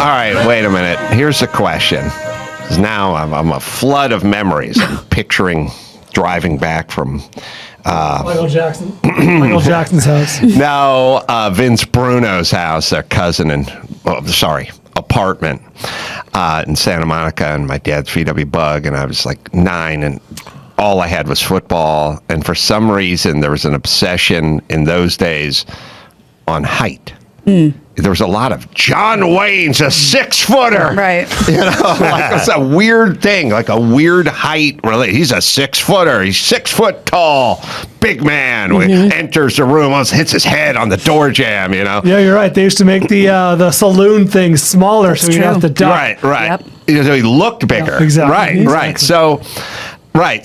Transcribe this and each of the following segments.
right, wait a minute. Here's the question. 'Cause now I'm a flood of memories. I'm picturing driving back from Michael Jackson's house. No, Vince Bruno's house, their cousin, apartment in Santa Monica, and my dad's VW Bug, and I was like 9, and all I had was football, and for some reason there was an obsession in those days on height. There was a lot of John Wayne's a 6-footer. Right. You know, like it's a weird thing, like a weird height. He's a 6-footer. He's 6 foot tall, big man. Enters the room, almost hits his head on the door jamb. You know. Yeah, you're right. They used to make the saloon things smaller, so you have to duck. Right. Yep. So he looked bigger. Yeah, exactly. Right.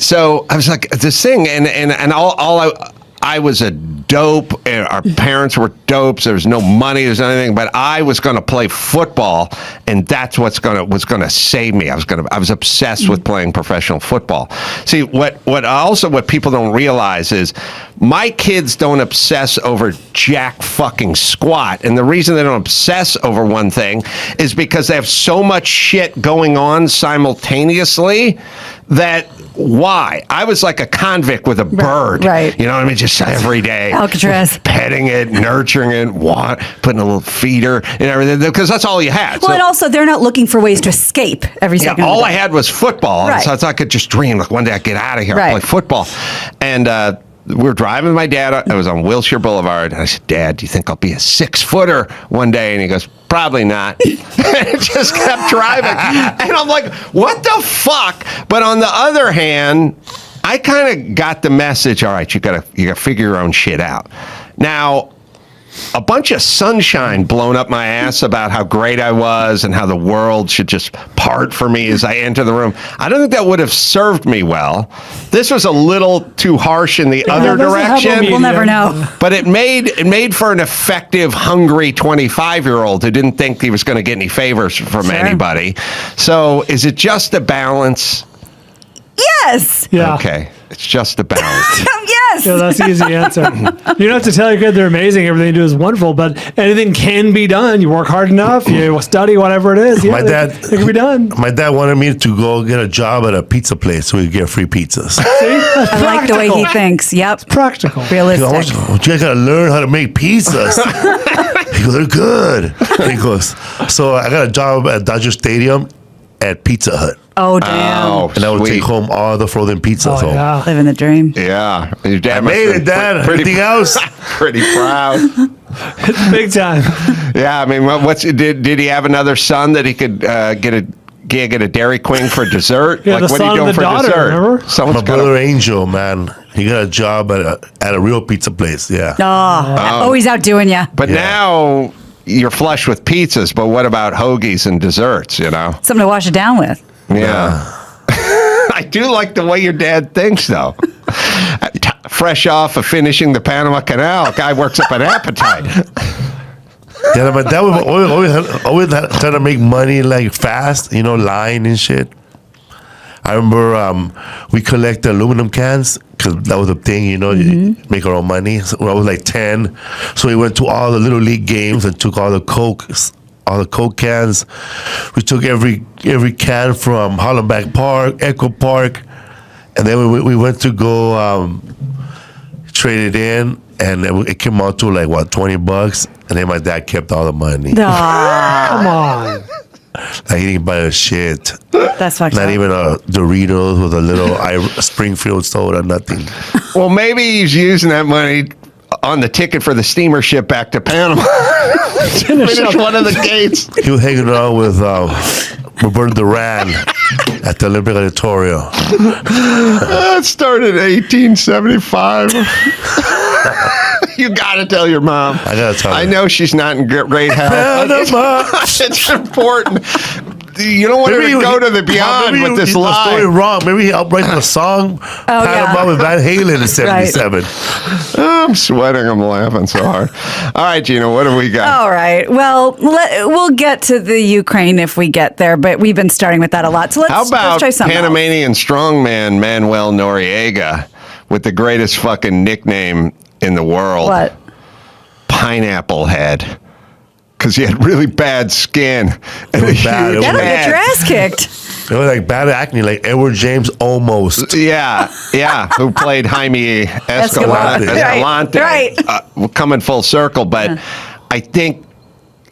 So I was like this thing, and all I was a dope, and our parents were dopes. There was no money, there's anything, but I was going to play football, and that's was going to save me. I was obsessed with playing professional football. See, what people don't realize is my kids don't obsess over jack fucking squat, and the reason they don't obsess over one thing is because they have so much shit going on simultaneously that. Why? I was like a convict with a bird. Right. You know what I mean? Just every day. Alcatraz. Petting it, nurturing it, putting a little feeder and everything, because that's all you had. Well, and also they're not looking for ways to escape every second. Yeah, all I had was football. Right. So I thought I could just dream, like one day I'd get out of here Right. and play football. And we were driving with my dad. I was on Wilshire Boulevard. And I said, Dad, do you think I'll be a 6-footer one day? And he goes, probably not. And just kept driving. And I'm like, what the fuck? But on the other hand, I kind of got the message, all right, you gotta figure your own shit out. Now, a bunch of sunshine blown up my ass about how great I was and how the world should just part for me as I enter the room. I don't think that would have served me well. This was a little too harsh in the other direction. We'll never know. But it made for an effective, hungry 25-year-old who didn't think he was going to get any favors from anybody. So is it just a balance? Yes. Yeah. Okay. It's just a balance. Yes. Yeah, that's the easy answer. You don't have to tell your kid they're amazing. Everything you do is wonderful, but anything can be done. You work hard enough. You study, whatever it is. Yeah, it can be done. My dad wanted me to go get a job at a pizza place so we could get free pizzas. See? That's I like the way he thinks. Yep. practical. Realistic. You guys gotta learn how to make pizzas. He goes, they're good. He goes, so I got a job at Dodger Stadium at Pizza Hut. Oh, damn. Oh, And I would sweet. take home all the frozen pizzas home. Yeah. Living the dream. Yeah. Your dad I must made have it, been Dad. Everything else. pretty proud. It's big time. Yeah, I mean, did he have another son that he could get a gig at a Dairy Queen for dessert? Yeah, the what are son you doing and the for daughter, dessert? remember? Someone's My got brother Angel, man, he got a job at a real pizza place. Yeah. Always outdoing you. But now you're flush with pizzas, but what about hoagies and desserts, you know? Something to wash it down with. Yeah. I do like the way your dad thinks, though. Fresh off of finishing the Panama Canal, guy works up an appetite. Yeah, my dad would always try to make money like fast, lying and shit. I remember we collect aluminum cans because that was a thing, you make our own money. So when I was like 10, so we went to all the Little League games and took all the Coke cans. We took every can from Hollenbeck Park, Echo Park, and then we went to go trade it in, and it came out to like $20, and then my dad kept all the money. Come on. Like he didn't buy a shit. That's fucked Not up. even a Doritos with a little Springfield soda, nothing. Well, maybe he's using that money on the ticket for the steamer ship back to Panama. Finish one of the gates. He was hanging out with Roberto Duran at the Olympic Auditorium. It started in 1875. You gotta tell your mom. I gotta tell her. I know she's not in great health. Panama. It's important. You don't want her to go to the beyond with this lie. The story lie. wrong. Maybe he helped write the song Panama with Van Halen in '77. I'm sweating. I'm laughing so hard. All right, Gina, what do we got? All right. Well, we'll get to the Ukraine if we get there, but we've been starting with that a lot. So let's try something else. Panamanian strongman Manuel Noriega with the greatest fucking nickname in the world? What? Pineapple Head. because he had really bad skin. And It was bad. It was That'll bad. get your ass kicked. It was like bad acne, like Edward James almost. Yeah, who played Jaime Escalante. Right. Coming full circle, but I think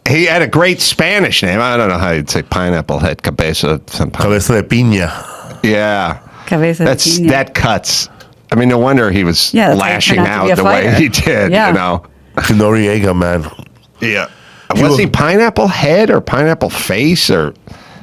he had a great Spanish name. I don't know how you'd say pineapple head, cabeza. Cabeza de piña. Yeah. Cabeza de piña. That cuts. I mean, no wonder he was that's why he lashing turned out to be out a the way fighter. he did, Yeah. you know. Noriega, man. Yeah. Was he pineapple head or pineapple face or...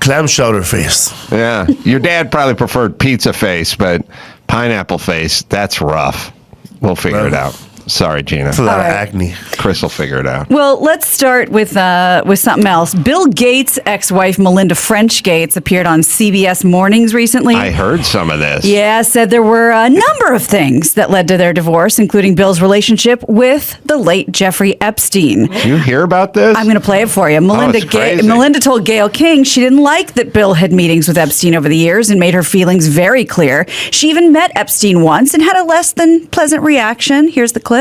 Clam chowder face. Yeah. Your dad probably preferred pizza face, but pineapple face, that's rough. We'll figure it out. Sorry, Gina. That's a lot of right. acne. Chris will figure it out. Well, let's start with something else. Bill Gates' ex-wife, Melinda French Gates, appeared on CBS Mornings recently. I heard some of this. Yeah, said there were a number of things that led to their divorce, including Bill's relationship with the late Jeffrey Epstein. Did you hear about this? I'm going to play it for you. it's crazy. Melinda told Gayle King she didn't like that Bill had meetings with Epstein over the years and made her feelings very clear. She even met Epstein once and had a less than pleasant reaction. Here's the clip.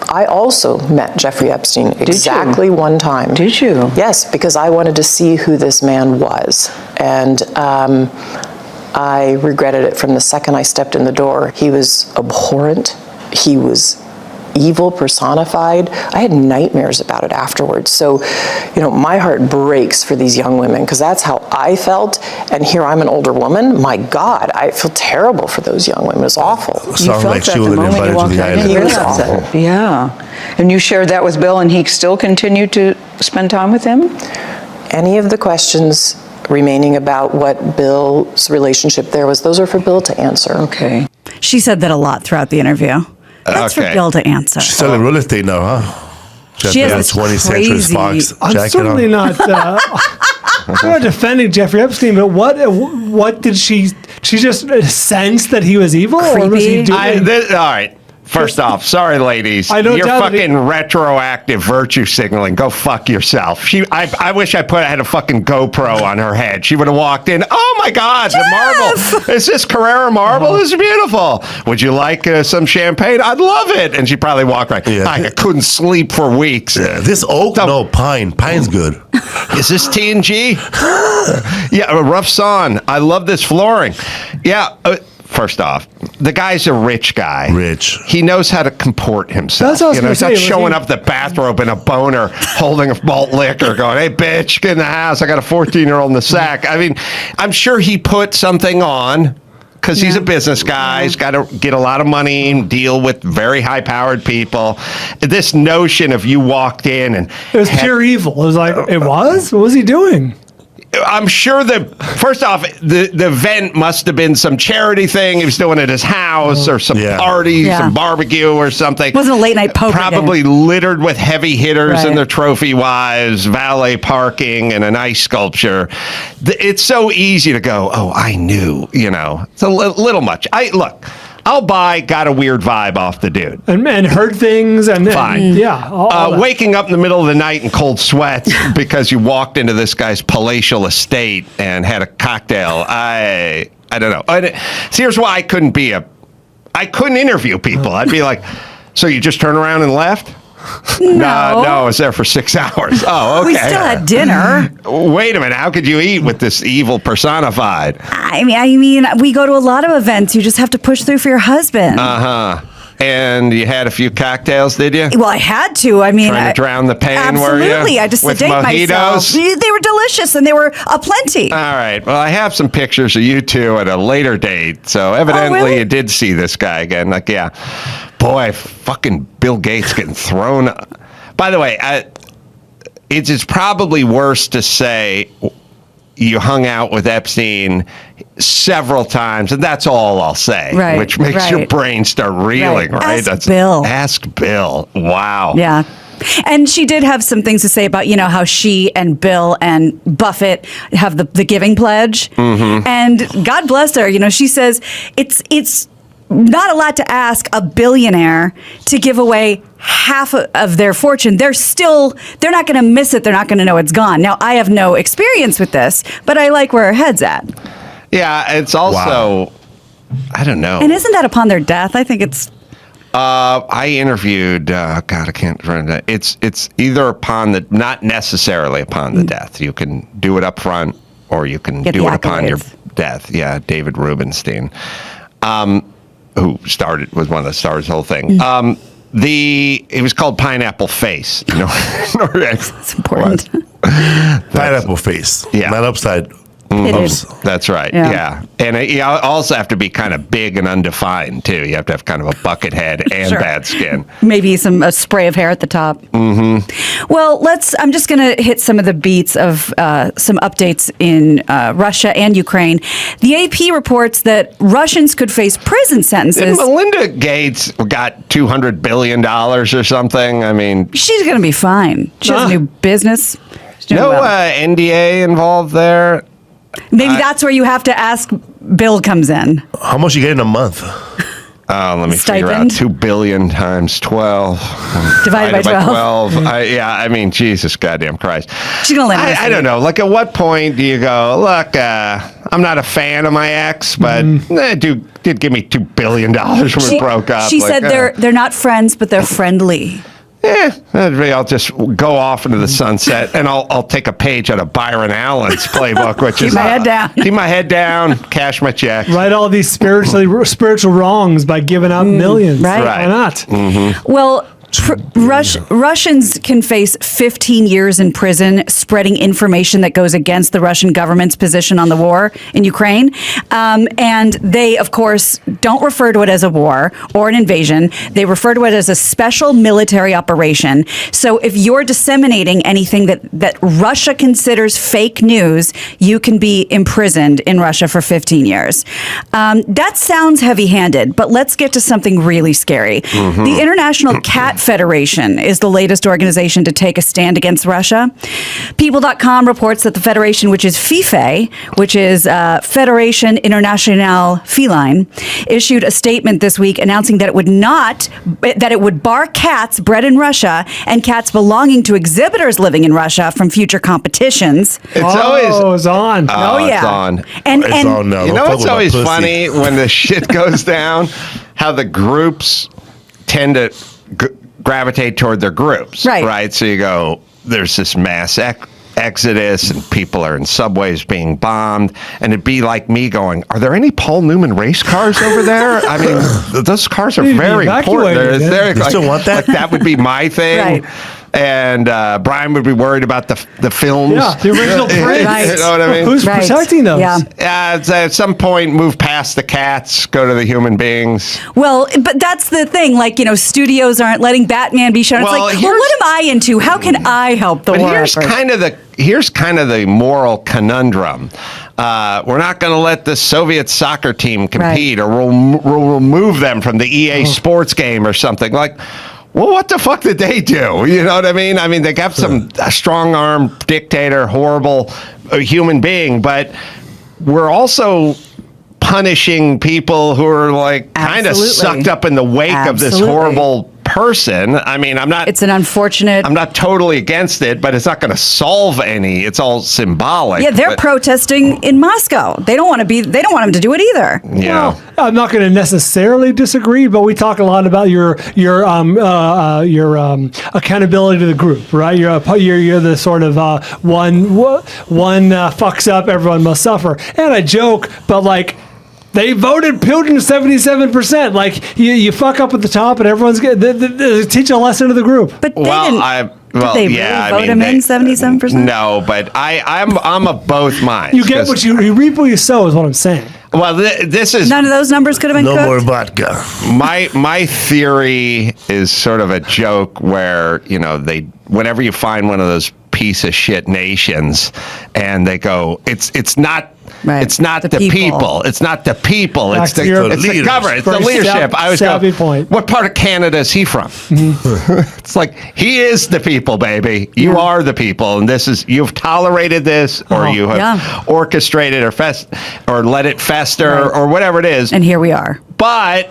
I also met Jeffrey Epstein exactly one time. Did you? Yes, because I wanted to see who this man was. And I regretted it from the second I stepped in the door. He was abhorrent. He was evil personified. I had nightmares about it afterwards. So, my heart breaks for these young women because that's how I felt. And here I'm an older woman. My God, I feel terrible for those young women. It's awful. Sounds like she would have been invited to the island. He was awful. Yeah. And you shared that with Bill, and he still continued to spend time with him? Any of the questions remaining about what Bill's relationship there was, those are for Bill to answer. Okay. She said that a lot throughout the interview. That's for Okay. Bill to answer. She's selling real estate now, huh? She has got this the 20th Century crazy- Fox I'm jacket certainly on. not. I'm not defending Jeffrey Epstein, but what did she just sense that he was evil, or was he Creepy. doing? All right. First off, sorry, ladies. I don't You're doubt it. fucking retroactive virtue signaling. Go fuck yourself. I wish I had a fucking GoPro on her head. She would have walked in. Oh my God, the marble. Is this Carrera marble? This is beautiful. Would you like some champagne? I'd love it. And she probably walked right. Yeah. I couldn't sleep for weeks. Yeah, this oak? No, pine. Pine's good. Is this T&G? Yeah, a rough sawn. I love this flooring. Yeah. First off, the guy's a rich guy. Rich. He knows how to comport himself. That's what I was gonna he's say, not was showing he- up the bathrobe in a boner, holding a malt liquor, going, "Hey, bitch, get in the house. I got a 14-year-old in the sack." I mean, I'm sure he put something on because he's a business guy. He's got to get a lot of money and deal with very high-powered people. This notion of you walked in and It was pure evil. It was like, it was? What was he doing? I'm sure first off, the event must have been some charity thing he was doing at his house or some Yeah. party, Yeah. some barbecue or something. Wasn't a late night poker Probably littered with heavy hitters and Right. their trophy wives, valet parking, and an ice sculpture. It's so easy to go, oh, I knew, It's a little much. I'll buy got a weird vibe off the dude. And heard things and Fine. Yeah. all that. Waking up in the middle of the night in cold sweats because you walked into this guy's palatial estate and had a cocktail. I don't know. See, here's why I couldn't interview people. I'd be like, so you just turned around and left? No, I was there for 6 hours. Oh, okay. We still had dinner. Wait a minute. How could you eat with this evil personified? I mean, we go to a lot of events. You just have to push through for your husband. And you had a few cocktails, did you? Well, I had to. I mean, Trying to drown the pain, absolutely. were you? I just With sedate myself. mojitos? They were delicious and they were aplenty. All right. Well, I have some pictures of you two at a later date. So evidently really? you did see this guy again. Like, yeah. Boy, fucking Bill Gates getting thrown. By the way, it's probably worse to say you hung out with Epstein several times, and that's all I'll say. Right, Which makes your brain start reeling, right? Ask Bill. Ask Bill. Wow. Yeah. And she did have some things to say about, how she and Bill and Buffett have the giving pledge. Mm-hmm. And God bless her. She says it's not a lot to ask a billionaire to give away half of their fortune. They're not going to miss it. They're not going to know it's gone. Now, I have no experience with this, but I like where her head's at. Yeah, it's also, I don't know. And isn't that upon their death? I think it's I interviewed. God, I can't remember. It's either upon the, not necessarily upon the death. You can do it up front, or you can Get do the it upon your accolades. death. Yeah, David Rubenstein, who was one of the stars of the whole thing. It was called Pineapple Face. You know, It's important. Pineapple face. Yeah. Not upside. It is. That's right. Yeah. Yeah. And you also have to be kind of big and undefined, too. You have to have kind of a bucket head and Sure. bad skin. Maybe a spray of hair at the top. Mm-hmm. Well, I'm just going to hit some of the beats of some updates in Russia and Ukraine. The AP reports that Russians could face prison Did sentences. Melinda Gates got $200 billion or something? I mean, She's going to be fine. She has a new business. She's doing no well. NDA involved there. Maybe that's where you have to ask. Bill comes in. How much you get in a month? Let me figure out. Stipend? 2 billion times 12. Divided by 12. I mean, Jesus goddamn Christ. She's going to land. I don't know. Like, at what point do you go, look, I'm not a fan of my ex, but did give me $2 billion when we broke up. She Like, said they're not friends, but they're friendly. I'll just go off into the sunset, and I'll take a page out of Byron Allen's playbook, which is my head down. Keep my head down, cash my checks. Right, all these spiritual wrongs by giving out millions. right. Why not? Well, Russians can face 15 years in prison spreading information that goes against the Russian government's position on the war in Ukraine. And they, of course, don't refer to it as a war or an invasion. They refer to it as a special military operation. So if you're disseminating anything that Russia considers fake news, you can be imprisoned in Russia for 15 years. That sounds heavy-handed, but let's get to something really scary. The International Cat Federation is the latest organization to take a stand against Russia. People.com reports that the federation, which is FIFA, which is Fédération Internationale Feline, issued a statement this week announcing that it would bar cats bred in Russia and cats belonging to exhibitors living in Russia from future competitions. It's always it's on. Oh, yeah. It's on. And It's on now. You know Don't what's fuck with my always pussy. funny when the shit goes down? How the groups tend to gravitate toward their groups. Right. Right? So you go, there's this mass exodus, and people are in subways being bombed, and it'd be like me going, are there any Paul Newman race cars over there? I mean, those cars are Need to be very important. evacuated, yeah. You still want that? Like, that would be my thing. Right. And Brian would be worried about the films. Yeah, the original print. Right. You know what I mean? Who's Right. protecting those? Yeah. At some point, move past the cats, go to the human beings. Well, but that's the thing. Like, studios aren't letting Batman be shown. It's Well, like, well, here's- what am I into? How can I help the But war here's effort? kind of the moral conundrum. We're not going to let the Soviet soccer team compete, or we'll remove them from the EA Sports game or something. Like, well, what the fuck did they do? You know what I mean? I mean, they got some strong-arm dictator, horrible human being, but we're also punishing people who are like kind of Absolutely. sucked up in the wake of this Absolutely. horrible person. I mean, It's an unfortunate. I'm not totally against it, but it's not going to solve any. It's all symbolic. Yeah, they're But, protesting in Moscow. They don't want him to do it either. you know, I'm not going to necessarily disagree, but we talk a lot about your accountability to the group, right? You're the sort of one fucks up, everyone must suffer. And I joke, but like, they voted Putin 77%. Like, you fuck up at the top, and everyone's they teach a lesson to the group. But they well, didn't. well, did they yeah, really vote I mean, him in 77%? No, but I'm of both minds. You get 'cause- what you reap what you sow, is what I'm saying. Well, this is None of those numbers could have been No cooked. more vodka. my theory is sort of a joke where, whenever you find one of those piece of shit nations, and they go, it's not. Right. It's not The the people. people. It's not the people. Back It's to the your government. It's the Very leadership. I was savvy going, point. what part of Canada is he from? It's like, he is the people, baby. You are the people, and you've tolerated this, or you have Yeah. orchestrated or let it fester, Right. or whatever it is. And here we are. But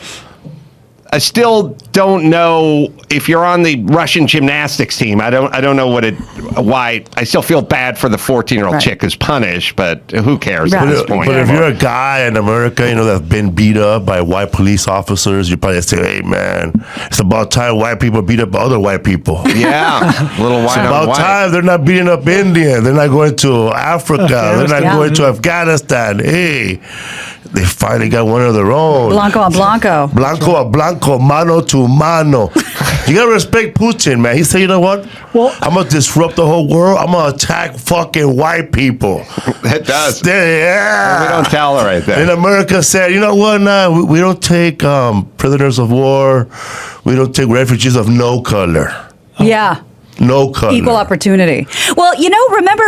I still don't know if you're on the Russian gymnastics team. I don't know why. I still feel bad for the 14-year-old Right. chick who's punished, but who cares Right. at this point? But if you're a guy in America, that's been beat up by white police officers, you probably say, "Hey, man, it's about time white people beat up other white people." yeah, a little white on About white. time they're not beating up India. They're not going to Africa. They're not Yeah. going to Afghanistan. Hey, they finally got one of their own. Blanco on Blanco. Blanco a blanco, mano to mano. You gotta respect Putin, man. He said, "You know what? Well- I'm gonna disrupt the whole world. I'm gonna attack fucking white people." It does. Yeah. We don't tolerate that. And America said, "You know what? Nah, we don't take prisoners of war. We don't take refugees of no color. Yeah. No color. Equal opportunity. Well, remember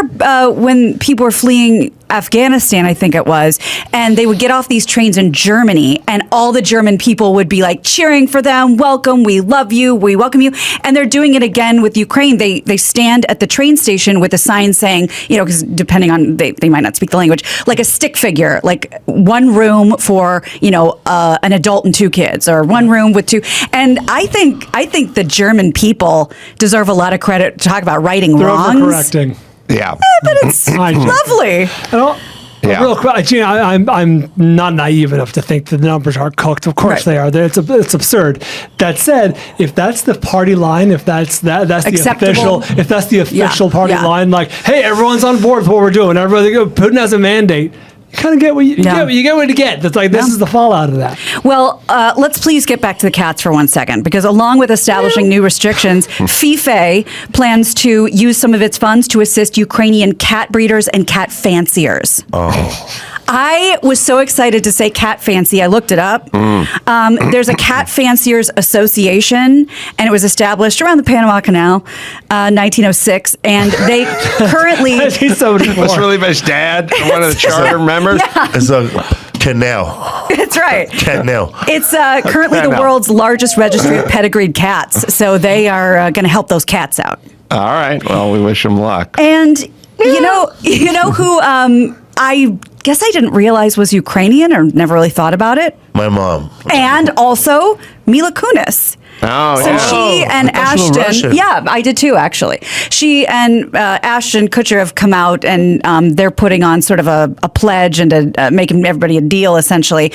when people were fleeing Afghanistan, I think it was, and they would get off these trains in Germany, and all the German people would be like cheering for them, welcome, we love you, we welcome you. And they're doing it again with Ukraine. They stand at the train station with a sign saying, because depending on, they might not speak the language, like a stick figure, like one room for, an adult and two kids, or one room with two. And I think the German people deserve a lot of credit to talk about righting They're wrongs. overcorrecting. Yeah. But it's I just- lovely. Yeah. Real quick, Gina, I'm not naive enough to think that the numbers are cooked. Of course Right. they are. It's absurd. That said, if that's the party line, if that's the Acceptable. official party Yeah. line, like, hey, everyone's on board with what we're doing. Everybody, Putin has a mandate. You kind of get what you get. You get what you get. That's like this is the fallout of that. Well, let's please get back to the cats for 1 second, because along with establishing new restrictions, FIFA plans to use some of its funds to assist Ukrainian cat breeders and cat fanciers. Oh. I was so excited to say cat fancy. I looked it up. There's a Cat Fanciers Association, and it was established around the Panama Canal, 1906. And they currently... He's so What's really my dad? One of the charter members? It's a canal. That's right. Canal. It's currently the Canal. world's largest registry of pedigreed cats. So they are going to help those cats out. All right. Well, we wish him luck. And you know who I guess I didn't realize was Ukrainian, or never really thought about it. My mom. And also Mila Kunis. Oh, So yeah. she and I thought she was Ashton, Russian. yeah, I did too, actually. She and Ashton Kutcher have come out, and they're putting on sort of a pledge and making everybody a deal, essentially.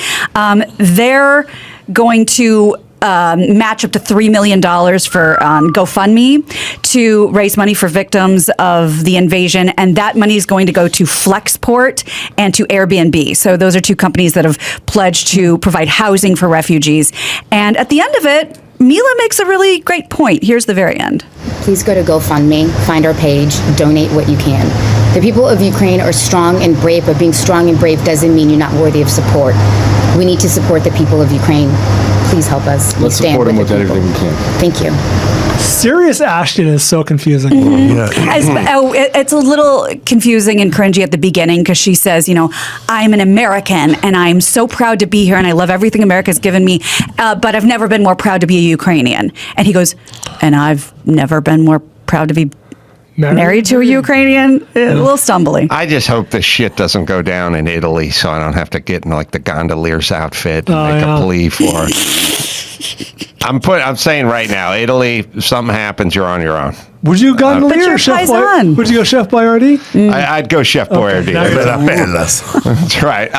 They're going to match up to $3 million for GoFundMe to raise money for victims of the invasion. And that money is going to go to Flexport and to Airbnb. So those are two companies that have pledged to provide housing for refugees. And at the end of it, Mila makes a really great point. Here's the very end. Please go to GoFundMe, find our page, donate what you can. The people of Ukraine are strong and brave, but being strong and brave doesn't mean you're not worthy of support. We need to support the people of Ukraine. Please help us. Let's Stand support them with with the people. everything we can. Thank you. Serious Ashton is so confusing. Yeah. It's a little confusing and cringy at the beginning, because she says, I'm an American and I'm so proud to be here and I love everything America's given me, but I've never been more proud to be a Ukrainian. And he goes, and I've never been more proud to be married to a Ukrainian. A little stumbly. I just hope this shit doesn't go down in Italy, so I don't have to get in like the gondolier's outfit and make yeah. a plea for I'm saying right now, Italy, if something happens, you're on your own. Would you go But Gondolier you're or Chef Boy? Paisan. Would you go Chef Boyardee? I'd go Chef Boyardee. now you're- That's right.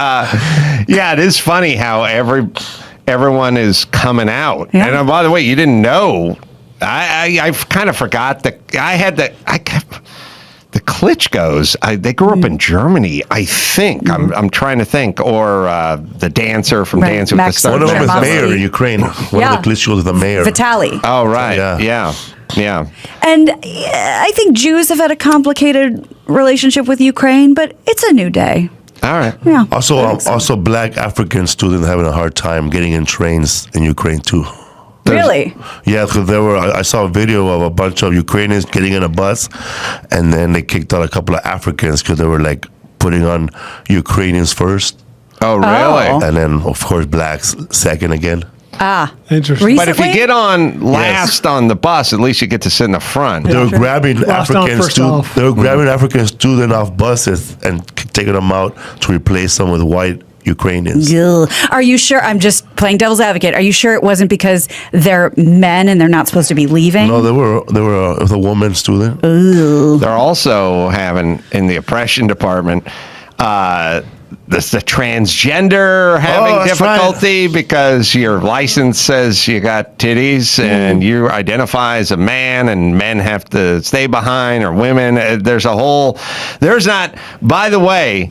Yeah, it is funny how everyone is coming out. Yeah. And by the way, you didn't know. I kind of forgot that the Klitschkos. They grew up in Germany, I think. I'm trying to think, or the dancer from Right, Dancing with the Max Stars. One of them is Chermosky. mayor in Ukraine. One Yeah. of the Klitschkos is the mayor. Vitaly. Oh, right. Yeah. Yeah. And I think Jews have had a complicated relationship with Ukraine, but it's a new day. All right. Yeah. Also, black African students having a hard time getting in trains in Ukraine too. Really? Yeah, because I saw a video of a bunch of Ukrainians getting in a bus, and then they kicked out a couple of Africans because they were like putting on Ukrainians first, Oh, really? Oh. and then of course blacks second again. Interesting. Recently? But if you get on last on the bus, at least you get to sit in the front. They were grabbing Last on, African first off. They were grabbing African students off buses and taking them out to replace them with white Ukrainians. Ugh. Are you sure? I'm just playing devil's advocate. Are you sure it wasn't because they're men and they're not supposed to be leaving? No, they were a woman student. They're also having in the oppression department. The transgender having that's difficulty because your license says you got titties and you identify as a man, and men have to stay behind, or women. There's not. By the way,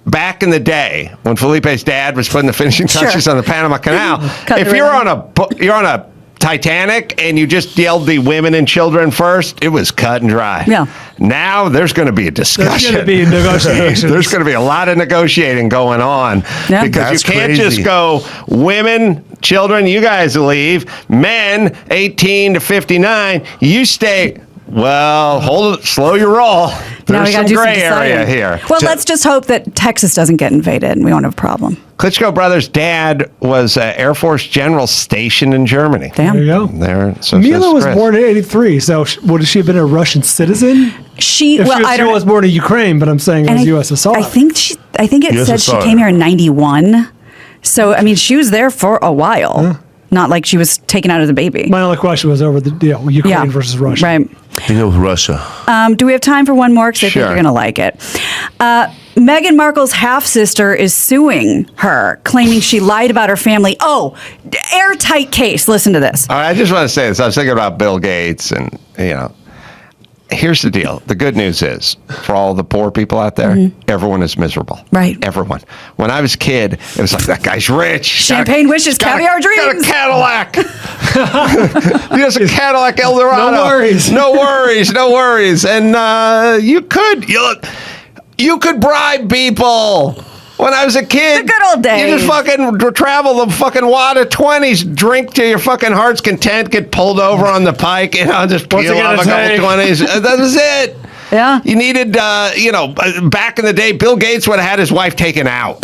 back in the day when Felipe's dad was putting the finishing touches on the Panama Canal, if you're on a Titanic and you just yelled the women and children first, it was cut and dry. Yeah. Now there's going to be a discussion. There's going to be negotiations. There's going to be a lot of negotiating going on because That's you can't crazy. just go women, children, you guys leave, men 18 to 59, you stay. Well, hold it, slow your roll. Now There's we some gotta do gray deciding. area here. Well, let's just hope that Texas doesn't get invaded and we won't have a problem. Klitschko brothers' dad was an Air Force general stationed in Germany. There you Damn. go. There, so Mila says was Chris. born in '83, so would she have been a Russian citizen? She If I she don't was born in Ukraine, but I'm saying it and was USSR. I think it said she USSR. came here in 91. So I mean, she was there for a while. Not like she was taken out as a baby. My only question was over the Ukraine versus Russia. Right. I think it was Russia. Do we have time for one more? Because I think Sure. you're going to like it. Meghan Markle's half-sister is suing her, claiming she lied about her family. Oh, airtight case. Listen to this. All right, I just want to say this. I was thinking about Bill Gates, and here's the deal. The good news is, for all the poor people out there, everyone is miserable. Right. Everyone. When I was a kid, it was like, that guy's rich. Champagne wishes, caviar dreams. Got a Cadillac. He has a Cadillac Eldorado. No worries. No worries. No worries. And you could bribe people. When I was a kid, The good old days. You just fucking travel the fucking wad of 20s, drink to your fucking heart's content, get pulled over on the pike, just What's peel it off gonna a couple take? 20s. That was it. Yeah. You needed, back in the day, Bill Gates would have had his wife taken out.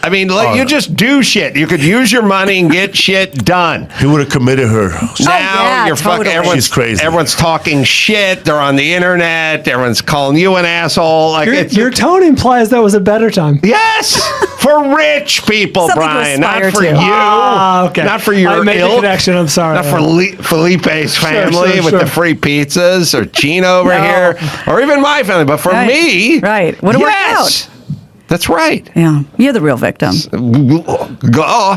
I mean, you just do shit. You could use your money and get shit done. He would have committed her. Now yeah, you're fucking. totally. Everyone's She's crazy. Everyone's talking shit. They're on the internet. Everyone's calling you an asshole. Like Your tone implies that was a better time. yes, for rich people, Something to Brian, not aspire for to. you. Ah, okay. Not for your I made the ilk. connection. I'm sorry. Not for Felipe's family with sure. the free pizzas, or Gina over No. here, or even my family. But for Right. me, Right. Would've worked yes, that's right. Yeah. You're the real victim. Go.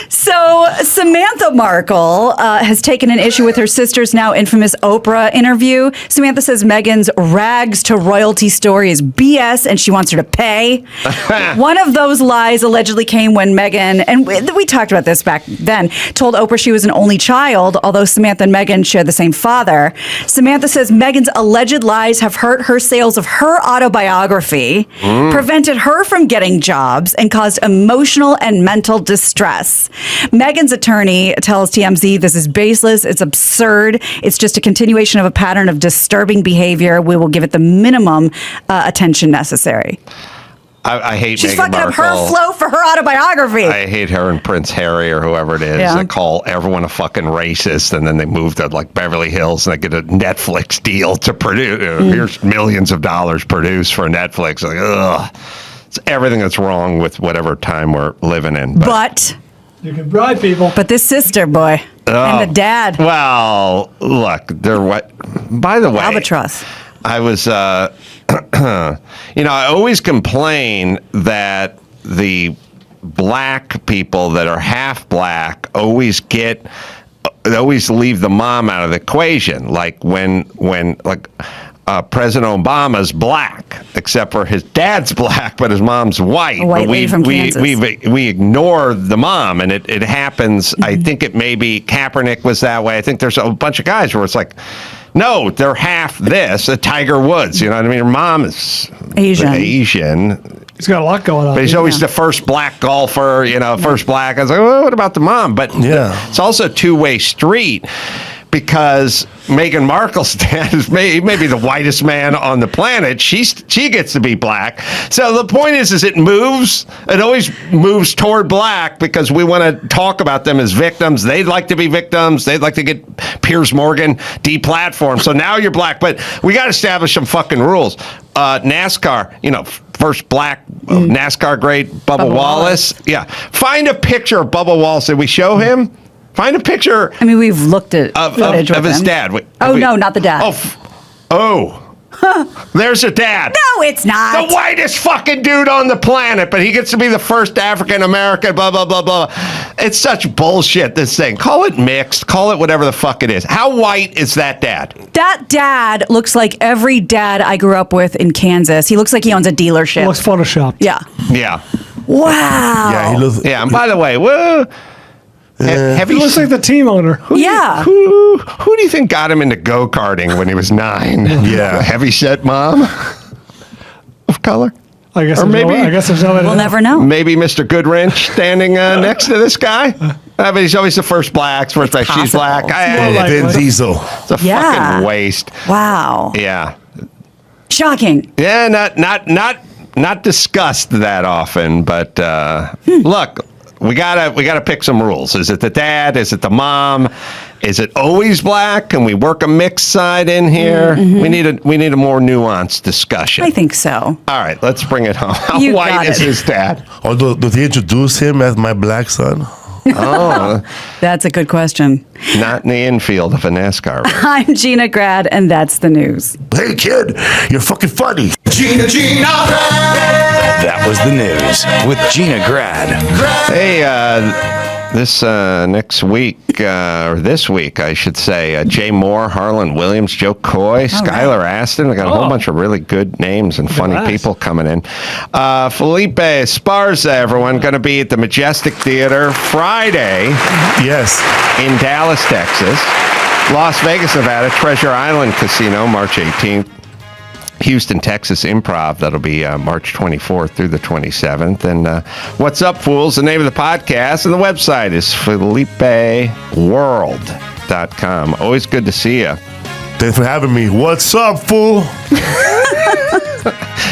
So Samantha Markle has taken an issue with her sister's now infamous Oprah interview. Samantha says Meghan's rags to royalty story is BS and she wants her to pay. One of those lies allegedly came when Meghan, and we talked about this back then, told Oprah she was an only child, although Samantha and Meghan share the same father. Samantha says Meghan's alleged lies have hurt her sales of her autobiography, prevented her from getting jobs, and caused emotional and mental distress. Meghan's attorney tells TMZ this is baseless, it's absurd, it's just a continuation of a pattern of disturbing behavior. We will give it the minimum attention necessary. I hate She's Meghan fucking up Markle. her flow for her autobiography. I hate her and Prince Harry or whoever it is Yeah. that call everyone a fucking racist, and then they move to like Beverly Hills and they get a Netflix deal to produce. Here's millions of dollars produced for Netflix. Like, ugh, it's everything that's wrong with whatever time we're living in. But You can bribe people. this sister boy and the dad, Well, look, they're what? By the way, albatross. I was, I always complain that the black people that are half black always leave the mom out of the equation. Like when President Obama's black, except for his dad's black, but his mom's white. A white But lady from Kansas. we ignore the mom, and it happens. I think it maybe Kaepernick was that way. I think there's a bunch of guys where it's like, no, they're half this. Tiger Woods, you know what I mean? Her mom is Asian. He's got a lot going on. But he's always the first black golfer, first black. I was like, well, what about the mom? But it's also a two-way street, because Meghan Markle's dad is maybe the whitest man on the planet. She gets to be black. So the point is it always moves toward black, because we want to talk about them as victims. They'd like to be victims. They'd like to get Piers Morgan deplatformed. So now you're black, but we got to establish some fucking rules. NASCAR, first black NASCAR great, Bubba Wallace. Yeah. Find a picture of Bubba Wallace. Did we show him? Find a picture. I mean, we've looked at footage of his him. dad. No, not the dad. There's your dad. No, it's not. The whitest fucking dude on the planet, but he gets to be the first African American, blah, blah, blah, blah. It's such bullshit, this thing. Call it mixed. Call it whatever the fuck it is. How white is that dad? That dad looks like every dad I grew up with in Kansas. He looks like he owns a dealership. Looks photoshopped. Yeah. Yeah. Wow. Yeah, he looks. Yeah, and by the way, have He you looks like the team owner. Who do you think got him into go-karting when he was 9? Yeah. A heavy-set mom of color? I guess. Or maybe- there's no way to We'll know. never know. Maybe Mr. Goodwrench standing next to this guy? But he's always the first black. She's possible. black. more like- Vin Diesel. It's a Yeah. fucking waste. Wow. Yeah. Shocking. Yeah, not discussed that often, but look, we gotta pick some rules. Is it the dad? Is it the mom? Is it always black? Can we work a mixed side in here? We need a more nuanced discussion. I think so. All right, let's bring it home. How You white got is it. his dad? Although, did he introduce him as my black son? Oh, That's a good question. not in the infield of a NASCAR race. I'm Gina Grad, and that's the news. Hey, kid, you're fucking funny. Gina. That was the news with Gina Grad. Hey, this next week, or this week, I should say, Jay Moore, Harlan Williams, Joe Coy, Skylar Aston. I got a whole bunch of really good names and funny people coming in. Felipe Esparza, everyone, going to be at the Majestic Theater Friday. Yes. In Dallas, Texas. Las Vegas, Nevada, Treasure Island Casino, March 18th. Houston, Texas Improv. That'll be March 24th through the 27th. And What's Up, Fools? The name of the podcast. And the website is FelipeWorld.com. Always good to see you. Thanks for having me. What's up, fool?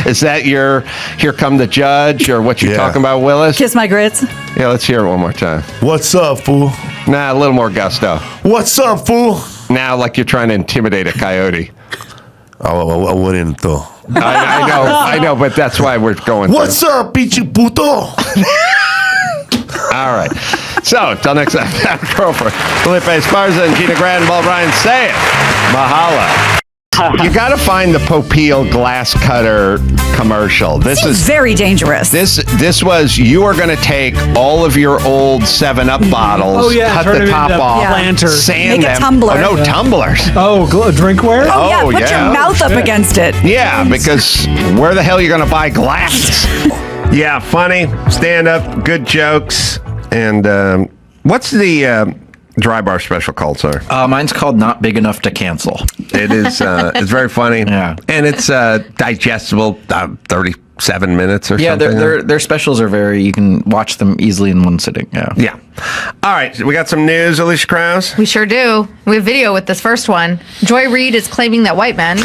Is that your Here Come the Judge or what you're talking about, Willis? Kiss my grits. Yeah, let's hear it one more time. What's up, fool? Nah, a little more gusto. What's up, fool? Now, like you're trying to intimidate a coyote. Oh, I wouldn't, though. I know, but that's why we're going. What's up, pinche puto? All right. So, till next time, girlfriend Felipe Esparza and Gina Grad and Bob Ryan say it. Mahala. You got to find the Popeil glass cutter commercial. This Seems is very dangerous. This was you are going to take all of your old 7-Up bottles, cut turn the them top into off, planters. sand Make a them. tumbler. Oh, no, tumblers. Drinkware? Oh, yeah, Oh, put yeah. your mouth up against it. Yeah, because where the hell are you going to buy glasses? Yeah, funny, stand up, good jokes, and what's the dry bar special called, sir? Mine's called Not Big Enough to Cancel. It is. It's very funny. Yeah, and it's digestible. 37 minutes or something. Yeah, their specials are you can watch them easily in one sitting. Yeah. Yeah. All right, we got some news, Alicia Krause. We sure do. We have video with this first one. Joy Reid is claiming that white men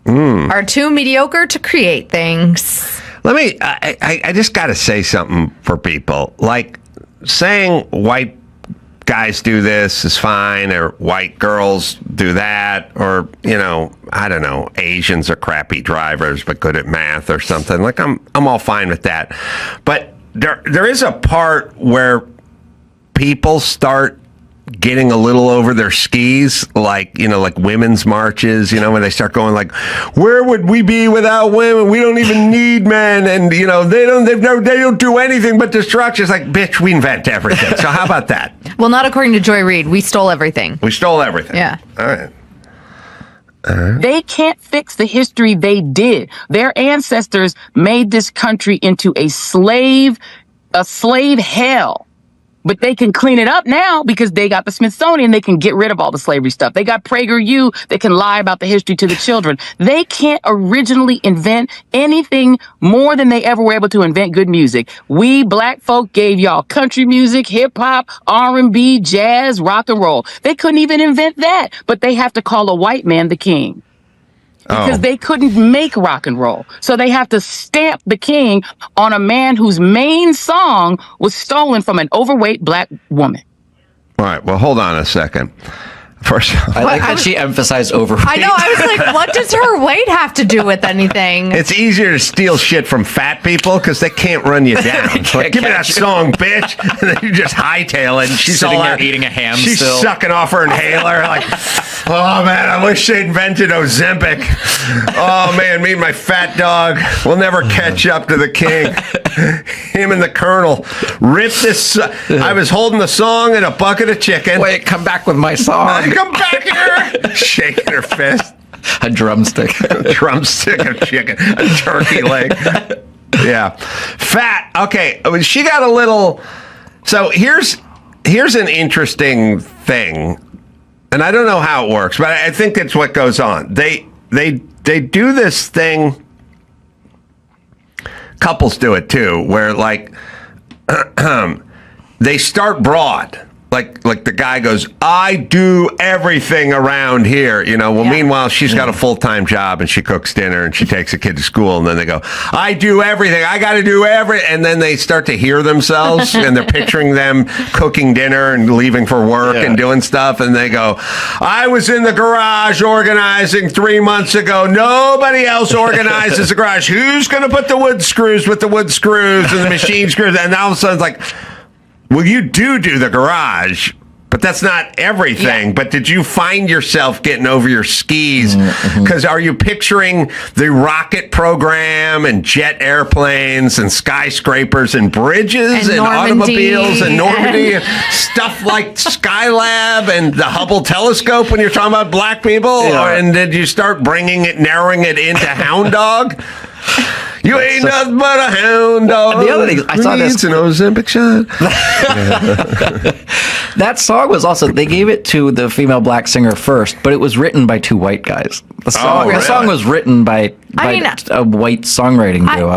are too mediocre to create things. I just got to say something for people. Like, saying white guys do this is fine, or white girls do that, or, I don't know, Asians are crappy drivers but good at math or something. Like, I'm all fine with that. But there is a part where people start getting a little over their skis, like women's marches, when they start going like, where would we be without women? We don't even need men. And, they don't do anything but destruction. It's like, bitch, we invent everything. So how about that? Well, not according to Joy Reid. We stole everything. We stole everything. Yeah. All right. They can't fix the history they did. Their ancestors made this country into a slave hell. But they can clean it up now because they got the Smithsonian. They can get rid of all the slavery stuff. They got PragerU. They can lie about the history to the children. They can't originally invent anything more than they ever were able to invent good music. We black folk gave y'all country music, hip hop, R&B, jazz, rock and roll. They couldn't even invent that, but they have to call a white man the king. Because they couldn't make rock and roll. So they have to stamp the king on a man whose main song was stolen from an overweight black woman. All right. Well, hold on a second. I like that she emphasized overweight. I know. I was like, what does her weight have to do with anything? It's easier to steal shit from fat people because they can't run you down. Like, give me that song, bitch. And then you just hightail it. And she's Sitting all there out, eating a ham She's still. sucking off her inhaler. Like, oh, man, I wish they invented Ozempic. Oh, man, me and my fat dog will never catch up to the king. Him and the colonel ripped this. I was holding the song and a bucket of chicken. Wait, come back with my song. Come back here. Shaking her fist. A drumstick. A drumstick of chicken. A turkey leg. Yeah. Fat. Okay. She got a little. So here's an interesting thing. And I don't know how it works, but I think that's what goes on. They do this thing. Couples do it too, where like they start broad. Like the guy goes, I do everything around here, Well, meanwhile, she's got a full-time job and she cooks dinner and she takes a kid to school. And then they go, I do everything. I got to do everything. And then they start to hear themselves and they're picturing them cooking dinner and leaving for work and doing stuff. And they go, I was in the garage organizing 3 months ago. Nobody else organizes the garage. Who's going to put the wood screws with the wood screws and the machine screws? And all of a sudden it's like, well, you do the garage, but that's not everything. Yeah. But did you find yourself getting over your skis? Because are you picturing the rocket program and jet airplanes and skyscrapers and bridges and automobiles and Normandy and stuff like Skylab and the Hubble telescope when you're talking about black people? Yeah. And did you start narrowing it into hound dog? You ain't nothing but a hound dog. The other thing, I saw this. An Ozempic shot. That song was also, they gave it to the female black singer first, but it was written by two white guys. The song was written by a white songwriting duo.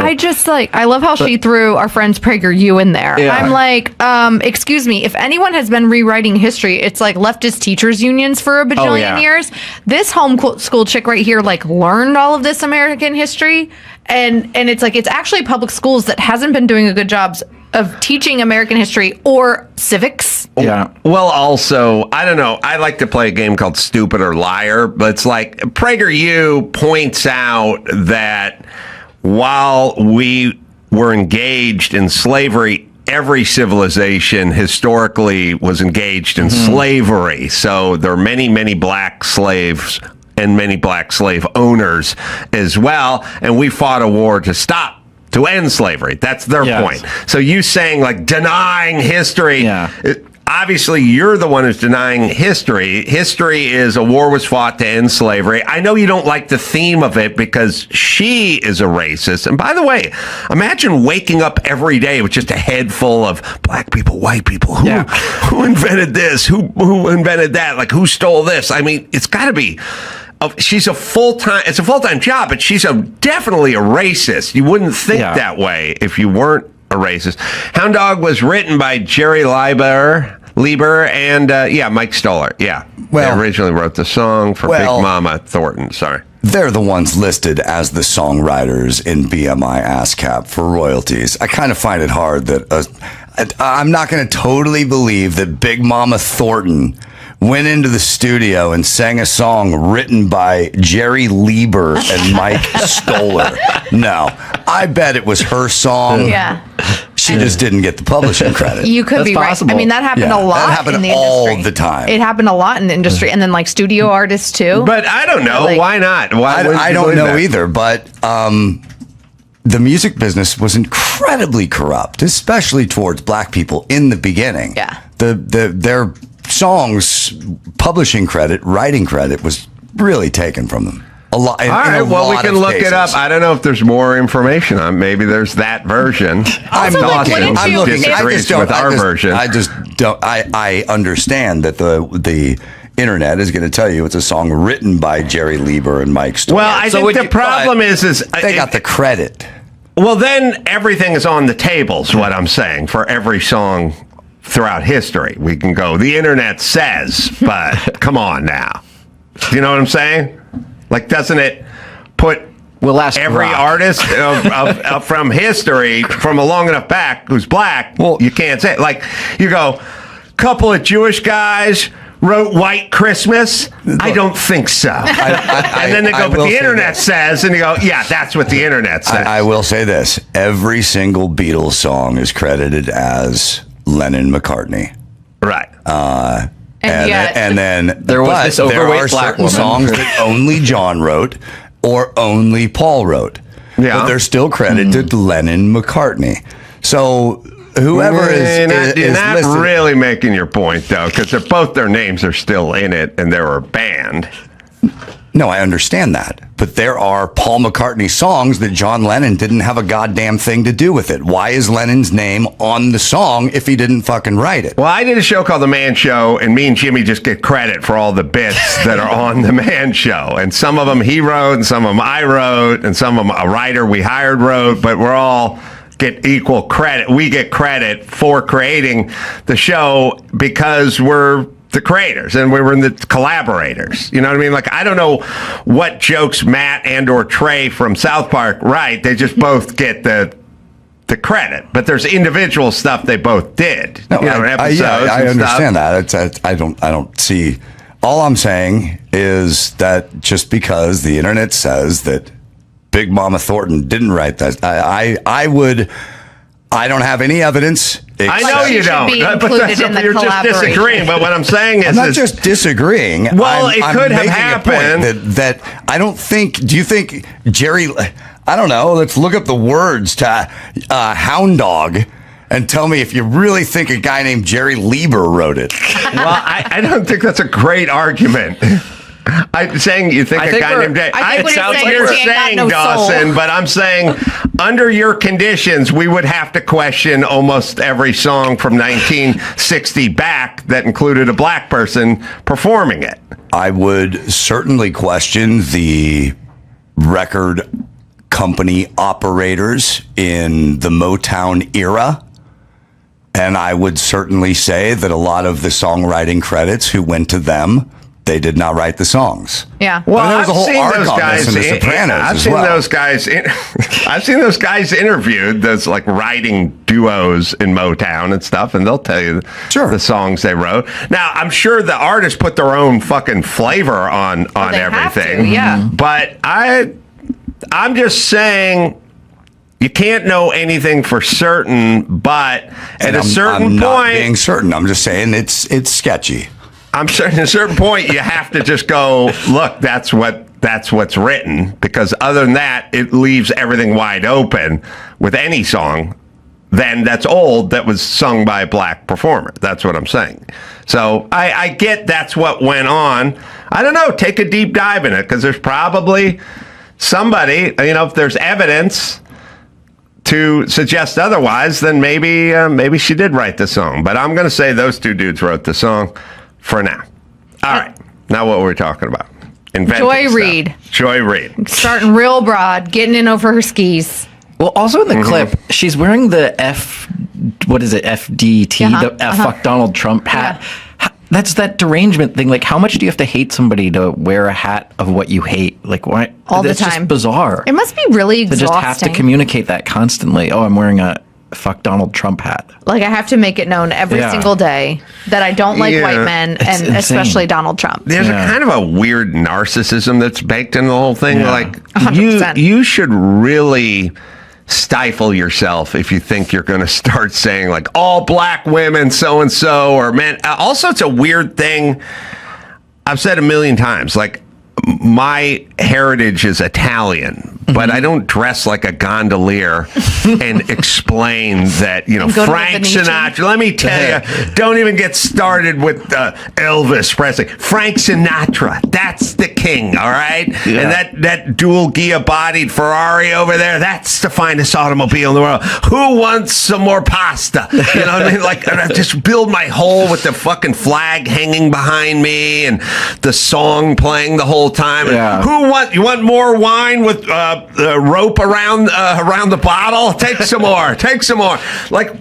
I love how she threw our friend's PragerU in there. Yeah. I'm like, excuse me, if anyone has been rewriting history, it's like leftist teachers unions for a bajillion years. This homeschool chick right here, learned all of this American history. And it's like, it's actually public schools that hasn't been doing a good job of teaching American history or civics. Yeah. Well, also, I don't know. I like to play a game called Stupid or Liar, but it's like PragerU points out that while we were engaged in slavery, every civilization historically was engaged in slavery. So there are many, many black slaves and many black slave owners as well. And we fought a war to end slavery. That's their point. So you saying denying history, obviously you're the one who's denying history. History is a war was fought to end slavery. I know you don't like the theme of it because she is a racist. And by the way, imagine waking up every day with just a head full of black people, white people. Who invented this? Who invented that? Who stole this? I mean, it's got to be... It's a full-time job, but she's definitely a racist. You wouldn't think that way if you weren't a racist. Hound Dog was written by Jerry Lieber and Mike Stoller. Yeah. Well, they originally wrote the song for Big Mama Thornton. Sorry. They're the ones listed as the songwriters in BMI ASCAP for royalties. I kind of find it hard that I'm not going to totally believe that Big Mama Thornton went into the studio and sang a song written by Jerry Lieber and Mike Stoller. No, I bet it was her song. Yeah. She just didn't get the publishing credit. You could be possible. Right. I mean, that happened a lot. That happened in the all industry. The time. It happened a lot in the industry, and then studio artists too. But I don't know. Why not? I don't know either. But the music business was incredibly corrupt, especially towards black people in the beginning. Yeah. Their songs, publishing credit, writing credit was really taken from them. A lot. All right, well, we can look it up. I don't know if there's more information on. Maybe there's that version. I'm looking. Disagrees with our version. I just don't. I understand that the internet is going to tell you it's a song written by Jerry Lieber and Mike Stoller. Well, I think the problem is they got the credit. Well, then everything is on the table. Is what I'm saying for every song throughout history. We can go. The internet says, but come on now. Do you know what I'm saying? Doesn't it put every artist from history from a long enough back who's black? Well, you can't say it. You go, couple of Jewish guys wrote White Christmas? I don't think so. And then they go, but the internet says, and you go, yeah, that's what the internet says. I will say this. Every single Beatles song is credited as Lennon-McCartney. Right. And then there was this overweight are black certain woman. songs that only John wrote or only Paul wrote. Yeah. But they're still credited to Lennon-McCartney. So whoever is not listed, really making your point, though, because both their names are still in it, and they were a band. No, I understand that. But there are Paul McCartney songs that John Lennon didn't have a goddamn thing to do with it. Why is Lennon's name on the song if he didn't fucking write it? Well, I did a show called The Man Show, and me and Jimmy just get credit for all the bits that are on The Man Show. And some of them he wrote, and some of them I wrote, and some of them a writer we hired wrote, but we're all get equal credit. We get credit for creating the show because we're the creators and we were the collaborators. You know what I mean? Like, I don't know what jokes Matt and or Trey from South Park write. They just both get the credit, but there's individual stuff they both did. No, episodes. I and understand stuff. that. I don't see. All I'm saying is that just because the internet says that Big Mama Thornton didn't write that, I don't have any evidence. I know you don't. Be But included in the you're just disagreeing. But what I'm saying is, I'm not just disagreeing. Well, it I'm could have making a happened. point that I don't think. Do you think Jerry? I don't know. Let's look up the words to Hound Dog and tell me if you really think a guy named Jerry Lieber wrote it. Well, I don't think that's a great argument. I'm saying you think a guy named Jerry. I think It's what you're he ain't got saying, no Dawson, soul. but I'm saying under your conditions, we would have to question almost every song from 1960 back that included a black person performing it. I would certainly question the record company operators in the Motown era. And I would certainly say that a lot of the songwriting credits who went to them, they did not write the songs. Yeah. Well, there was a whole arc on this in The Sopranos I've as seen well. those guys. I've seen those guys interviewed. Those like writing duos in Motown and stuff, and they'll tell you the songs they wrote. Now, I'm sure the artists put their own fucking flavor on they have to, everything. yeah. But I'm just saying. You can't know anything for certain, but at a certain I'm not point, being certain. I'm just saying it's sketchy. I'm certain at a certain point you have to just go, look, that's what's written, because other than that, it leaves everything wide open with any song then that's old that was sung by a black performer. That's what I'm saying. So I get that's what went on. I don't know. Take a deep dive in it, because there's probably somebody, if there's evidence to suggest otherwise, then maybe she did write the song. But I'm going to say those two dudes wrote the song for now. All right. Now what were we talking about? Joy Reid. Joy Reid. Starting real broad, getting in over her skis. Well, also in the clip, she's wearing the FDT, fuck Donald Trump hat. That's that derangement thing. Like, how much do you have to hate somebody to wear a hat of what you hate? Like, why? All the That's time. just bizarre. It must be really exhausting. To just have to communicate that constantly. Oh, I'm wearing a fuck Donald Trump hat. Like, I have to make it known every single day that I don't like white men, and insane. Especially Donald Trump. There's a kind of a weird narcissism that's baked in the whole thing. Yeah. Like, 100%. you should really stifle yourself if you think you're going to start saying like all black women so-and-so or men. Also, it's a weird thing. I've said a million times, like, my heritage is Italian, but I don't dress like a gondolier and explain that, Frank Sinatra. Let me tell you, don't even get started with Elvis Presley. Frank Sinatra, that's the king, all right? Yeah. And that dual Ghia-bodied Ferrari over there, that's the finest automobile in the world. Who wants some more pasta? You know what I mean? Like, and I just build my hole with the fucking flag hanging behind me and the song playing the whole time. Yeah. You want more wine with rope around the bottle? Take some more. Take some more. Like,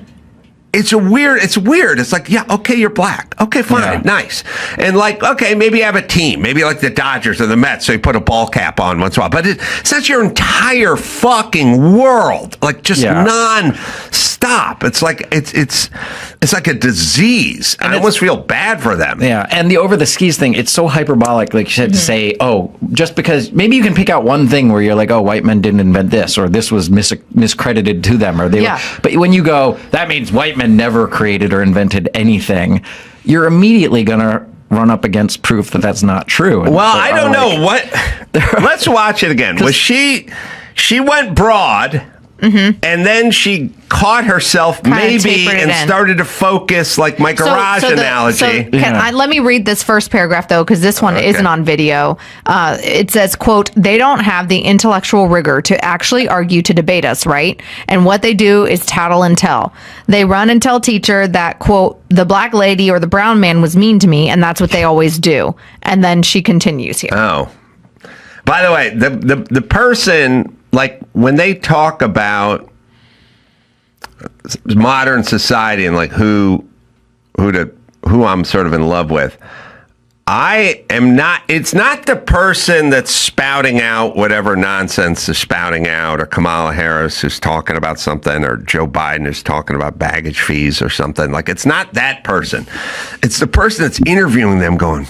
it's weird. It's like, yeah, okay, you're black. Okay, fine, nice. And like, okay, maybe you have a team, maybe like the Dodgers or the Mets, so you put a ball cap on once in a while. But it's not your entire fucking world, like just non-stop. It's like it's like a disease. And I almost feel bad for them. Yeah, and the over the skis thing, it's so hyperbolic, like you said, to say, oh, just because maybe you can pick out one thing where you're like, oh, white men didn't invent this, or this was miscredited to them, or they were, but when you go, that means white men never created or invented anything, you're immediately gonna run up against proof that that's not true. And well, I don't know what. Let's watch it again. Was she went broad? And then she caught herself maybe and started to focus like my garage analogy. Let me read this first paragraph though, because this one isn't on video. It says, quote, they don't have the intellectual rigor to actually argue to debate us, right? And what they do is tattle and tell. They run and tell teacher that, quote, the black lady or the brown man was mean to me, and that's what they always do. And then she continues here. Oh. By the way, the person, like when they talk about modern society and like who I'm sort of in love with, I am not. It's not the person that's spouting out whatever nonsense is spouting out, or Kamala Harris who's talking about something, or Joe Biden who's talking about baggage fees or something. Like, it's not that person. It's the person that's interviewing them going,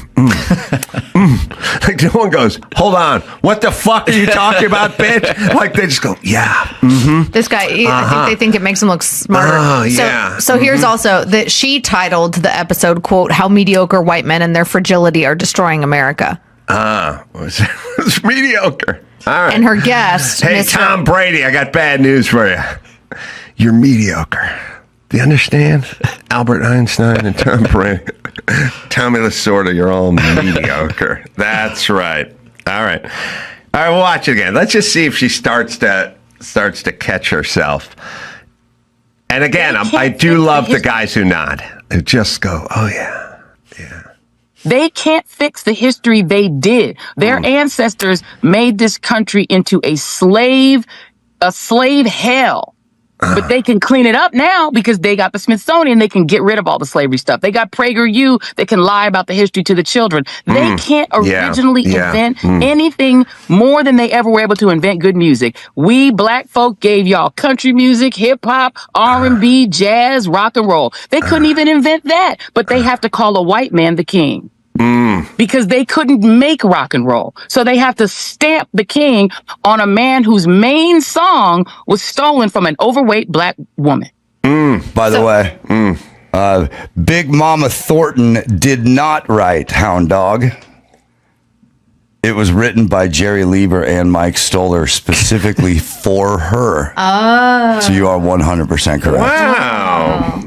Like, no one goes, hold on, what the fuck are you talking about, bitch? Like, they just go, yeah. This guy, I think they think it makes him look smarter. Oh, yeah. So here's also that she titled the episode, quote, how mediocre white men and their fragility are destroying America. It's mediocre. All right. And her guest, hey, Tom Brady, I got bad news for you. You're mediocre. Do you understand? Albert Einstein and Tom Brady. Tommy Lasorda, you're all mediocre. That's right. All right. All right, we'll watch it again. Let's just see if she starts to catch herself. And again, I do love the guys who nod. Who just go, oh, yeah. They can't fix the history they did. Their ancestors made this country into a slave hell. But they can clean it up now because they got the Smithsonian. They can get rid of all the slavery stuff. They got PragerU. They can lie about the history to the children. They can't originally invent anything more than they ever were able to invent good music. We black folk gave y'all country music, hip hop, R&B, jazz, rock and roll. They couldn't even invent that, but they have to call a white man the king. Because they couldn't make rock and roll. So they have to stamp the king on a man whose main song was stolen from an overweight black woman. By the way, Big Mama Thornton did not write Hound Dog. It was written by Jerry Lieber and Mike Stoller specifically for her. So you are 100% correct. Wow.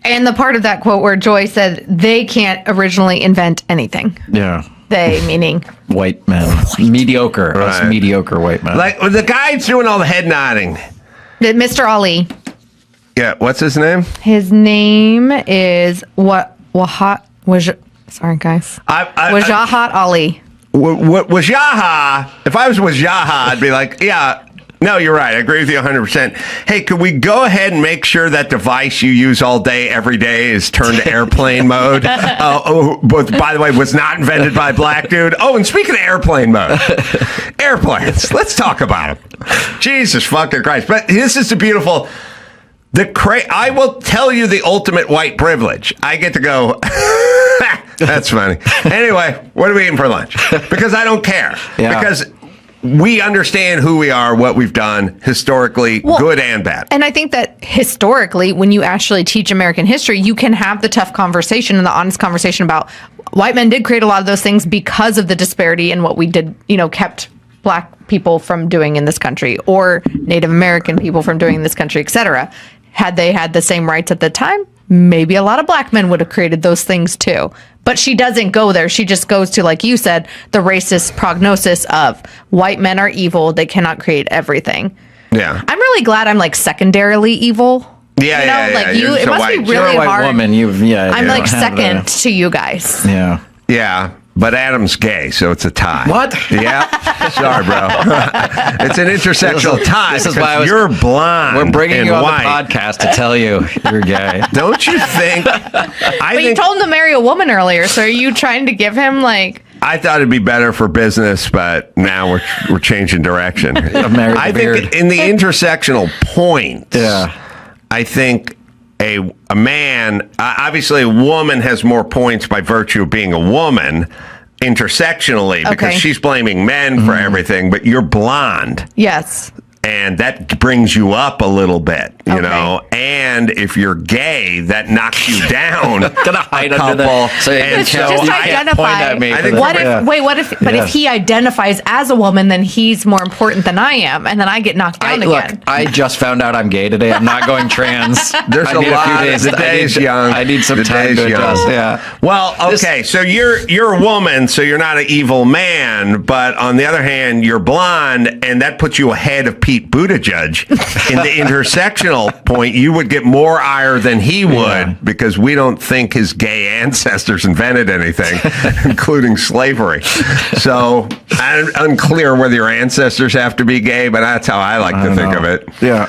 And the part of that quote where Joy said they can't originally invent anything. Yeah. They, meaning white men. Mediocre. Right. Us mediocre white men. Like the guy's doing all the head nodding. Mr. Ali. Yeah, what's his name? His name is sorry guys. Wajahat Ali. Wajaha. If I was Wajaha, I'd be like, yeah. No, you're right. I agree with you 100%. Hey, could we go ahead and make sure that device you use all day, every day is turned to airplane mode? But by the way, was not invented by a black dude. Oh, and speaking of airplane mode, airplanes. Let's talk about them. Jesus fucking Christ. But this is the beautiful... I will tell you the ultimate white privilege. I get to go... That's funny. Anyway, what are we eating for lunch? Because I don't care. Yeah. Because... we understand who we are, what we've done historically, good and bad. And I think that historically, when you actually teach American history, you can have the tough conversation and the honest conversation about white men did create a lot of those things because of the disparity in what we did, kept black people from doing in this country, or Native American people from doing in this country, etc. Had they had the same rights at the time, maybe a lot of black men would have created those things too. But she doesn't go there. She just goes to, like you said, the racist prognosis of white men are evil. They cannot create everything. Yeah. I'm really glad I'm like secondarily evil. Yeah, like it must be really You're a white hard. woman. I'm like second to you guys. Yeah. Yeah. But Adam's gay, so it's a tie. What? Yeah. Sorry, bro. It's an intersectional tie. This is why you're blonde. We're bringing and you on white. the podcast to tell you you're gay. Don't you think? But you told him to marry a woman earlier, so are you trying to give him like? I thought it'd be better for business, but now we're changing direction. I think in the intersectional point, I think a man, obviously a woman has more points by virtue of being a woman intersectionally because she's blaming men for everything, but you're blonde. Yes. And that brings you up a little bit, you know. And if you're gay, that knocks you down. Gonna hide a under couple. the. So And so just I identify. point at me. What if? But if he identifies as a woman, then he's more important than I am, and then I get knocked down again. Look, I just found out I'm gay today. I'm not going trans. There's a lot. The day's young. I need some time to adjust. Yeah. Well, okay. So you're a woman, so you're not an evil man. But on the other hand, you're blonde, and that puts you ahead of Pete Buttigieg in the intersectional point. You would get more ire than he would because we don't think his gay ancestors invented anything, including slavery. So I'm unclear whether your ancestors have to be gay, but that's how I like to think of it. Yeah.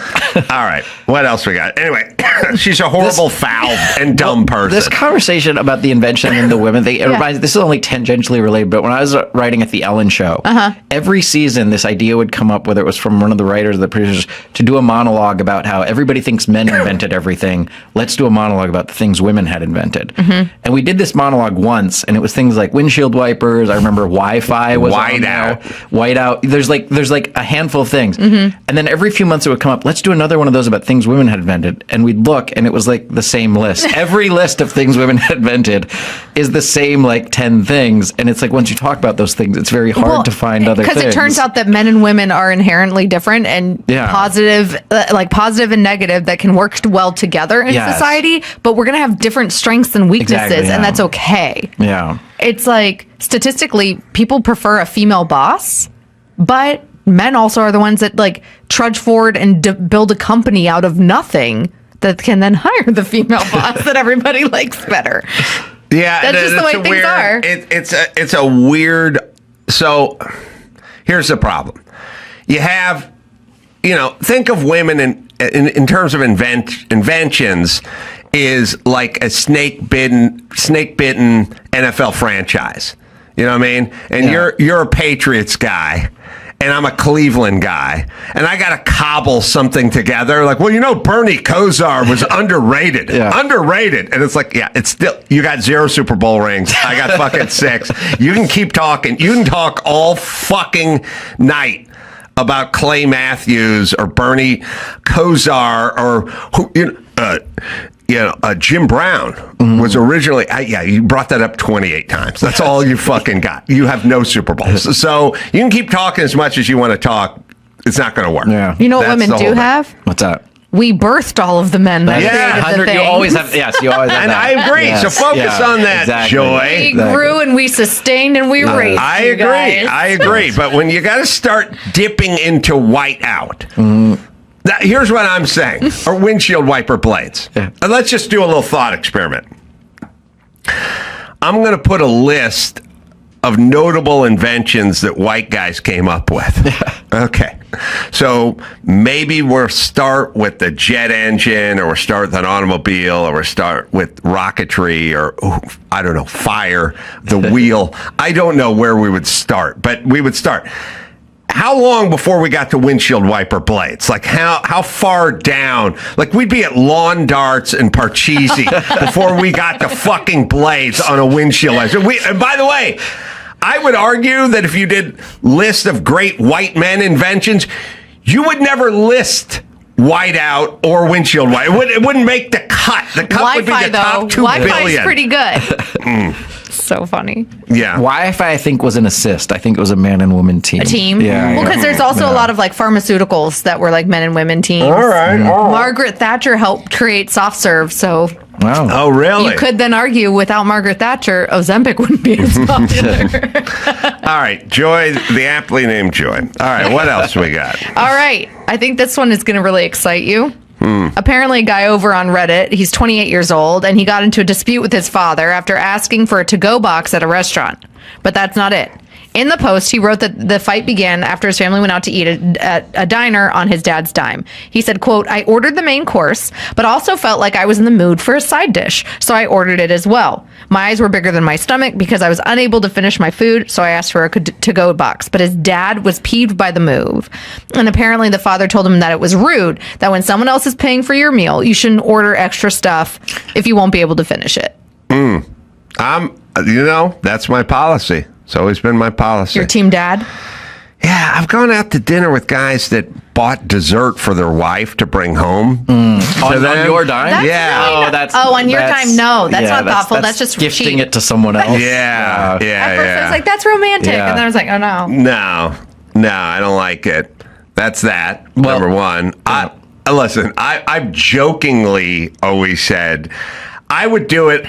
All right. What else we got? Anyway, she's a horrible, foul, and dumb person. This conversation about the invention and the women thing, it reminds, this is only tangentially related, but when I was writing at the Ellen Show, every season this idea would come up, whether it was from one of the writers or the producers, to do a monologue about how everybody thinks men invented everything. Let's do a monologue about the things women had invented. And we did this monologue once, and it was things like windshield wipers. I remember Wi-Fi was Whiteout. There's like a handful of things. And then every few months it would come up, let's do another one of those about things women had invented. And we'd look, and it was like the same list. Every list of things women had invented is the same like 10 things. And it's like once you talk about those things, it's very hard to find other things. Because it turns out that men and women are inherently different and positive and negative that can work well together in society, but we're going to have different strengths and weaknesses, and that's okay. Yeah. It's like statistically, people prefer a female boss, but men also are the ones that like trudge forward and build a company out of nothing that can then hire the female boss that everybody likes better. Yeah, that's just the way things are. It's a weird. So here's the problem. You have, think of women in terms of inventions is like a snake bitten NFL franchise. You know what I mean? And you're a Patriots guy. And I'm a Cleveland guy, and I got to cobble something together. Like, well, Bernie Kosar was underrated. Underrated. And it's like, it's still, you got 0 Super Bowl rings. I got fucking 6. You can keep talking. You can talk all fucking night about Clay Matthews or Bernie Kosar or Jim Brown was originally, you brought that up 28 times. That's all you fucking got. You have no Super Bowls. So you can keep talking as much as you want to talk. It's not going to work. Yeah. You know what women do have? What's that? We birthed all of the men that created the things. You always have and that. I agree. Yes, so focus on that, Joy. We grew and we sustained and we raised. I agree. But when you got to start dipping into whiteout, here's what I'm saying, or windshield wiper blades. And let's just do a little thought experiment. I'm going to put a list of notable inventions that white guys came up with. Okay. So maybe we'll start with the jet engine, or we'll start with an automobile, or we'll start with rocketry, or I don't know, fire, the wheel. I don't know where we would start, but we would start. How long before we got to windshield wiper blades? Like how far down? Like we'd be at lawn darts and Parcheesi before we got to fucking blades on a windshield wiper. And by the way, I would argue that if you did list of great white men inventions, you would never list whiteout or windshield wiper. It wouldn't make the cut. The cut would be the top 2 billion. Wi-Fi's pretty good. So funny. Yeah. Wi-Fi, I think, was an assist. I think it was a man and woman team. A team? Yeah. Well, because there's also a lot of like pharmaceuticals that were like men and women teams. All right. Margaret Thatcher helped create soft serve, so. Wow. Oh, really? You could then argue without Margaret Thatcher, Ozempic wouldn't be as popular. All right, Joy, the aptly named Joy. All right, what else we got? All right. I think this one is going to really excite you. Apparently, a guy over on Reddit, he's 28 years old, and he got into a dispute with his father after asking for a to-go box at a restaurant. But that's not it. In the post, he wrote that the fight began after his family went out to eat at a diner on his dad's dime. He said, quote, I ordered the main course, but also felt like I was in the mood for a side dish, so I ordered it as well. My eyes were bigger than my stomach because I was unable to finish my food, so I asked for a to-go box. But his dad was peeved by the move. And apparently the father told him that it was rude, that when someone else is paying for your meal, you shouldn't order extra stuff if you won't be able to finish it. That's my policy. It's always been my policy. Your team dad? Yeah, I've gone out to dinner with guys that bought dessert for their wife to bring home. On your dime? That's Yeah. really on your time? No, that's not thoughtful. That's just gifting cheap. it to someone else. Yeah. At first I was like, that's romantic. Yeah. And then I was like, oh no. No, I don't like it. That's that. Number one. Listen, I've jokingly always said I would do it.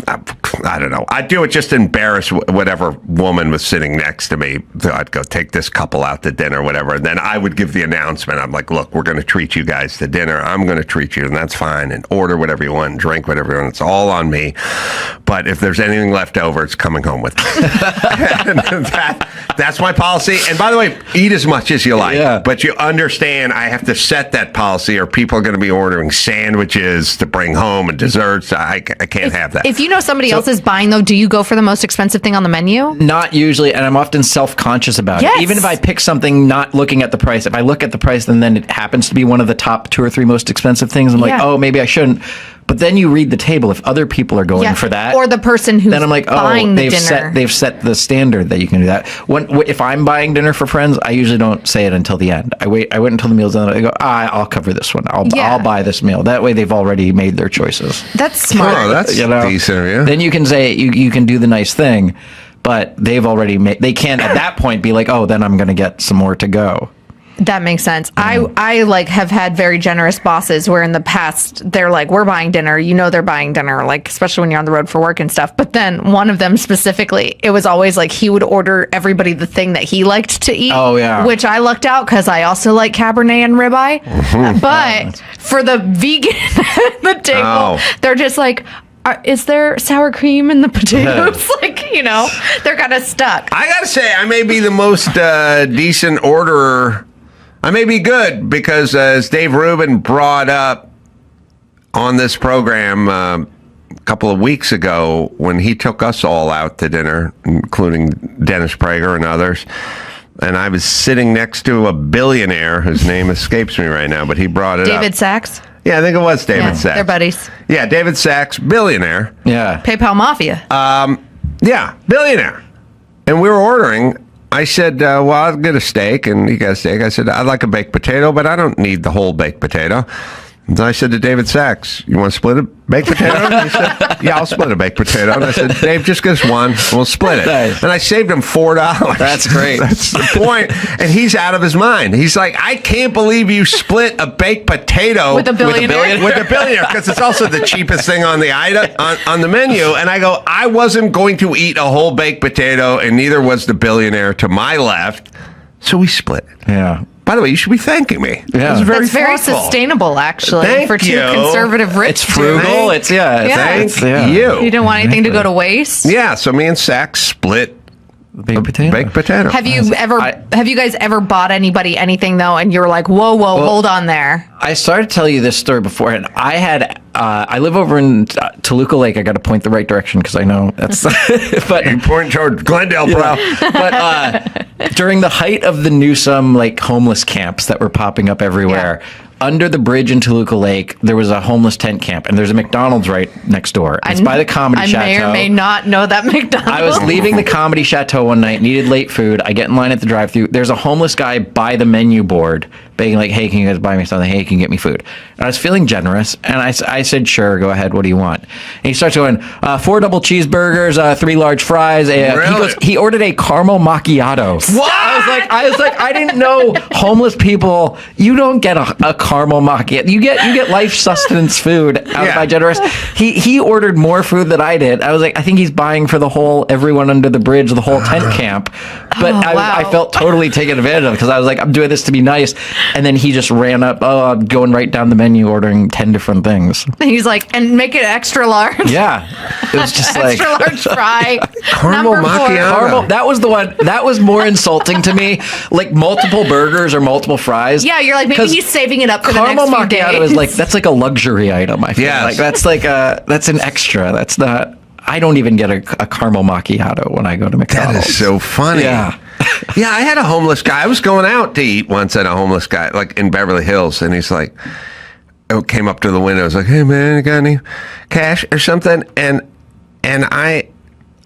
I don't know. I'd do it just to embarrass whatever woman was sitting next to me. I'd go take this couple out to dinner, whatever. And then I would give the announcement. I'm like, look, we're going to treat you guys to dinner. I'm going to treat you, and that's fine. And order whatever you want, and drink whatever you want. It's all on me. But if there's anything left over, it's coming home with me. That's my policy. And by the way, eat as much as you like. Yeah. But you understand I have to set that policy, or people are going to be ordering sandwiches to bring home and desserts. I can't have that. If you know somebody else is buying, though, do you go for the most expensive thing on the menu? Not usually, and I'm often self-conscious about Yes. it. Even if I pick something not looking at the price, if I look at the price and then it happens to be one of the top 2 or 3 most expensive things, I'm like, oh, maybe I shouldn't. But then you read the table. If other people are going for that, or the person who's then I'm like, buying the dinner. they've set the standard that you can do that. If I'm buying dinner for friends, I usually don't say it until the end. I wait until the meal's done. I go, I'll cover this one. I'll buy this meal. That way, they've already made their choices. That's smart. Oh, that's decent. Yeah. Then you can say you can do the nice thing, but they've already made. They can't at that point be like, then I'm going to get some more to go. That makes sense. I like have had very generous bosses where in the past they're like, we're buying dinner. They're buying dinner, like especially when you're on the road for work and stuff. But then one of them specifically, it was always like he would order everybody the thing that he liked to eat. Oh, yeah. Which I lucked out because I also like Cabernet and ribeye. But for the vegan at the table, they're just like, is there sour cream in the potatoes? They're kind of stuck. I gotta say, I may be the most decent orderer. I may be good because, as Dave Rubin brought up on this program a couple of weeks ago, when he took us all out to dinner, including Dennis Prager and others, and I was sitting next to a billionaire whose name escapes me right now, but he brought it up. David Sachs? Yeah, I think it was David Sachs. They're buddies. Yeah, David Sachs, billionaire. Yeah. PayPal Mafia. Yeah, billionaire. And we were ordering. I said, I'll get a steak. And he got a steak. I said, I'd like a baked potato, but I don't need the whole baked potato. And I said to David Sachs, you want to split a baked potato? And he said, yeah, I'll split a baked potato. And I said, Dave, just get us one. We'll split it. Nice. And I saved him $4. That's great. That's the point. And he's out of his mind. He's like, I can't believe you split a baked potato with a billionaire. With a billionaire, because it's also the cheapest thing on the item on the menu. And I go, I wasn't going to eat a whole baked potato, and neither was the billionaire to my left. So we split it. Yeah. By the way, you should be thanking me. Yeah. That's very thoughtful. Sustainable, actually, Thank for two you. conservative rich. It's frugal. Thank You you. You don't want anything to go to waste. Yeah, so me and Sachs split baked potato. Baked potato. Have you guys ever bought anybody anything though, and you're like, whoa, hold on there? I started to tell you this story before, and I live over in Toluca Lake. I got to point the right direction because I know that's. But you point toward Glendale, bro. But during the height of the Newsom homeless camps that were popping up everywhere. Yeah. Under the bridge in Toluca Lake, there was a homeless tent camp, and there's a McDonald's right next door. It's by the Comedy Chateau. I may or may not know that McDonald's. I was leaving the Comedy Chateau one night, needed late food. I get in line at the drive-thru. There's a homeless guy by the menu board begging hey, can you guys buy me something? Hey, can you get me food? And I was feeling generous, and I said, sure, go ahead. What do you want? And he starts going, 4 double cheeseburgers, 3 large fries. Really? He ordered a caramel macchiato. What? I was like, I didn't know homeless people, you don't get a caramel caramel macchiato. You get life sustenance food out of my generous. He ordered more food than I did. I was like, I think he's buying for everyone under the bridge, the whole tent camp. But I felt totally taken advantage of because I was like, I'm doing this to be nice. And then he just ran up, I'm going right down the menu, ordering 10 different things. And he's like, and make it extra large. Yeah. It was just extra large fry. Caramel macchiato. Caramel, that was the one. That was more insulting to me. Like multiple burgers or multiple fries. Yeah, you're like, maybe he's saving it up for the next caramel few macchiato days. is like, that's like a luxury item. I feel like that's an extra. That's not. I don't even get a caramel macchiato when I go to McDonald's. That is so funny. Yeah. Yeah, I had a homeless guy. I was going out to eat once at a homeless guy, like in Beverly Hills, and he's like, came up to the window. I was like, "Hey man, you got any cash or something?" And I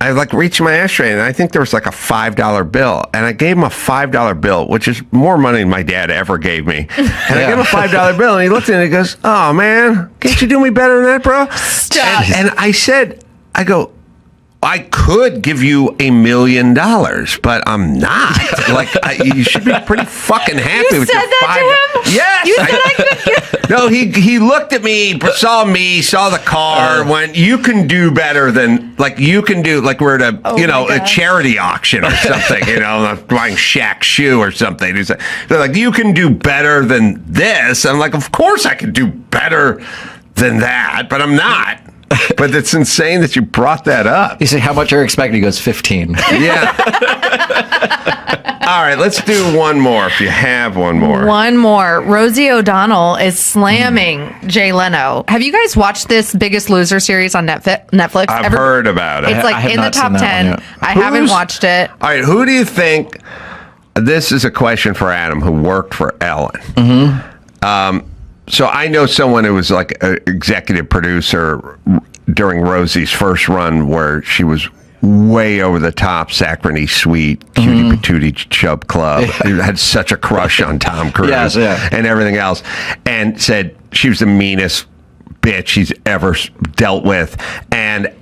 like reached my ashtray, and I think there was like a $5 bill, and I gave him a $5 bill, which is more money than my dad ever gave me. And I gave him a $5 bill, and he looked at it and he goes, "Oh man, can't you do me better than that, bro?" Stop. And I go, I could give you $1 million, but I'm not. Like, you should be pretty fucking happy You with said your that to him? Yes. You said I could give... No, he looked at me, saw the car, went, you can do better than, like, you can do, like, we're at a charity auction or something, I'm buying Shaq's shoe or something. They're like, you can do better than this. I'm like, of course I can do better than that, but I'm not. But it's insane that you brought that up. You say, how much are you expecting? He goes, 15. Yeah. All right, let's do one more if you have one more. One more. Rosie O'Donnell is slamming Jay Leno. Have you guys watched this Biggest Loser series on Netflix? I've heard about it. It's like in the top 10. I haven't watched it. All right, who do you think? This is a question for Adam, who worked for Ellen. Mm-hmm. So I know someone who was like an executive producer during Rosie's first run where she was way over the top, saccharine sweet, cutie patootie chub club. Had such a crush on Tom Cruise and everything else. And said she was the meanest bitch he's ever dealt with. And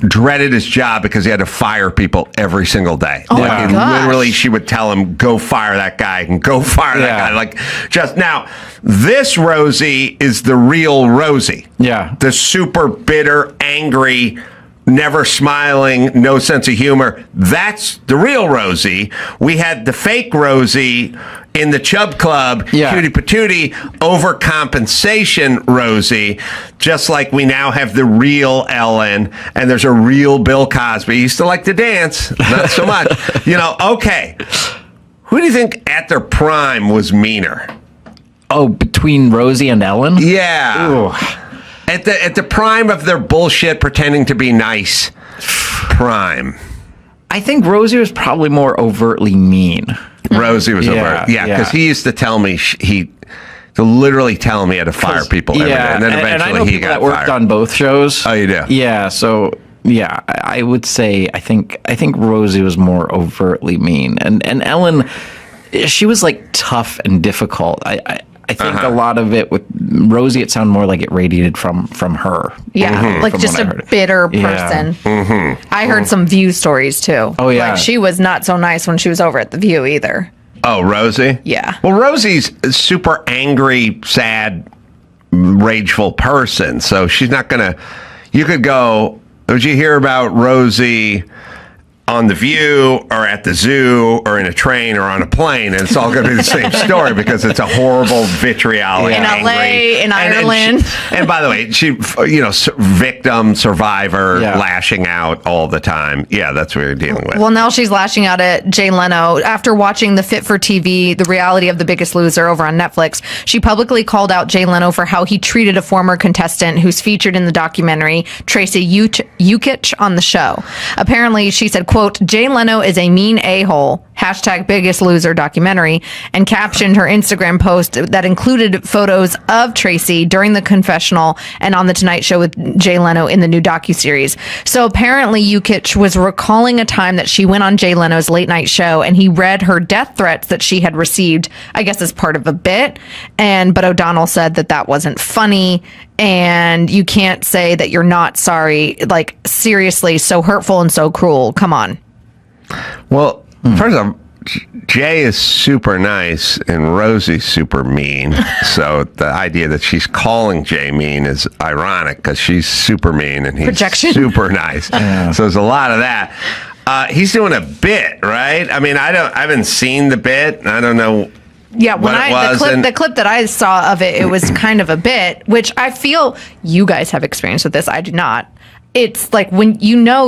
dreaded his job because he had to fire people every single day. Oh my gosh. Literally, she would tell him, go fire that guy and go fire that guy. Like, just now, this Rosie is the real Rosie. Yeah. The super bitter, angry, never smiling, no sense of humor. That's the real Rosie. We had the fake Rosie in the Chub Club, cutie patootie, overcompensation Rosie, just like we now have the real Ellen, and there's a real Bill Cosby. He used to like to dance, not so much. Okay. Who do you think at their prime was meaner? Oh, between Rosie and Ellen? Yeah. Ooh. At the prime of their bullshit, pretending to be nice prime. I think Rosie was probably more overtly mean. Rosie was overt. Yeah, because he used to tell me to literally tell me he had to fire people every day. And then eventually and I know he people got that worked fired. on both shows. Oh, you do? Yeah, so yeah, I would say I think Rosie was more overtly mean. And Ellen, she was like tough and difficult. I think a lot of it with Rosie, it sounded more like it radiated from her. Yeah, like just a bitter person. Yeah. I heard some View stories too. Oh, yeah. Like she was not so nice when she was over at the View either. Oh, Rosie? Yeah. Well, Rosie's a super angry, sad, rageful person. So she's not going to... You could go... Did you hear about Rosie on The View or at the zoo or in a train or on a plane? And it's all going to be the same story because it's a horrible vitriolic, in LA, in Ireland. And by the way, she, victim, survivor, lashing out all the time. Yeah, that's what you're dealing with. Well, now she's lashing out at Jay Leno. After watching the Fit for TV, the reality of The Biggest Loser over on Netflix, she publicly called out Jay Leno for how he treated a former contestant who's featured in the documentary, Tracy Yukich, on the show. Apparently, she said, quote, Jay Leno is a mean a-hole, hashtag Biggest Loser documentary, and captioned her Instagram post that included photos of Tracy during the confessional and on The Tonight Show with Jay Leno in the new docuseries. So apparently Yukich was recalling a time that she went on Jay Leno's late night show and he read her death threats that she had received, I guess as part of a bit. But O'Donnell said that wasn't funny. And you can't say that you're not sorry. Like, seriously, so hurtful and so cruel. Come on. Well, first of all, Jay is super nice and Rosie's super mean. So the idea that she's calling Jay mean is ironic because she's super mean and he's Projection. super nice. So there's a lot of that. He's doing a bit, right? I mean, I haven't seen the bit. I don't know. Yeah, when the clip that I saw of it was kind of a bit, which I feel you guys have experience with this. I do not. It's like when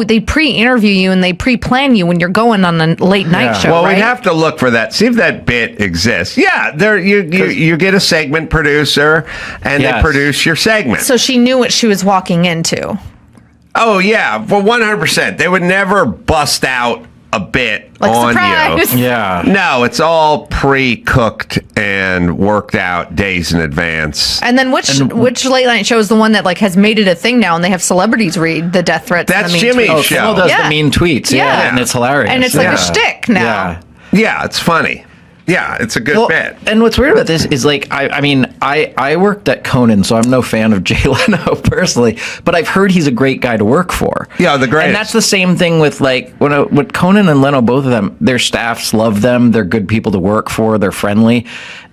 they pre-interview you and they pre-plan you when you're going on a late night show. Well, right? we have to look for that. See if that bit exists. Yeah, there you get a segment producer and they produce your segment. So she knew what she was walking into. Oh yeah, well 100%. They would never bust out a bit like on surprise. you. Yeah. No, it's all pre-cooked and worked out days in advance. And then which late night show is the one that like has made it a thing now and they have celebrities read the death threats? That's and the mean Jimmy's tweets. show. Kimmel does the mean tweets. Yeah. And it's hilarious. And it's like a shtick now. Yeah, it's funny. Yeah, it's a good bit. And what's weird about this is like, I worked at Conan, so I'm no fan of Jay Leno personally, but I've heard he's a great guy to work for. Yeah, the greatest. And that's the same thing with like, with Conan and Leno, both of them, their staffs love them. They're good people to work for. They're friendly.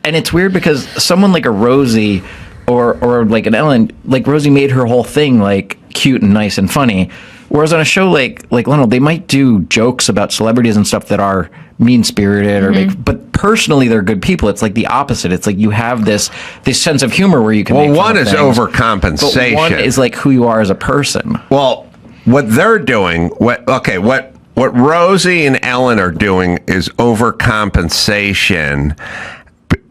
And it's weird because someone like a Rosie or like an Ellen, like Rosie made her whole thing like cute and nice and funny. Whereas on a show like Leno, they might do jokes about celebrities and stuff that are mean-spirited or but personally they're good people. It's like the opposite. It's like you have this sense of humor where you can make one fun of is things, overcompensation. but one is like who you are as a person. Well, what they're doing, what Rosie and Ellen are doing is overcompensation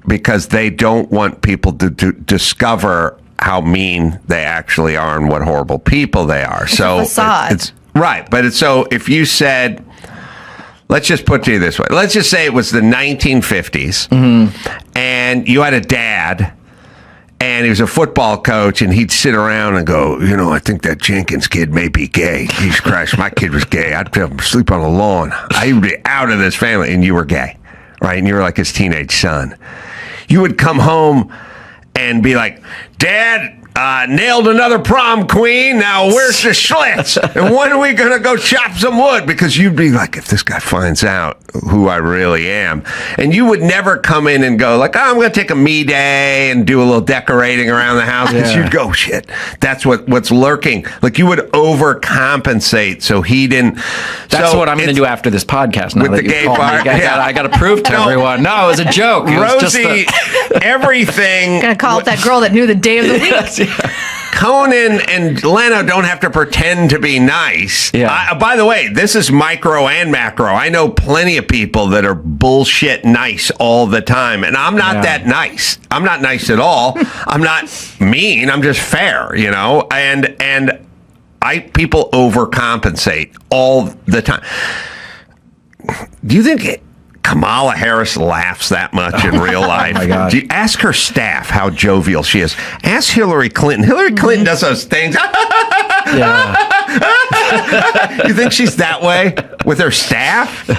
because they don't want people to discover how mean they actually are and what horrible people they are. It's a facade. It's right, but so if you said, let's just put it to you this way. Let's just say it was the 1950s, and you had a dad, and he was a football coach, and he'd sit around and go, I think that Jenkins kid may be gay. Jesus Christ, my kid was gay. I'd have him sleep on the lawn. I'd be out of this family, and you were gay, right? And you were like his teenage son. You would come home and be like, Dad, nailed another prom queen. Now where's the Schlitz? And when are we going to go chop some wood? Because you'd be like, if this guy finds out who I really am. And you would never come in and go like, I'm going to take a me day and do a little decorating around the house. Because you'd go, shit, that's what's lurking. Like you would overcompensate so he didn't. That's what I'm going to do after this podcast. Now with that the gay part. I got to prove to everyone. No, it was a joke. It was Rosie, everything. Gonna call it that girl that knew the day of the week. Conan and Leno don't have to pretend to be nice. Yeah. By the way, this is micro and macro. I know plenty of people that are bullshit nice all the time, and I'm not that nice. I'm not nice at all. I'm not mean. I'm just fair, And people overcompensate all the time. Do you think Kamala Harris laughs that much in real life? Oh my God. Do you ask her staff how jovial she is? Ask Hillary Clinton. Hillary Clinton does those things. You think she's that way with her staff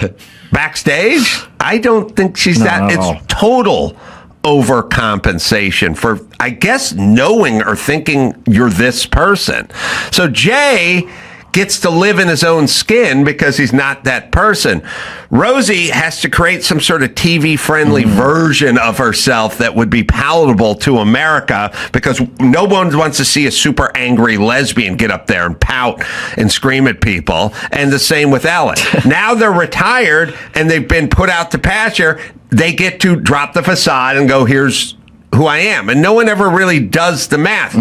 backstage? I don't think she's that. It's total overcompensation for, I guess, knowing or thinking you're this person. So Jay gets to live in his own skin because he's not that person. Rosie has to create some sort of TV-friendly version of herself that would be palatable to America because no one wants to see a super angry lesbian get up there and pout and scream at people. And the same with Ellen. Now they're retired and they've been put out to pasture. They get to drop the facade and go, here's who I am. And no one ever really does the math.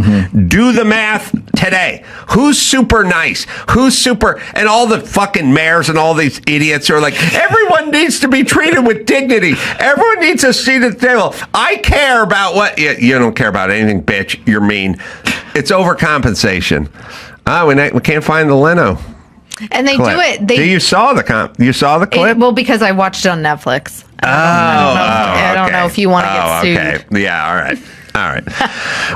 Do the math today. Who's super nice? Who's super... And all the fucking mayors and all these idiots are like, everyone needs to be treated with dignity. Everyone needs a seat at the table. I care about what... You don't care about anything, bitch. You're mean. It's overcompensation. We can't find the Leno. And they clip. do it. You saw the clip? Well, because I watched it on Netflix. I don't know if you want to get sued. Okay. Yeah, all right.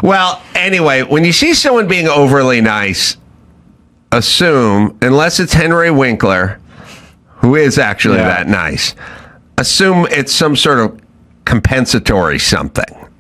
Well, anyway, when you see someone being overly nice, assume, unless it's Henry Winkler, who is actually that nice, assume it's some sort of compensatory something.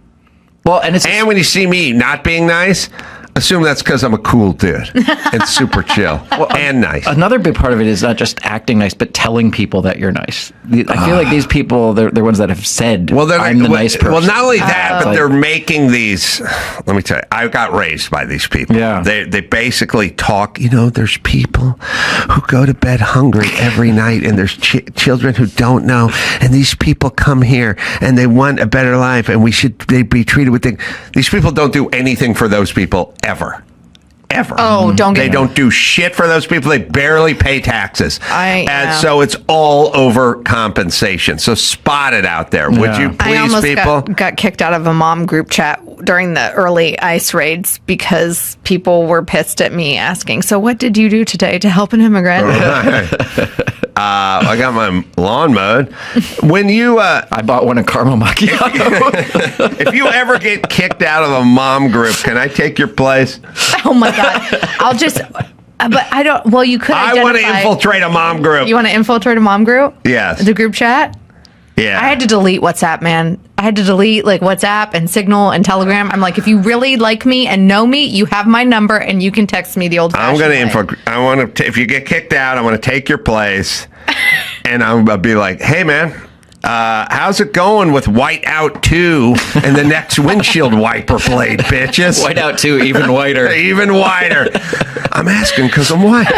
Well, and when you see me not being nice, assume that's because I'm a cool dude and super chill and nice. Another big part of it is not just acting nice, but telling people that you're nice. I feel like these people, they're ones that have said, I'm the nice person. Well, not only that, but they're making these. Let me tell you, I got raised by these people. Yeah. They basically talk, there's people who go to bed hungry every night, and there's children who don't know, and these people come here and they want a better life, and they be treated with things. These people don't do anything for those people ever. Oh, They don't do shit for those people. They barely pay taxes. And so it's all over compensation. So spot it out there. Would you please, I almost people? got kicked out of a mom group chat during the early ICE raids because people were pissed at me asking, so what did you do today to help an immigrant? I got my lawn mowed. When you, I bought one of caramel macchiato. if you ever get kicked out of a mom group, can I take your place? Oh my God. I'll just, but I don't, well, you could identify. I want to infiltrate a mom group. You want to infiltrate a mom group? Yes. The group chat? Yeah. I had to delete WhatsApp, man. I had to delete like WhatsApp and Signal and Telegram. I'm like, if you really like me and know me, you have my number and you can text me the old I'm going to if you get kicked out, I'm going to take your place and I'll be like, hey man, how's it going with Whiteout 2 and the next windshield wiper blade, bitches? Whiteout 2, even whiter. Even whiter. I'm asking because I'm white.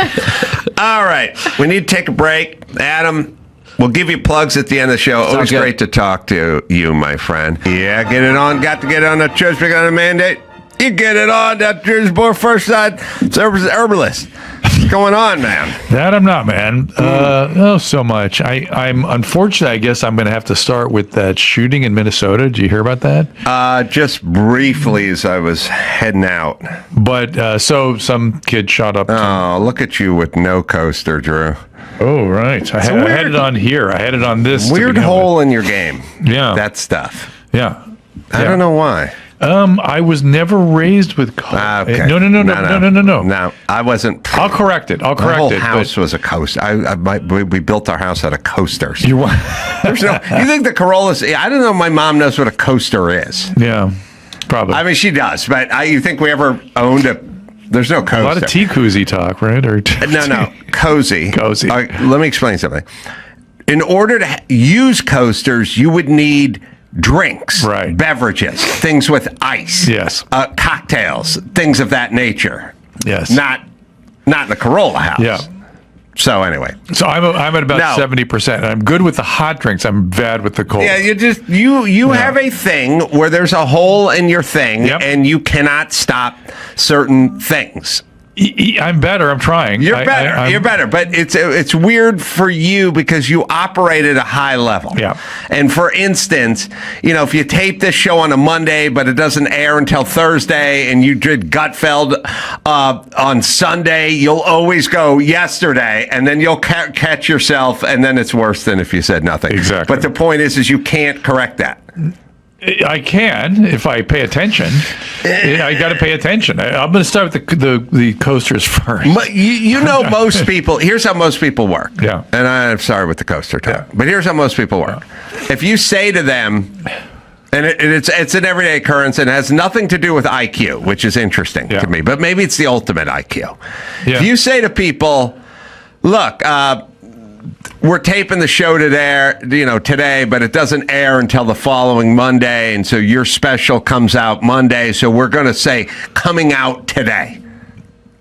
All right. We need to take a break. Adam, we'll give you plugs at the end of the show. Always great to talk to you, my friend. Yeah, get it on. Got to get it on the church. We got a mandate. You get it on. That Jersey boy first side service herbalist. What's going on, man? That I'm not, man. Oh, so much. I'm unfortunate. I guess I'm going to have to start with that shooting in Minnesota. Did you hear about that? Just briefly as I was heading out. But so some kid shot up. Oh, look at you with no coaster, Drew. Oh, right. I had it on here. I had it on this. Weird hole in your game. Yeah. That stuff. Yeah. I don't know why. I was never raised with coasters. Okay. No. No, I wasn't. I'll correct it. The whole house was a coaster. We built our house out of coasters. You want? There's no. You think the Carollas? I don't know. If my mom knows what a coaster is. Yeah, probably. I mean, she does, but you think we ever owned a? There's no coaster. A lot of tea koozie talk, right? Or no, cozy. Cozy. Let me explain something. In order to use coasters, you would need drinks, right? Beverages, things with ice, yes, cocktails, things of that nature. Yes, not in the Carolla house. Yeah. So anyway, so I'm at about 70%. I'm good with the hot drinks. I'm bad with the cold. Yeah, you have a thing where there's a hole in your thing, and you cannot stop certain things. I'm better. I'm trying. You're better. You're better. But it's weird for you because you operate at a high level. Yeah. And for instance, if you tape this show on a Monday, but it doesn't air until Thursday, and you did Gutfeld on Sunday, you'll always go yesterday, and then you'll catch yourself, and then it's worse than if you said nothing. Exactly. But the point is you can't correct that. I can if I pay attention. I got to pay attention. I'm going to start with the coasters first. Most people. Here's how most people work. Yeah. And I'm sorry with the coaster talk, but here's how most people work. Yeah. If you say to them, and it's an everyday occurrence and has nothing to do with IQ, which is interesting to me, but maybe it's the ultimate IQ. Yeah. If you say to people, look, we're taping the show today, but it doesn't air until the following Monday, and so your special comes out Monday, so we're going to say coming out today.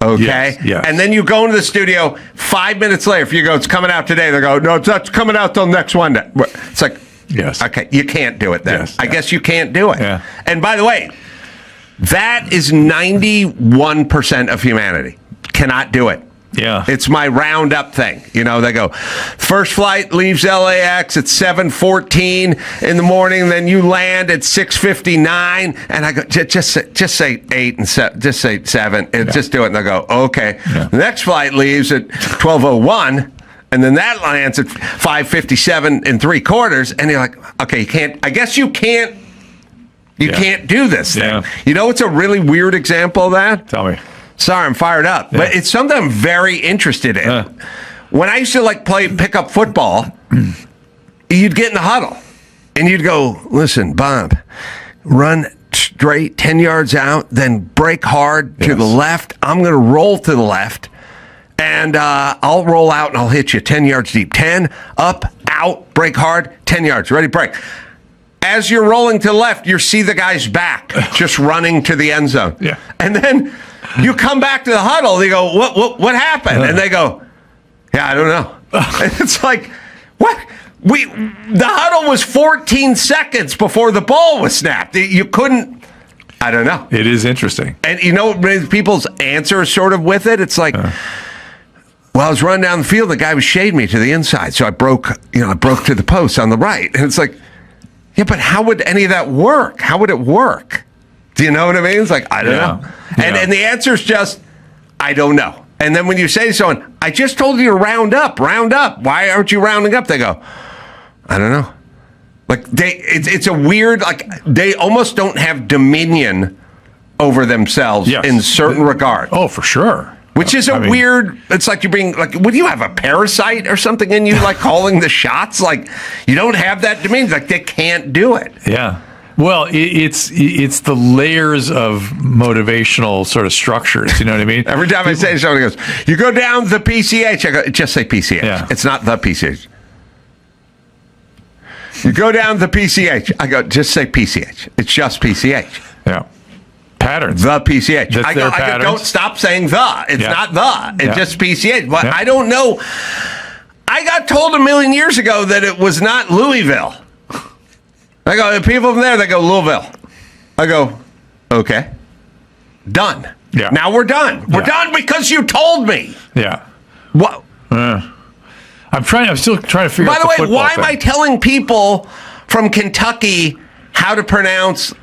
Okay? Yes. And then you go into the studio 5 minutes later. If you go, it's coming out today, they go, no, it's not coming out till next Monday. It's like, yes. Okay, you can't do it then. Yes, I guess you can't do it. Yeah. And by the way, that is 91% of humanity. Cannot do it. Yeah. It's my roundup thing. They go, first flight leaves LAX at 7:14 in the morning, then you land at 6:59, and I go, just say 8 and 7, just say 7, and just do it. And they go, okay. Yeah. The next flight leaves at 12:01, and then that lands at 5:57 and 3/4, and you're like, okay, you can't. I guess you can't. You can't do this thing. Yeah. It's a really weird example of that. Tell me. Sorry, I'm fired up. Yeah. But it's something I'm very interested in. When I used to play pickup football, you'd get in the huddle and you'd go, listen, Bob, run straight 10 yards out, then brake hard to the left. I'm going to roll to the left, and I'll roll out and I'll hit you 10 yards deep. 10, up, out, brake hard, 10 yards. Ready, brake. As you're rolling to the left, you see the guy's back just running to the end zone. Yeah. And then you come back to the huddle. They go, what happened? And they go, yeah, I don't know. And it's like, what? The huddle was 14 seconds before the ball was snapped. You couldn't, I don't know. It is interesting. And you know, people's answer sort of with it, it's like, well, I was running down the field, the guy was shading me to the inside, so I broke to the post on the right. And it's like, yeah, but how would any of that work? How would it work? Do you know what I mean? It's like, I don't know. And the answer is just, I don't know. And then when you say to someone, I just told you to round up. Why aren't you rounding up? They go, I don't know. Like it's a weird, like they almost don't have dominion over themselves in certain regards. Oh, for sure. Which is weird. It's like you're being like, would you have a parasite or something in you, like calling the shots? Like you don't have that dominion. Like they can't do it. Yeah. Well, it's the layers of motivational sort of structures. You know what I mean? Every time I say something, goes, you go down the PCH. I go, just say PCH. Yeah. It's not the PCH. You go down the PCH. I go, just say PCH. It's just PCH. Yeah. Patterns. The PCH. That's I their go, patterns. don't stop saying the. It's not the. It's just PCH. But I don't know. I got told a million years ago that it was not Louisville. I go, the people from there, they go, Louisville. I go, okay. Done. Yeah. Now we're done. We're done because you told me. Yeah. What? I'm still trying to figure out By the way, why am I telling people from Kentucky how to pronounce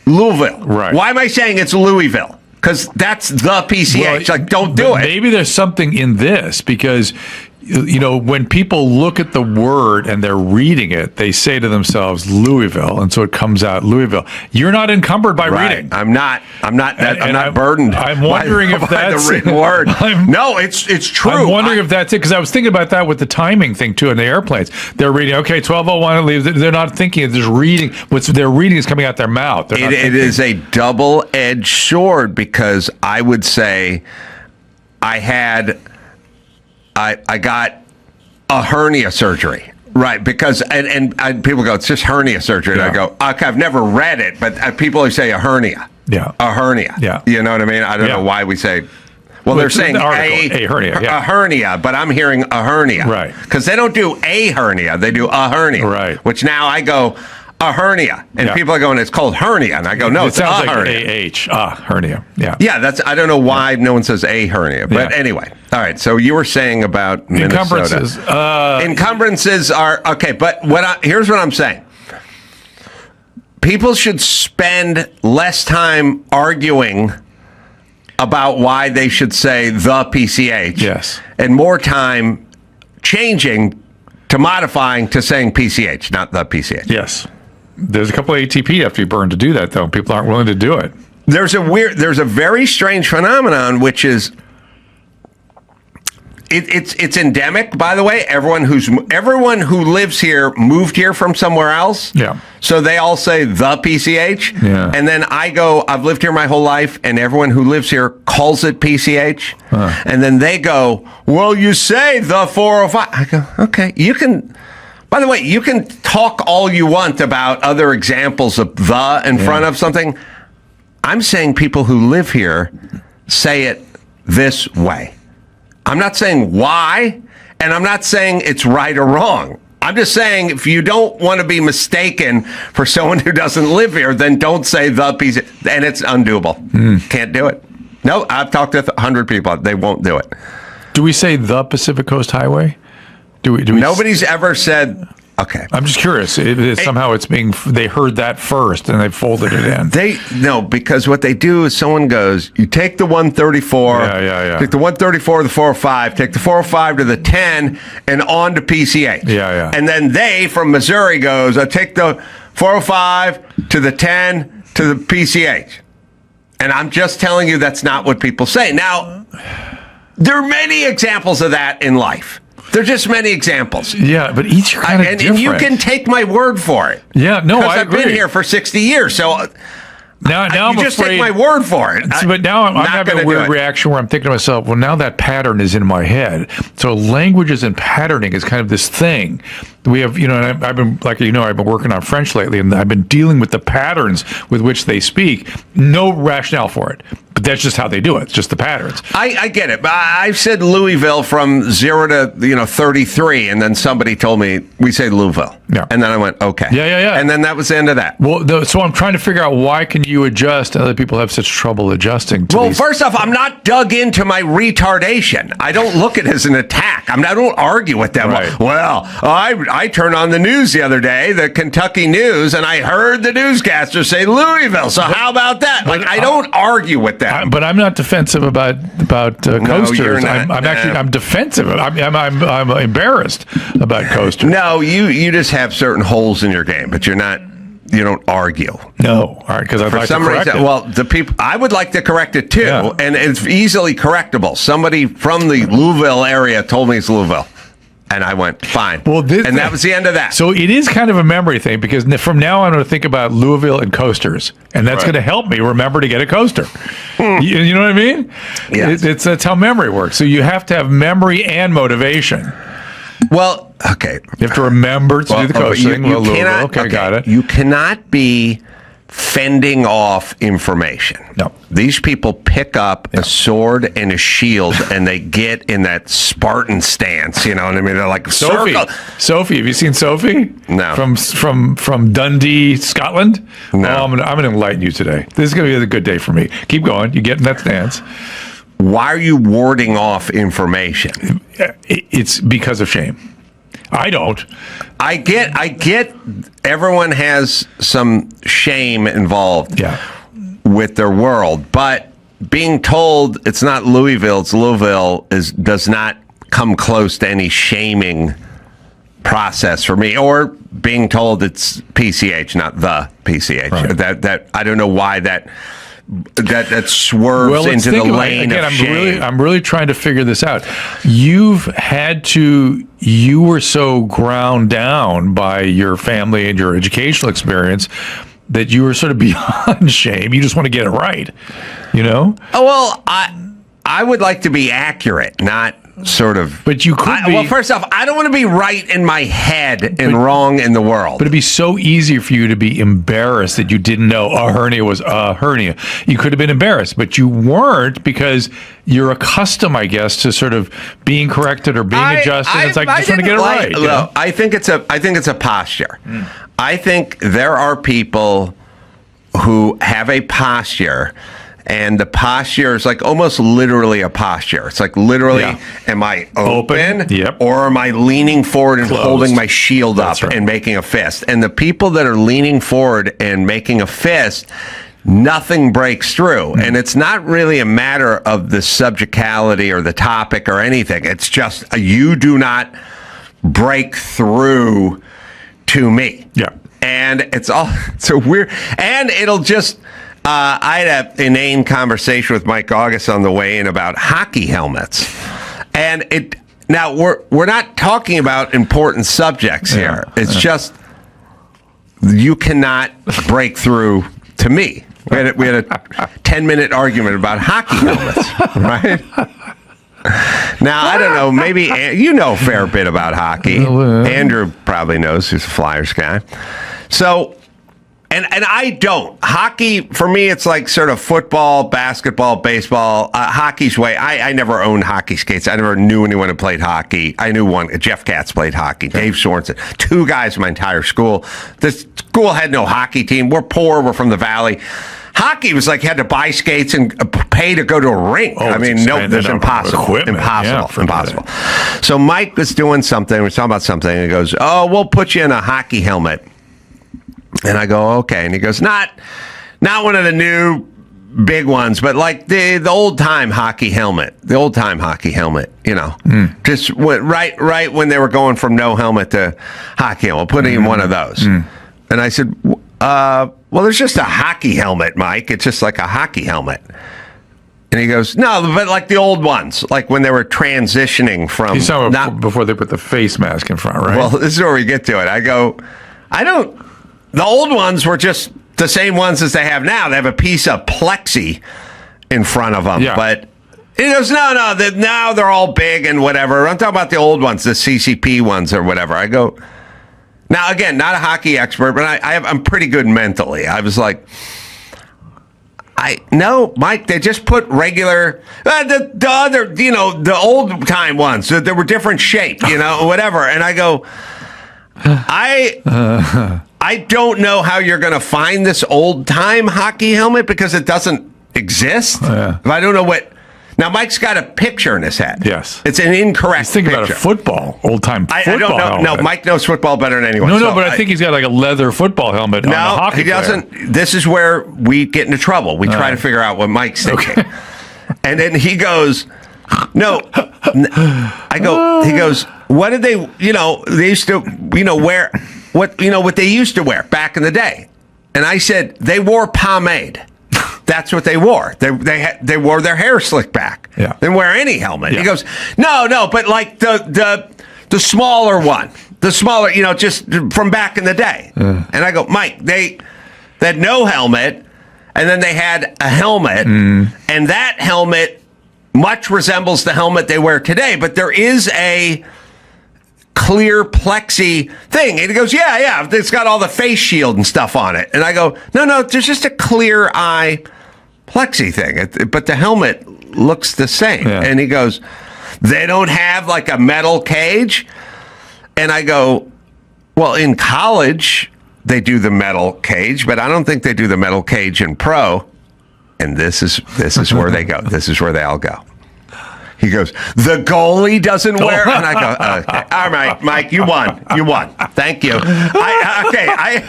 Louisville? Right. Why am I saying it's Louisville? Because that's the PCH. Like, don't do it. Maybe there's something in this because, you know, when people look at the word and they're reading it, they say to themselves Louisville, and so it comes out Louisville. You're not encumbered by reading. I'm not burdened. I'm wondering if that's the written word. No, it's true. I'm wondering if that's it because I was thinking about that with the timing thing too in the airplanes. They're reading 12:01 it leaves. They're not thinking. They're just reading. What they're reading is coming out their mouth. It is a double-edged sword because I would say I got a hernia surgery, right? Because and people go, it's just hernia surgery. And I go, okay, I've never read it, but people always say a hernia. Yeah, a hernia. Yeah, you know what I mean? I don't know why we say. Well, they're saying a hernia, a hernia, but I'm hearing a hernia, right? Because they don't do a hernia, they do a hernia, right? Which now I go. A hernia, and people are going, it's called hernia, and I go, no, it's sounds a like hernia. Hernia. Yeah, that's. I don't know why no one says a hernia, but anyway. All right, so you were saying about Minnesota. Encumbrances are okay, but here's what I'm saying. People should spend less time arguing about why they should say the PCH, yes, and more time changing to modifying to saying PCH, not the PCH. Yes. There's a couple of ATP you have to be burned to do that, though. People aren't willing to do it. There's a very strange phenomenon, which is it's endemic. By the way, everyone who lives here moved here from somewhere else. Yeah. So they all say the PCH. Yeah. And then I go, I've lived here my whole life, and everyone who lives here calls it PCH. And then they go, well, you say the 405. I go, okay, you can. By the way, you can talk all you want about other examples of the in front of something. I'm saying people who live here say it this way. I'm not saying why, and I'm not saying it's right or wrong. I'm just saying if you don't want to be mistaken for someone who doesn't live here, then don't say the piece. And it's undoable. Can't do it. No, I've talked to 100 people. They won't do it. Do we say the Pacific Coast Highway? Do we Nobody's ever said. Okay. I'm just curious. Somehow they heard that first and they folded it in. Because what they do is someone goes, you take the 134, take the 134 to the 405, take the 405 to the 10 and on to PCH. Yeah. And then they from Missouri goes, I take the 405 to the 10 to the PCH. And I'm just telling you that's not what people say. Now, there are many examples of that in life. There are just many examples. Yeah, but each are kind of different. And you can take my word for it. Yeah, no, I agree. I've been here for 60 years, so Now I'm you just afraid, take my word for it. But now I'm having a weird reaction where I'm thinking to myself, well, now that pattern is in my head. So languages and patterning is kind of this thing. We have, and I've been, like, I've been working on French lately, and I've been dealing with the patterns with which they speak. No rationale for it. But that's just how they do it. It's just the patterns. I get it. I've said Louisville from 0 to 33, and then somebody told me we say Louisville. Yeah. And then I went, okay. Yeah. And then that was the end of that. Well, so I'm trying to figure out, why can you adjust and other people have such trouble adjusting to these? First off, I'm not dug into my retardation. I don't look at it as an attack. I don't argue with them. Right. Well, I turned on the news the other day, the Kentucky news, and I heard the newscaster say Louisville. So how about that? I don't argue with them. But I'm not defensive about coasters. you're not. I'm defensive. I'm embarrassed about coasters. No, you just have certain holes in your game, but you don't argue. No, all right, because I'd like to correct it. Well, the people, I would like to correct it too, Yeah. and it's easily correctable. Somebody from the Louisville area told me it's Louisville, and I went, fine. Well, that was the end of that. So it is kind of a memory thing, because from now on, I'm going to think about Louisville and coasters, and that's going to help me remember to get a coaster. You know what I mean? Yes. That's how memory works. So you have to have memory and motivation. Well, okay. You have to remember to do the coaster thing. Okay, got it. You cannot be fending off information. No. These people pick up a sword and a shield and they get in that Spartan stance, you know what I mean? They're like, Sophie, have you seen Sophie? No. From Dundee, Scotland? No. Oh, I'm going to enlighten you today. This is going to be a good day for me. Keep going. You get in that stance. Why are you warding off information? It's because of shame. I don't. I get everyone has some shame involved with their world, but being told it's not Louisville, it's Louisville does not come close to any shaming process for me, or being told it's PCH, not the PCH. Right. That I don't know why that swerves into the lane of shame. I'm really trying to figure this out. You were so ground down by your family and your educational experience that you were sort of beyond shame. You just want to get it right, Oh, well, I would like to be accurate, not sort of. But you could be. Well, first off, I don't want to be right in my head and wrong in the world. But it'd be so easy for you to be embarrassed that you didn't know a hernia was a hernia. You could have been embarrassed, but you weren't, because you're accustomed, I guess, to sort of being corrected or being adjusted. It's like, I just want to get it right. Look, I think it's a posture. I think there are people who have a posture. And the posture is like almost literally a posture. It's like literally, am I open? Yep. Or am I leaning forward and holding my shield up and making a fist? And the people that are leaning forward and making a fist, nothing breaks through. And it's not really a matter of the subjectality or the topic or anything. It's just you do not break through to me. Yeah. And it's all so weird. And it'll just... I had an inane conversation with Mike August on the way in about hockey helmets, and now we're not talking about important subjects here. It's just you cannot break through to me. We had a 10-minute argument about hockey helmets, right? Now I don't know. Maybe you know a fair bit about hockey. Andrew probably knows. He's a Flyers guy. So. And I don't. Hockey, for me, it's like sort of football, basketball, baseball. Hockey's way. I never owned hockey skates. I never knew anyone who played hockey. I knew one. Jeff Katz played hockey. Dave Sorensen. 2 guys in my entire school. The school had no hockey team. We're poor. We're from the Valley. Hockey was like you had to buy skates and pay to go to a rink. I mean, no, that's impossible. Impossible. So Mike was doing something. We were talking about something. And he goes, "Oh, we'll put you in a hockey helmet." And I go, okay. And he goes, not one of the new big ones, but like the old time hockey helmet. The old time hockey helmet, just right when they were going from no helmet to hockey helmet, putting in one of those. And I said, well, there's just a hockey helmet, Mike. It's just like a hockey helmet. And he goes, no, but like the old ones, like when they were transitioning from. He's talking about before they put the face mask in front, right? Well, this is where we get to it. I go, the old ones were just the same ones as they have now. They have a piece of plexi in front of them. Yeah. But he goes, no, now they're all big and whatever. I'm talking about the old ones, the CCP ones or whatever. I go, now again, not a hockey expert, but I'm pretty good mentally. I was like, no, Mike, they just put regular, the other, the old time ones, they were different shape, whatever. And I go, I don't know how you're going to find this old time hockey helmet because it doesn't exist. Yeah. I don't know what. Now, Mike's got a picture in his head. Yes. It's an incorrect He's thinking picture. about a football, old-time football I don't know. helmet. No, Mike knows football better than anyone. No, but I think he's got like a leather football helmet on the hockey he doesn't. player. This is where we get into trouble. We try to figure out what Mike's thinking. Okay. And then he goes, no. I go, he goes, what did they, they used to, wear, what they used to wear back in the day. And I said, they wore pomade. That's what they wore. They wore their hair slicked back. Yeah. They didn't wear any helmet. Yeah. He goes, no, but like the smaller one, just from back in the day. And I go, Mike, they had no helmet, and then they had a helmet, and that helmet much resembles the helmet they wear today, but there is a clear plexi thing. And he goes, yeah, it's got all the face shield and stuff on it. And I go, no, there's just a clear eye plexi thing, but the helmet looks the same. Yeah. And he goes, they don't have like a metal cage? And I go, well, in college they do the metal cage, but I don't think they do the metal cage in pro. And this is where they go. This is where they all go. He goes, the goalie doesn't wear. And I go, okay, all right, Mike, you won. Thank you. I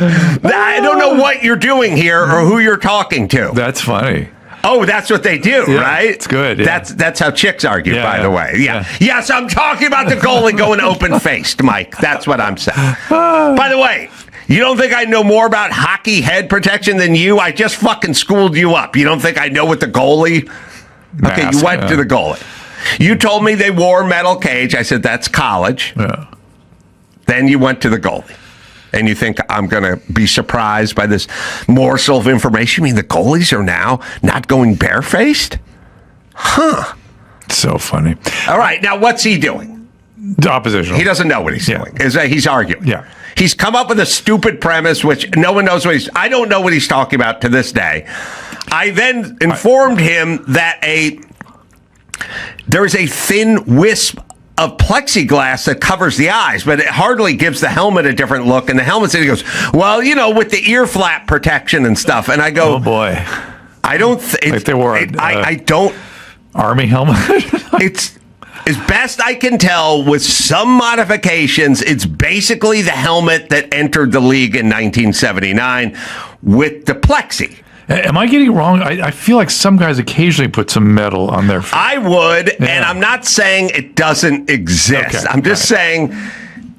don't know what you're doing here or who you're talking to. That's funny. Oh, that's what they do, right? It's good. Yeah. That's how chicks argue, by the way. Yeah. Yes, I'm talking about the goalie going open-faced, Mike. That's what I'm saying. By the way, you don't think I know more about hockey head protection than you? I just fucking schooled you up. You don't think I know what the goalie... Okay, you went to the goalie. You told me they wore metal cage. I said, that's college. Yeah. Then you went to the goalie. And you think I'm going to be surprised by this morsel of information? You mean the goalies are now not going barefaced? Huh. So funny. All right, now what's he doing? Oppositional. He doesn't know what he's doing. He's arguing. Yeah. He's come up with a stupid premise, which no one knows what I don't know what he's talking about to this day. I then informed him that there is a thin wisp of plexiglass that covers the eyes, but it hardly gives the helmet a different look. And the helmet said, he goes, well, with the ear flap protection and stuff. And I go, oh boy, I don't. Like they wore. I don't. Army helmet. It's as best I can tell, with some modifications. It's basically the helmet that entered the league in 1979 with the plexi. Am I getting it wrong? I feel like some guys occasionally put some metal on their face. I would, and I'm not saying it doesn't exist. Okay, I'm just saying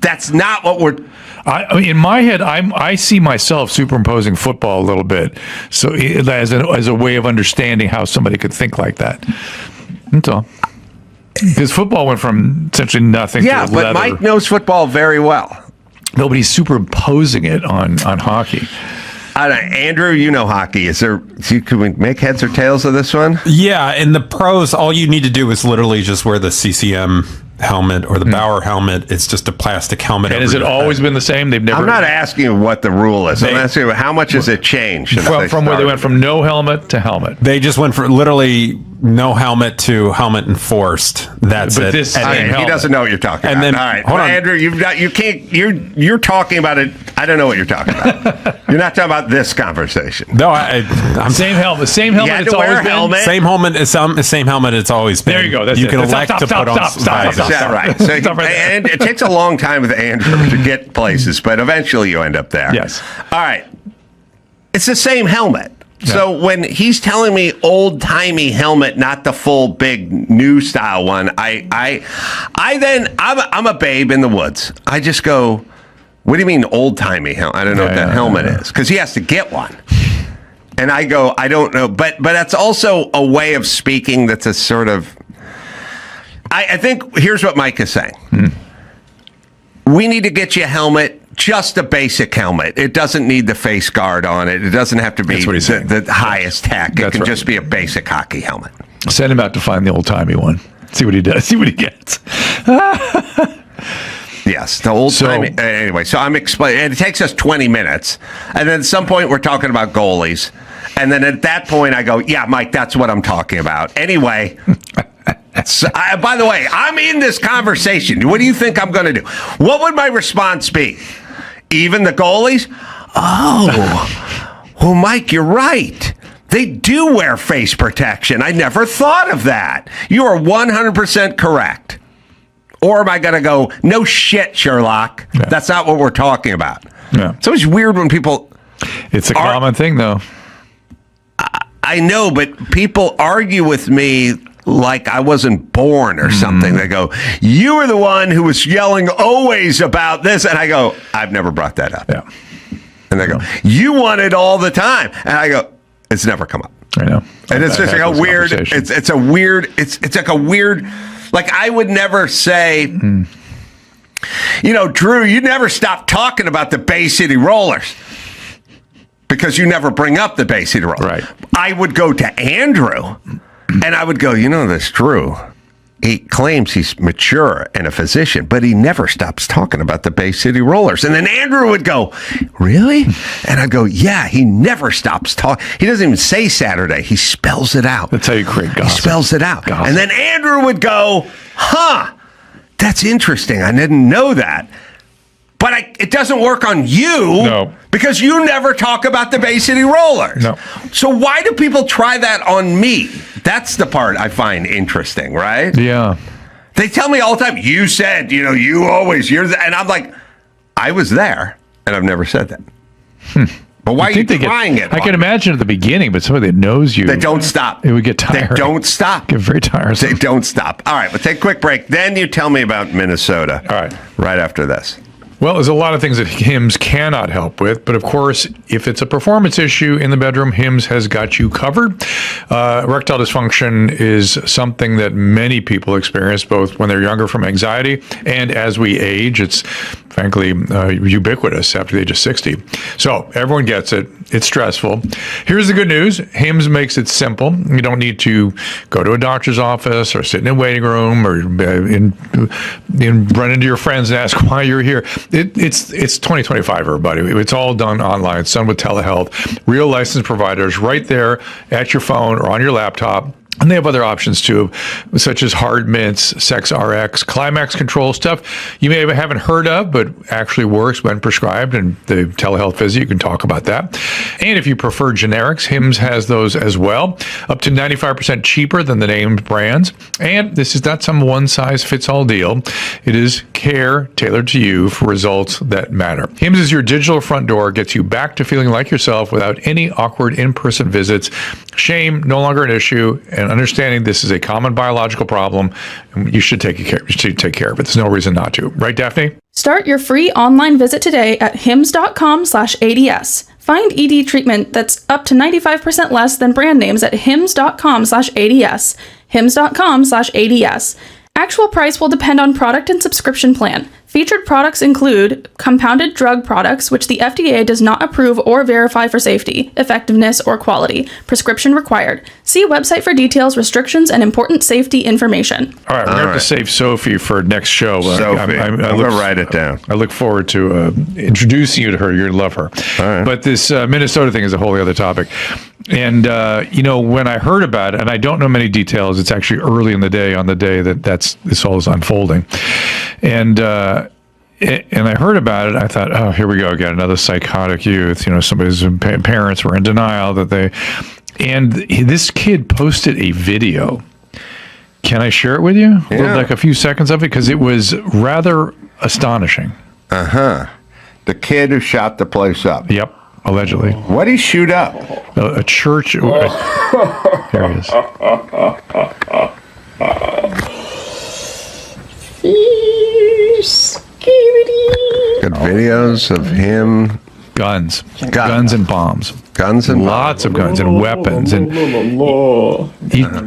that's not what we're... in my head, I see myself superimposing football a little bit, so as a way of understanding how somebody could think like that. That's all. Because football went from essentially nothing to leather. But Mike knows football very well. Nobody's superimposing it on hockey. Andrew, you know hockey. Can we make heads or tails of this one? Yeah, in the pros, all you need to do is literally just wear the CCM helmet or the Bauer helmet. It's just a plastic helmet. And has it always been the same? They've never. I'm not asking you what the rule is. I'm asking you how much has it changed from where they went from no helmet to helmet. They just went from literally no helmet to helmet enforced. That's but it. This he doesn't know what you're talking about. Then, all right, hold on, Andrew. You can't. You're talking about it. I don't know what you're talking about. You're not talking about this conversation. No, I'm same helmet. Same helmet. It's always been. Helmet. Same helmet. Same helmet. It's always been. There you go. That's you can elect to stop, put on. Stop. Right. So and it takes a long time with Andrew to get places, but eventually you end up there. Yes. All right. It's the same helmet. Yeah. So when he's telling me old timey helmet, not the full big new style one, I'm a babe in the woods. I just go, what do you mean old timey helmet? I don't know what that helmet is, because he has to get one. And I go, I don't know, but that's also a way of speaking that's a sort of. I think here's what Mike is saying. we need to get you a helmet, just a basic helmet. It doesn't need the face guard on it. It doesn't have to be the highest tech. It can just be a basic hockey helmet. Send him out to find the old-timey one. See what he does. See what he gets. Yes, the old time. Anyway, so I'm explaining, and it takes us 20 minutes, and then at some point we're talking about goalies, and then at that point I go, "Yeah, Mike, that's what I'm talking about." Anyway, by the way, I'm in this conversation. What do you think I'm going to do? What would my response be? Even the goalies? Oh, well, Mike, you're right. They do wear face protection. I never thought of that. You are 100% correct. Or am I going to go, no shit, Sherlock? Yeah. That's not what we're talking about. Yeah. It's always weird when people... It's a common thing, though. I know, but people argue with me like I wasn't born or something. They go, you were the one who was yelling always about this. And I go, I've never brought that up. Yeah. And they go, you want it all the time. And I go, it's never come up. I know. And it's just like a weird... It's a weird... It's like a weird... Like, I would never say, you know, Drew, you never stop talking about the Bay City Rollers because you never bring up the Bay City Rollers. Right. I would go to Andrew and I would go, you know, that's Drew. He claims he's mature and a physician, but he never stops talking about the Bay City Rollers. And then Andrew would go, really? And I'd go, yeah, he never stops talking. He doesn't even say Saturday. He spells it out. That's how you create gossip. He spells it out. Gossip. And then Andrew would go, huh, that's interesting. I didn't know that. But it doesn't work on you because you never talk about the Bay City Rollers. No. So why do people try that on me? That's the part I find interesting, right? Yeah. They tell me all the time, you said, you know, you always, and I'm like, I was there, and I've never said that. But why are you trying it? I can imagine at the beginning, but somebody that knows you. They don't stop. It would get tired. They don't stop. Get very tiresome. They don't stop. All right, we'll take a quick break. Then you tell me about Minnesota. All right. Right after this. Well, there's a lot of things that Hims cannot help with, but of course, if it's a performance issue in the bedroom, Hims has got you covered. Erectile dysfunction is something that many people experience, both when they're younger from anxiety and as we age. It's frankly ubiquitous after the age of 60. So everyone gets it. It's stressful. Here's the good news. Hims makes it simple. You don't need to go to a doctor's office or sit in a waiting room or run into your friends and ask why you're here. It's 2025, everybody. It's all done online. It's done with telehealth. Real licensed providers right there at your phone or on your laptop. And they have other options too, such as Hard Mints, Sex RX, Climax Control, stuff you may haven't heard of, but actually works when prescribed. And the telehealth visit, you can talk about that. And if you prefer generics, Hims has those as well, up to 95% cheaper than the named brands. And this is not some one-size-fits-all deal. It is care tailored to you for results that matter. Hims is your digital front door, gets you back to feeling like yourself without any awkward in-person visits. Shame no longer an issue, and understanding this is a common biological problem, and you should take care of it. There's no reason not to. Right, Daphne? Start your free online visit today at hims.com/ADS. Find ED treatment that's up to 95% less than brand names at hims.com/ADS. hims.com/ADS. Actual price will depend on product and subscription plan. Featured products include compounded drug products, which the FDA does not approve or verify for safety, effectiveness, or quality. Prescription required. See website for details, restrictions, and important safety information. All right, we're going to have to save Sophie for next show. Sophie, I'm going to write it down. I look forward to introducing you to her. You're going to love her. All right. But this Minnesota thing is a wholly other topic. And, when I heard about it, and I don't know many details, it's actually early in the day on the day that this all is unfolding. And I heard about it. I thought, oh, here we go again, another psychotic youth. Somebody's parents were in denial and this kid posted a video. Can I share it with you? Yeah. Like a few seconds of it, because it was rather astonishing. The kid who shot the place up. Yep, allegedly. What did he shoot up? A church. Here he is. Good videos of him Guns and bombs. Guns and lots of guns and weapons, and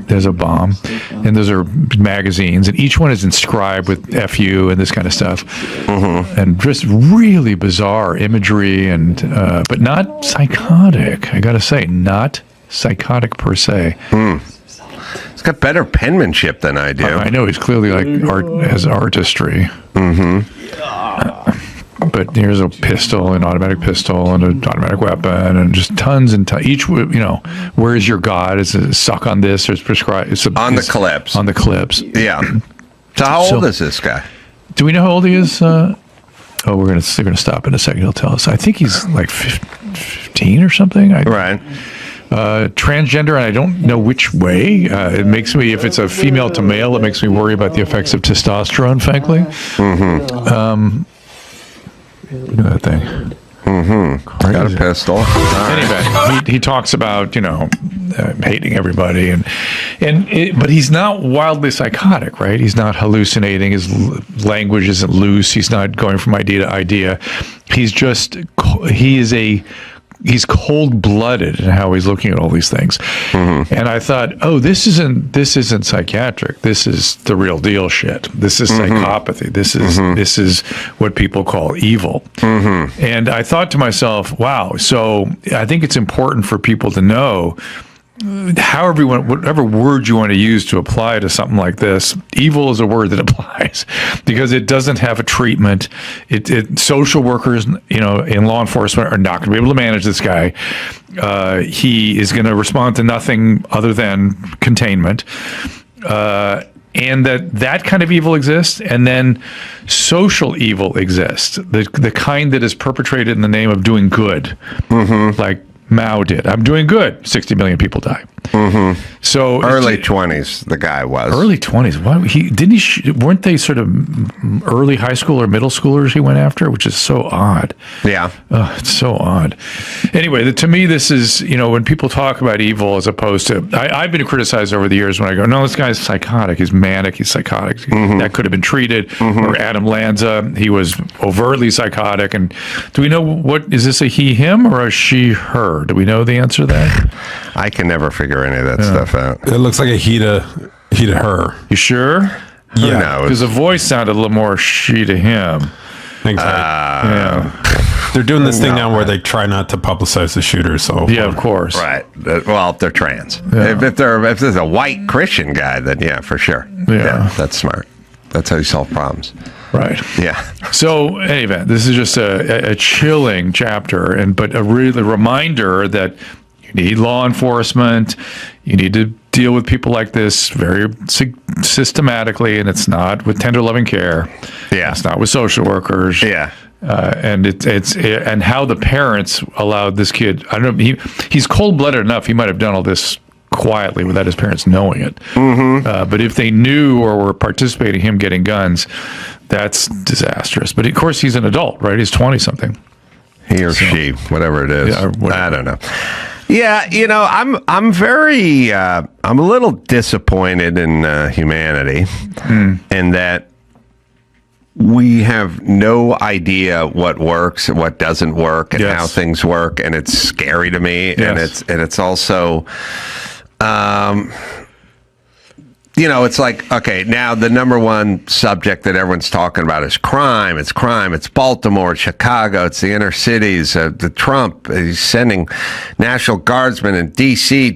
there's a bomb, and those are magazines, and each one is inscribed with "FU" and this kind of stuff, and just really bizarre imagery, and but not psychotic. I got to say, not psychotic per se. He's got better penmanship than I do. I know he's clearly has artistry. But here's a pistol, an automatic pistol, and an automatic weapon, and just tons and tons. Each, where is your God? Is it suck on this, or it's prescribed? On the clips. On the clips. Yeah. So how old is this guy? Do we know how old he is? We're gonna stop in a second. He'll tell us. I think he's like 15 or something. Right. Transgender, and I don't know which way. It makes me, if it's a female to male, it makes me worry about the effects of testosterone, frankly. Look at that thing. Got a pistol. Anyway, he talks about hating everybody, but he's not wildly psychotic, right? He's not hallucinating. His language isn't loose. He's not going from idea to idea. He's cold-blooded in how he's looking at all these things. And I thought, this isn't psychiatric. This is the real deal shit. This is psychopathy. This is what people call evil. And I thought to myself, wow, so I think it's important for people to know, whatever word you want to use to apply to something like this, evil is a word that applies because it doesn't have a treatment. Social workers, in law enforcement are not going to be able to manage this guy. He is going to respond to nothing other than containment. And that kind of evil exists, and then social evil exists, the kind that is perpetrated in the name of doing good, like Mao did. I'm doing good. 60 million people die. So early 20s, the guy was. Early 20s. Why weren't they sort of early high school or middle schoolers he went after, which is so odd. Yeah. It's so odd. Anyway, to me, this is, when people talk about evil as opposed to, I've been criticized over the years when I go, no, this guy's psychotic. He's manic. He's psychotic. That could have been treated. Or Adam Lanza, he was overtly psychotic. And do we know is this a he, him, or a she, her? Do we know the answer to that? I can never figure any of that stuff out. It looks like a he to her. You sure? Yeah. Because the voice sounded a little more she to him. Yeah. They're doing this thing now where they try not to publicize the shooter. So yeah, of course. Right. Well, if they're trans. Yeah. If there's a white Christian guy, then yeah, for sure. Yeah, that's smart. That's how you solve problems. Right. Yeah. So anyway, this is just a chilling chapter, but a really reminder that you need law enforcement. You need to deal with people like this very systematically, and it's not with tender loving care. Yeah. It's not with social workers. Yeah. And and how the parents allowed this kid. I don't know. He's cold-blooded enough. He might have done all this quietly without his parents knowing it. But if they knew or were participating in him getting guns, that's disastrous. But of course, he's an adult, right? He's 20-something. He or she, whatever it is. Yeah, I don't know. Yeah, I'm very, I'm a little disappointed in humanity, in that we have no idea what works, what doesn't work, and how things work, and it's scary to me, and it's also, it's like, okay, now the number one subject that everyone's talking about is crime. It's crime. It's Baltimore, it's Chicago, it's the inner cities. The Trump, he's sending National Guardsmen in D.C.,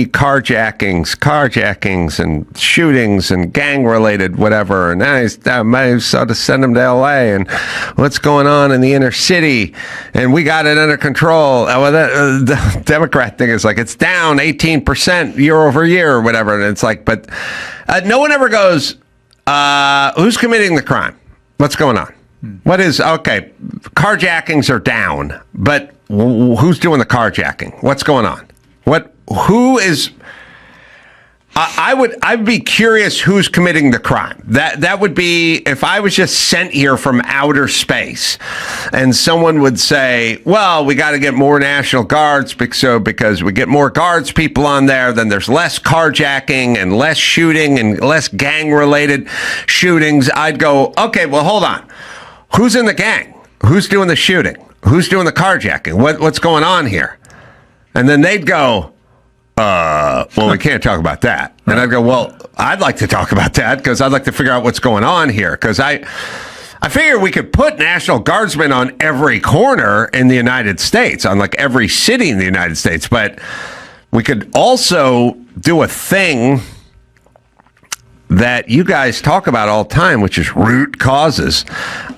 carjackings and shootings and gang-related whatever. And now he's to send them to L.A. and what's going on in the inner city. And we got it under control. Well, the Democrat thing is like, it's down 18% year over year or whatever. And it's like, but no one ever goes, who's committing the crime? What's going on? What is, okay, carjackings are down, but who's doing the carjacking? What's going on? Who is, I'd be curious who's committing the crime. That would be if I was just sent here from outer space and someone would say, well, we got to get more National Guards because we get more guards people on there, then there's less carjacking and less shooting and less gang-related shootings. I'd go, okay, well, hold on. Who's in the gang? Who's doing the shooting? Who's doing the carjacking? What's going on here? And then they'd go, well, we can't talk about that. And I'd go, well, I'd like to talk about that because I'd like to figure out what's going on here. Because I figure we could put National Guardsmen on every corner in the United States, on like every city in the United States. But we could also do a thing that you guys talk about all the time, which is root causes.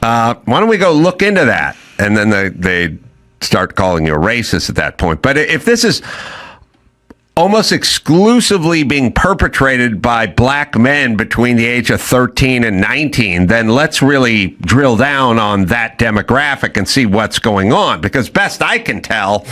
Why don't we go look into that? And then they start calling you a racist at that point. But if this is almost exclusively being perpetrated by black men between the age of 13 and 19, then let's really drill down on that demographic and see what's going on. Because best I can tell,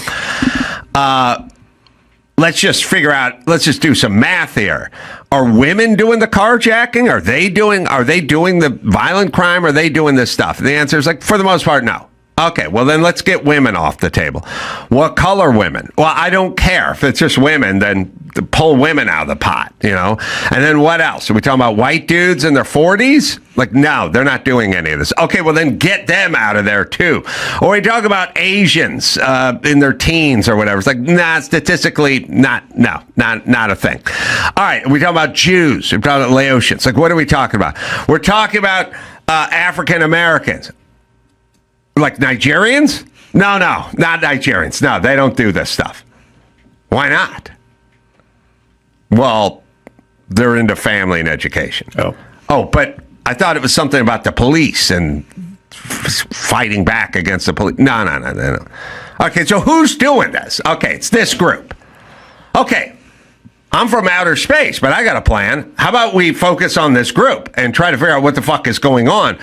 let's just do some math here. Are women doing the carjacking? Are they doing the violent crime? Are they doing this stuff? And the answer is like, for the most part, no. Okay, well then let's get women off the table. What color women? Well, I don't care. If it's just women, then pull women out of the pot, you know? And then what else? Are we talking about white dudes in their 40s? Like, no, they're not doing any of this. Okay, well then get them out of there too. Or we talk about Asians in their teens or whatever. It's like, nah, statistically, not a thing. All right, we talking about Jews. We're talking about Laotians. Like, what are we talking about? We're talking about African Americans. Like Nigerians? No, not Nigerians. No, they don't do this stuff. Why not? Well, they're into family and education. Oh, but I thought it was something about the police and fighting back against the police. No. Okay, so who's doing this? Okay, it's this group. Okay, I'm from outer space, but I got a plan. How about we focus on this group and try to figure out what the fuck is going on?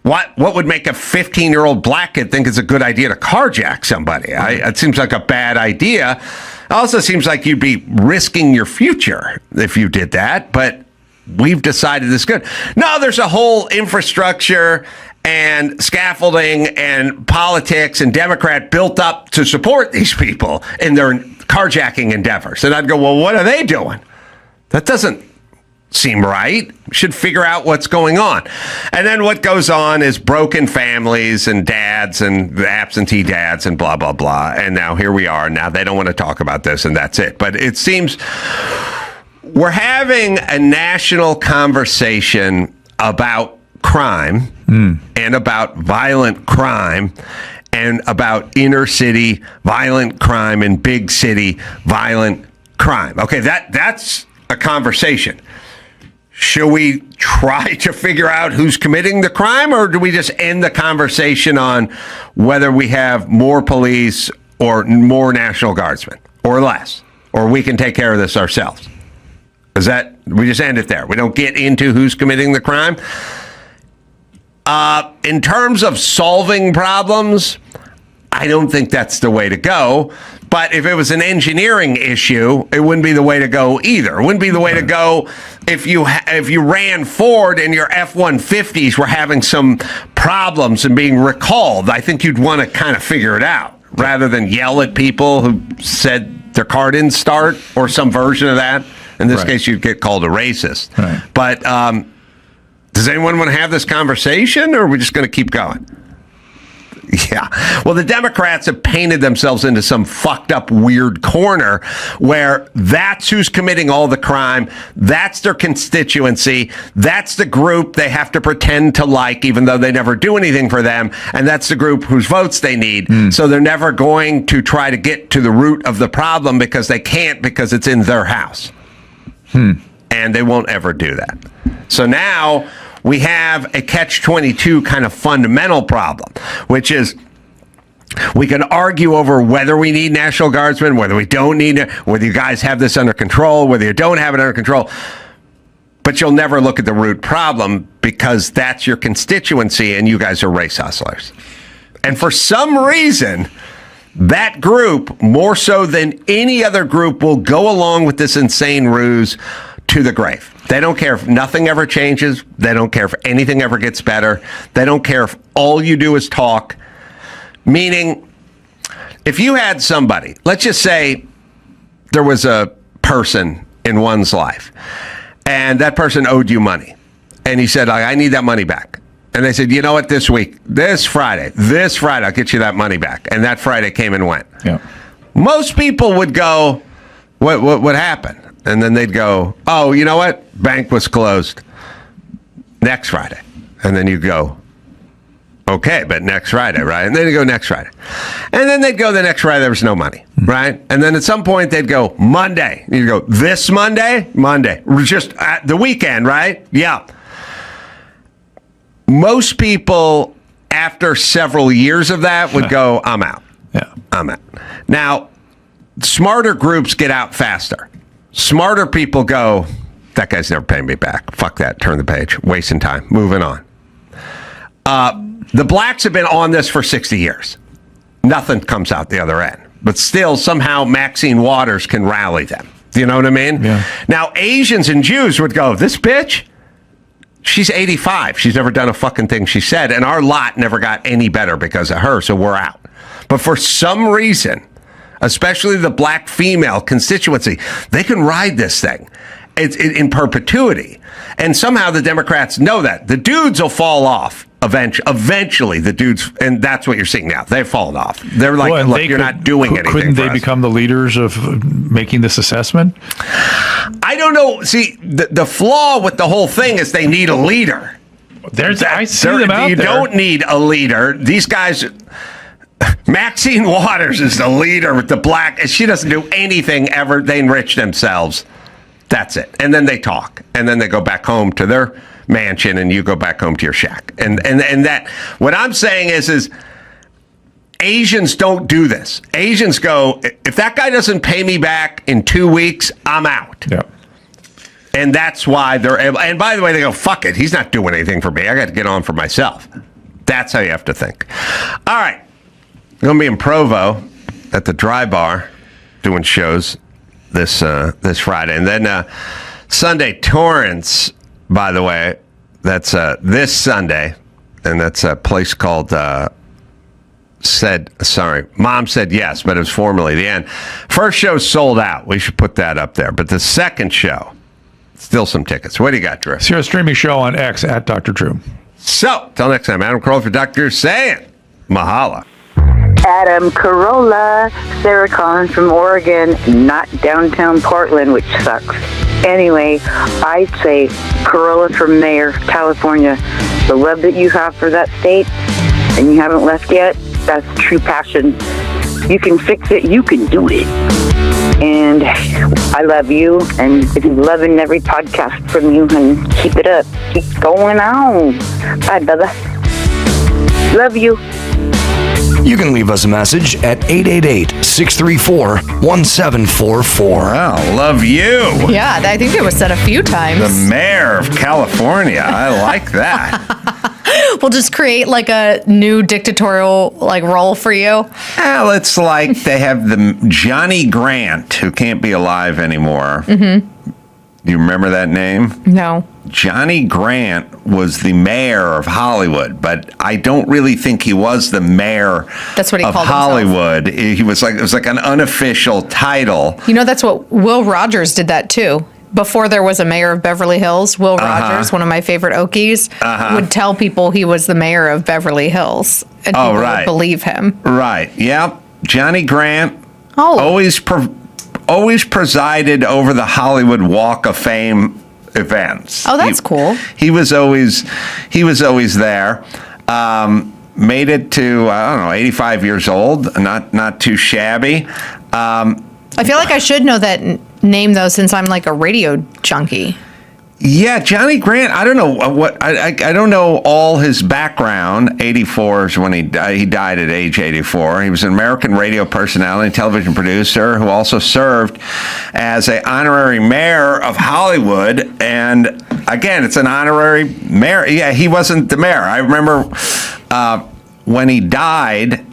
What would make a 15-year-old black kid think it's a good idea to carjack somebody? It seems like a bad idea. It also seems like you'd be risking your future if you did that, but we've decided this is good. No, there's a whole infrastructure and scaffolding and politics and Democrat built up to support these people in their carjacking endeavors. And I'd go, well, what are they doing? That doesn't seem right. Should figure out what's going on. And then what goes on is broken families and dads and absentee dads and blah, blah, blah. And now here we are. Now they don't want to talk about this and that's it. But it seems we're having a national conversation about crime and about violent crime and about inner city violent crime and big city violent crime. Okay, that's a conversation. Should we try to figure out who's committing the crime, or do we just end the conversation on whether we have more police or more National Guardsmen or less, or we can take care of this ourselves? Is that, we just end it there? We don't get into who's committing the crime? In terms of solving problems, I don't think that's the way to go. But if it was an engineering issue, it wouldn't be the way to go either. It wouldn't be the way to go if you ran Ford and your F-150s were having some problems and being recalled. I think you'd want to kind of figure it out rather than yell at people who said their car didn't start or some version of that. In this case, you'd get called a racist. Right. But does anyone want to have this conversation, or are we just going to keep going? Yeah. Well, the Democrats have painted themselves into some fucked up weird corner where that's who's committing all the crime. That's their constituency. That's the group they have to pretend to like, even though they never do anything for them. And that's the group whose votes they need. So they're never going to try to get to the root of the problem because they can't, because it's in their house. And they won't ever do that. So now we have a catch-22 kind of fundamental problem, which is we can argue over whether we need National Guardsmen, whether we don't need it, whether you guys have this under control, whether you don't have it under control. But you'll never look at the root problem because that's your constituency and you guys are race hustlers. And for some reason, that group, more so than any other group, will go along with this insane ruse to the grave. They don't care if nothing ever changes. They don't care if anything ever gets better. They don't care if all you do is talk. Meaning, if you had somebody, let's just say there was a person in one's life, and that person owed you money, and he said, I need that money back. And they said, you know what, this Friday, I'll get you that money back. And that Friday came and went. Yeah. Most people would go, what happened? And then they'd go, oh, you know what? Bank was closed next Friday. And then you go, okay, but next Friday, right? And then you go next Friday. And then they'd go the next Friday, there was no money, right? And then at some point they'd go Monday. You go, this Monday? Monday. Just at the weekend, right? Yeah. Most people, after several years of that, would go, I'm out. Yeah. I'm out. Now, smarter groups get out faster. Smarter people go, that guy's never paying me back. Fuck that. Turn the page. Wasting time. Moving on. The blacks have been on this for 60 years. Nothing comes out the other end. But still, somehow Maxine Waters can rally them. Do you know what I mean? Yeah. Now, Asians and Jews would go, this bitch, she's 85. She's never done a fucking thing she said. And our lot never got any better because of her, so we're out. But for some reason, especially the black female constituency, they can ride this thing. It's in perpetuity. And somehow the Democrats know that. The dudes will fall off eventually, the dudes, and that's what you're seeing now. They've fallen off. They're like, look, you're not doing anything. Couldn't they for us. become the leaders of making this assessment? I don't know. See, the flaw with the whole thing is they need a leader. I see them out there. You don't need a leader. These guys... Maxine Waters is the leader with the black. She doesn't do anything ever. They enrich themselves. That's it. And then they talk. And then they go back home to their mansion and you go back home to your shack. And that, what I'm saying is Asians don't do this. Asians go, if that guy doesn't pay me back in 2 weeks, I'm out. Yeah. And that's why they're able, and by the way, they go, fuck it. He's not doing anything for me. I got to get on for myself. That's how you have to think. All right. I'm going to be in Provo at the Dry Bar doing shows this Friday. And then Sunday, Torrance, by the way, that's this Sunday. And that's a place called Mom Said Yes, but it was formerly The End. First show sold out. We should put that up there. But the second show, still some tickets. What do you got, Drew? See our streaming show on X at Dr. Drew. So, till next time, Adam Carolla for Dr. saying Mahala. Adam Carolla, Sarah calling from Oregon, not downtown Portland, which sucks. Anyway, I'd say Carolla for mayor of California. The love that you have for that state, and you haven't left yet, that's true passion. You can fix it, you can do it. And I love you, and I'm loving every podcast from you, and keep it up. Keep going on. Bye, brother. Love you. You can leave us a message at 888-634-1744. Wow, love you. Yeah, I think it was said a few times. The mayor of California. I like that. We'll just create like a new dictatorial role for you. Well, it's like they have the Johnny Grant, who can't be alive anymore. Mm-hmm. You remember that name? No. Johnny Grant was the mayor of Hollywood, but I don't really think he was the mayor That's what he of called Hollywood. He was like, it was like an unofficial title. You know, that's what Will Rogers did that too. Before there was a mayor of Beverly Hills, Will Rogers, one of my favorite Okies, would tell people he was the mayor of Beverly Hills, and people would believe him. Right. Yep. Johnny Grant always presided over the Hollywood Walk of Fame events. Oh, that's cool. He was always there. Made it to 85 years old. Not too shabby. I feel like I should know that name though, since I'm like a radio junkie. Yeah, Johnny Grant. I don't know I don't know all his background. 84 is when he died at age 84. He was an American radio personality and television producer who also served as an honorary mayor of Hollywood. And again, it's an honorary mayor. Yeah, he wasn't the mayor. I remember when he died.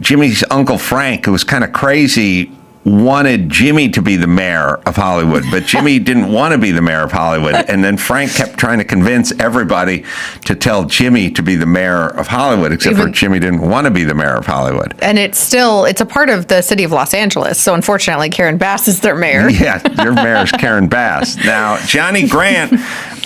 Jimmy's Uncle Frank, who was kind of crazy, wanted Jimmy to be the mayor of Hollywood, but Jimmy didn't want to be the mayor of Hollywood. And then Frank kept trying to convince everybody to tell Jimmy to be the mayor of Hollywood, except for Jimmy didn't want to be the mayor of Hollywood. And it's a part of the city of Los Angeles. So unfortunately, Karen Bass is their mayor. Yeah, your mayor's Karen Bass. Now, Johnny Grant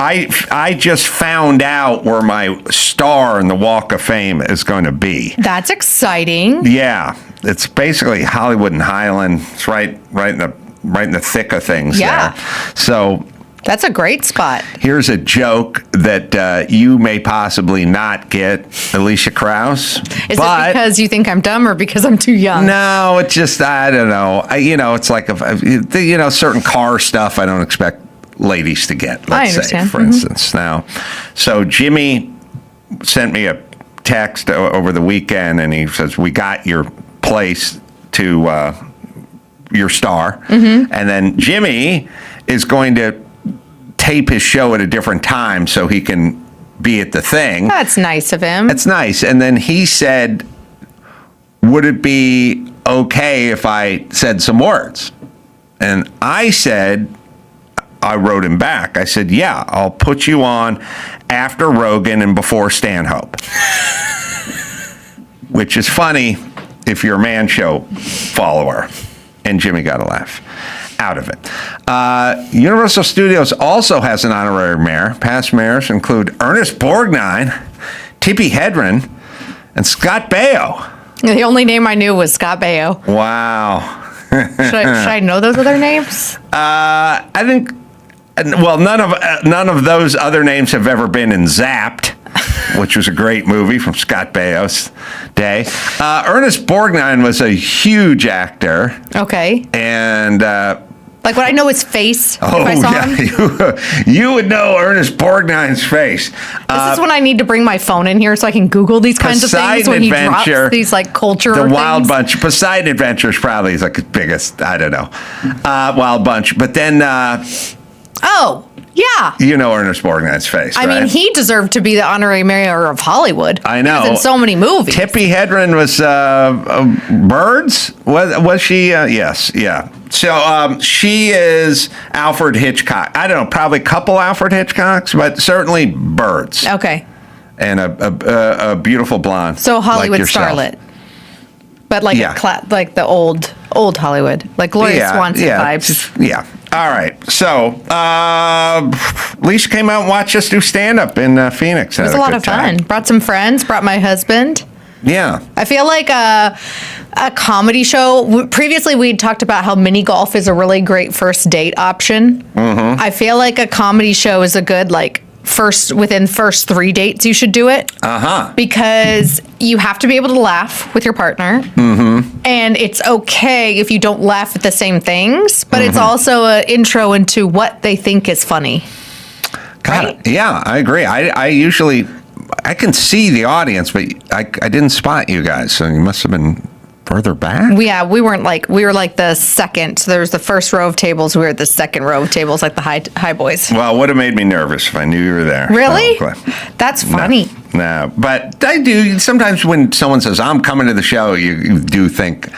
I just found out where my star in the Walk of Fame is going to be. That's exciting. Yeah, it's basically Hollywood and Highland. It's right in the thick of things. Yeah. There. So that's a great spot. Here's a joke that you may possibly not get, Alicia Krause. Is it because you think I'm dumb or because I'm too young? No, it's just, I don't know. It's like, certain car stuff I don't expect ladies to get, let's say, for instance. Now, so Jimmy sent me a text over the weekend, and he says, we got your place to your star. And then Jimmy is going to tape his show at a different time so he can be at the thing. That's nice of him. It's nice. And then he said, would it be okay if I said some words? And I wrote him back. I said, yeah, I'll put you on after Rogan and before Stanhope. Which is funny if you're a Man Show follower. And Jimmy got a laugh out of it. Universal Studios also has an honorary mayor. Past mayors include Ernest Borgnine, Tippi Hedren, and Scott Baio. The only name I knew was Scott Baio. Wow. Should I know those other names? I think. Well, none of those other names have ever been in Zapped, which was a great movie from Scott Baio's day. Ernest Borgnine was a huge actor. Okay. And like, would I know his face if I saw him? You would know Ernest Borgnine's face. This is when I need to bring my phone in here so I can Google these kinds of things when he drops these like culture The things. Wild Bunch. Poseidon Adventure is probably like his biggest, I don't know, Wild Bunch. But then... oh, yeah. You know Ernest Borgnine's face, I mean, he deserved to be the honorary mayor of Hollywood. I know. He was in so many movies. Tippi Hedren was Birds? Was she? Yes, yeah. So she is Alfred Hitchcock. I don't know, probably a couple Alfred Hitchcocks, but certainly Birds. Okay. And a beautiful blonde. So Hollywood like starlet. But like like the old Hollywood. Like Gloria Swanson vibes. Yeah. All right. So, Alicia came out and watched us do stand-up in Phoenix. It was a lot of fun. Brought some friends, brought my husband. Yeah. I feel like a comedy show. Previously, we had talked about how mini golf is a really great first date option. Mm-hmm. I feel like a comedy show is a good, within first 3 dates, you should do it. Uh-huh. Because you have to be able to laugh with your partner. Mm-hmm. And it's okay if you don't laugh at the same things, but it's also an intro into what they think is funny. Right? Yeah, I agree. I usually can see the audience, but I didn't spot you guys, so you must have been further back. Yeah, we were like the second. So there was the first row of tables. We were at the second row of tables, like the high boys. Well, it would have made me nervous if I knew you were there. Really? So, that's funny. No, but I do. Sometimes when someone says, I'm coming to the show, you do think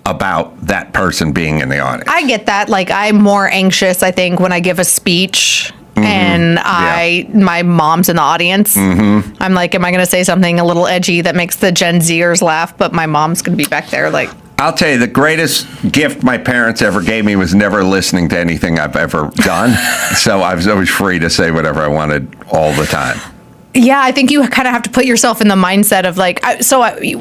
about that person being in the audience. I get that. Like, I'm more anxious, I think, when I give a speech. And my mom's in the audience. Mm-hmm. I'm like, am I going to say something a little edgy that makes the Gen Zers laugh? But my mom's going to be back there like... I'll tell you, the greatest gift my parents ever gave me was never listening to anything I've ever done. So I was always free to say whatever I wanted all the time. Yeah, I think you kind of have to put yourself in the mindset of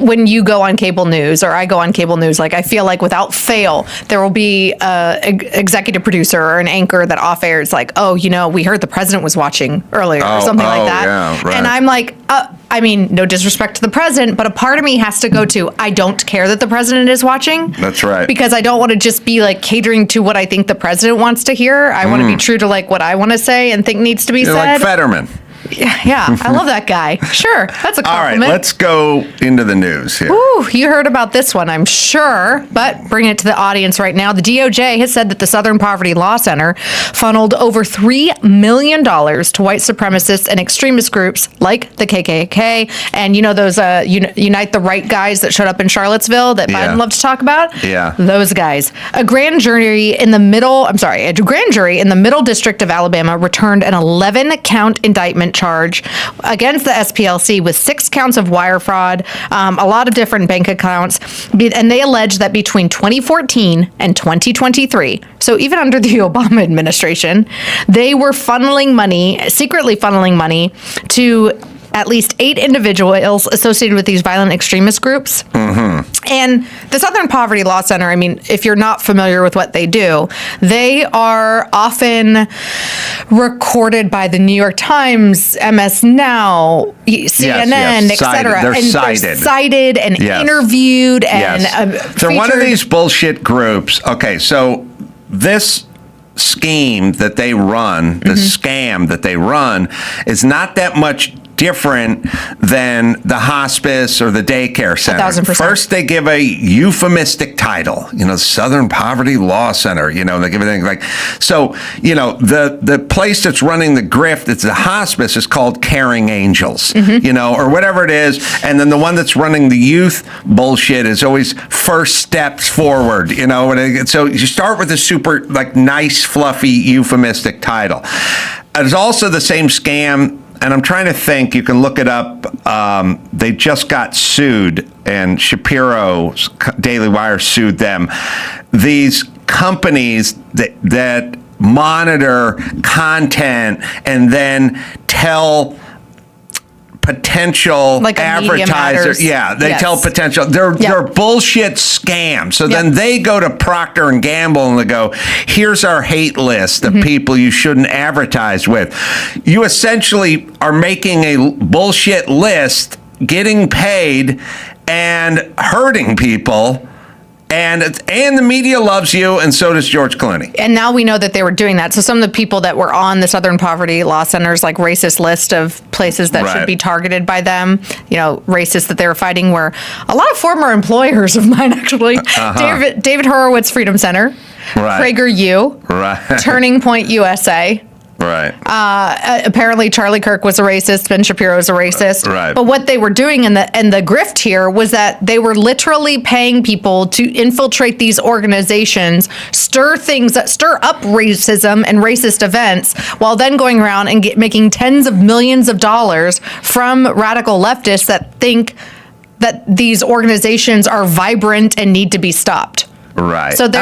when you go on cable news or I go on cable news, I feel like without fail, there will be an executive producer or an anchor that off air is like, oh, we heard the president was watching earlier or something like that. Yeah, right. And I'm like, I mean, no disrespect to the president, but a part of me has to go to, I don't care that the president is watching. That's right. Because I don't want to just be catering to what I think the president wants to hear. I want to be true to what I want to say and think needs to be said. Like Fetterman. Yeah, I love that guy. Sure, that's a compliment. All right, let's go into the news here. Ooh, you heard about this one, I'm sure, but bringing it to the audience right now. The DOJ has said that the Southern Poverty Law Center funneled over $3 million to white supremacists and extremist groups like the KKK and those Unite the Right guys that showed up in Charlottesville that Biden loved to talk about. Yeah, those guys. A grand jury in the Middle District of Alabama returned an 11-count indictment charge against the SPLC with 6 counts of wire fraud, a lot of different bank accounts. And they allege that between 2014 and 2023, so even under the Obama administration, they were secretly funneling money to at least 8 individuals associated with these violent extremist groups. And the Southern Poverty Law Center, I mean, if you're not familiar with what they do, they are often recorded by the New York Times, MS Now, CNN, etc. They're and cited. They're cited and interviewed and they're one of these bullshit groups. Okay, so this scheme that they run, the scam that they run, is not that much different than the hospice or the daycare center. 1,000%. First, they give a euphemistic title, Southern Poverty Law Center, they give everything like, so, the place that's running the grift, it's the hospice, is called Caring Angels, or whatever it is. And then the one that's running the youth bullshit is always First Steps Forward, so you start with a super, nice, fluffy, euphemistic title. It's also the same scam. And I'm trying to think, you can look it up. They just got sued, and Shapiro's Daily Wire sued them. These companies that monitor content and then tell potential advertisers. They tell potential. They're bullshit scams. So then they go to Procter and Gamble and they go, here's our hate list of people you shouldn't advertise with. You essentially are making a bullshit list, getting paid, and hurting people. And the media loves you, and so does George Clooney. And now we know that they were doing that. So some of the people that were on the Southern Poverty Law Center's racist list of places that should be targeted by them, racists that they were fighting, were a lot of former employers of mine, actually. David Horowitz Freedom Center, PragerU, Turning Point USA. Right. Apparently, Charlie Kirk was a racist. Ben Shapiro was a racist. Right. But what they were doing in the grift here was that they were literally paying people to infiltrate these organizations, stir up racism and racist events, while then going around and making tens of millions of dollars from radical leftists that think that these organizations are vibrant and need to be stopped. Right. So they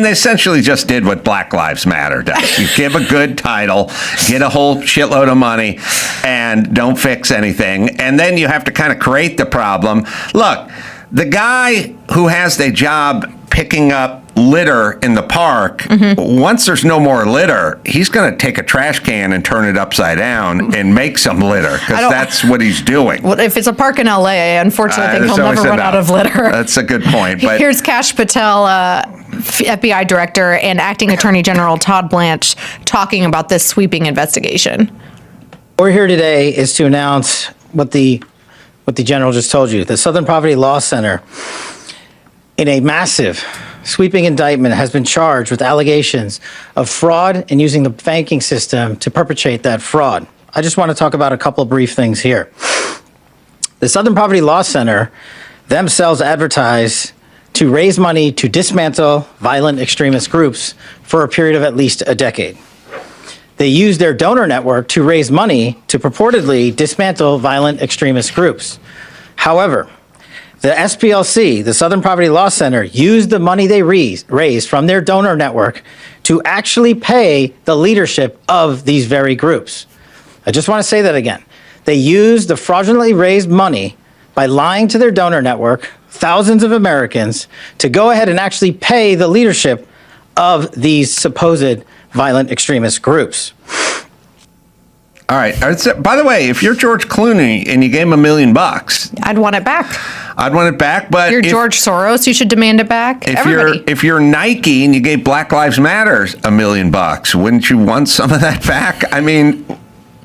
essentially just did what Black Lives Matter does. You give a good title, get a whole shitload of money, and don't fix anything. And then you have to kind of create the problem. Look, the guy who has a job picking up litter in the park, once there's no more litter, he's going to take a trash can and turn it upside down and make some litter, because that's what he's doing. Well, if it's a park in LA, unfortunately, I think he'll never run out of litter. That's a good point. But here's Kash Patel, FBI Director, and Acting Attorney General Todd Blanche talking about this sweeping investigation. What we're here today is to announce what the General just told you. The Southern Poverty Law Center, in a massive sweeping indictment, has been charged with allegations of fraud and using the banking system to perpetrate that fraud. I just want to talk about a couple of brief things here. The Southern Poverty Law Center themselves advertise to raise money to dismantle violent extremist groups for a period of at least a decade. They use their donor network to raise money to purportedly dismantle violent extremist groups. However, the SPLC, the Southern Poverty Law Center, used the money they raised from their donor network to actually pay the leadership of these very groups. I just want to say that again. They used the fraudulently raised money by lying to their donor network, thousands of Americans, to go ahead and actually pay the leadership of these supposed violent extremist groups. All right. By the way, if you're George Clooney and you gave him $1 million, I'd want it back. I'd want it back. But you're George Soros, you should demand it back. If you're Nike and you gave Black Lives Matter $1 million, wouldn't you want some of that back? I mean,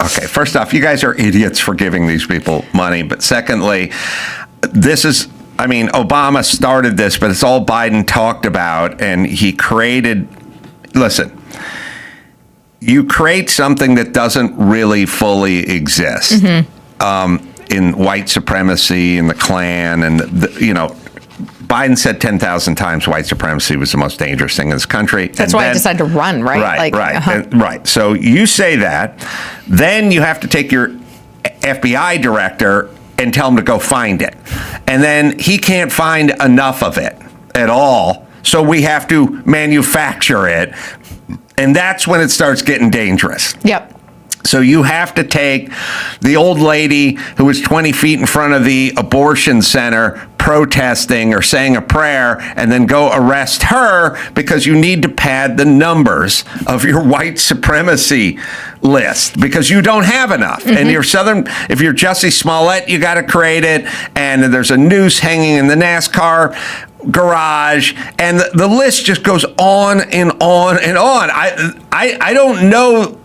okay. First off, you guys are idiots for giving these people money. But secondly, Obama started this, but it's all Biden talked about, and he created. Listen. You create something that doesn't really fully exist in white supremacy and the Klan. And, Biden said 10,000 times white supremacy was the most dangerous thing in this country. That's why he decided to run, right? Right. So you say that. Then you have to take your FBI director and tell him to go find it. And then he can't find enough of it at all. So we have to manufacture it. And that's when it starts getting dangerous. Yep. So you have to take the old lady who was 20 feet in front of the abortion center protesting or saying a prayer and then go arrest her because you need to pad the numbers of your white supremacy list because you don't have enough. And if you're Jussie Smollett, you got to create it. And there's a noose hanging in the NASCAR garage, and the list just goes on and on and on. I don't know.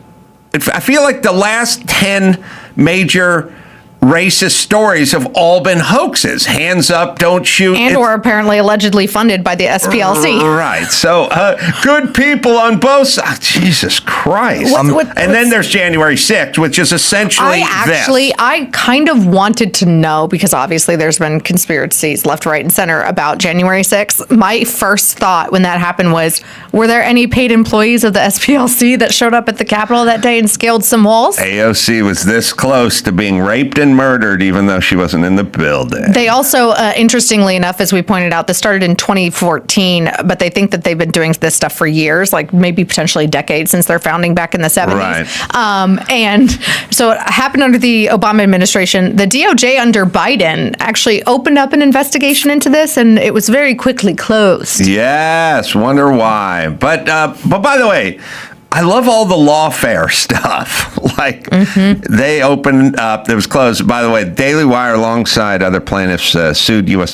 I feel like the last 10 major racist stories have all been hoaxes. Hands up, don't shoot. And or apparently allegedly funded by the SPLC. Right. So good people on both sides. Jesus Christ. And then there's January 6th, which is essentially I kind of wanted to know, because obviously there's been conspiracies left, right, and center about January 6th. My first thought when that happened was, were there any paid employees of the SPLC that showed up at the Capitol that day and scaled some walls? AOC was this close to being raped and murdered, even though she wasn't in the building. They also, interestingly enough, as we pointed out, this started in 2014, but they think that they've been doing this stuff for years, like maybe potentially decades since their founding back in the 70s. Right. And so it happened under the Obama administration. The DOJ under Biden actually opened up an investigation into this, and it was very quickly closed. Yes, wonder why. But by the way, I love all the lawfare stuff. Like they opened up, it was closed. By the way, Daily Wire, alongside other plaintiffs, sued U.S.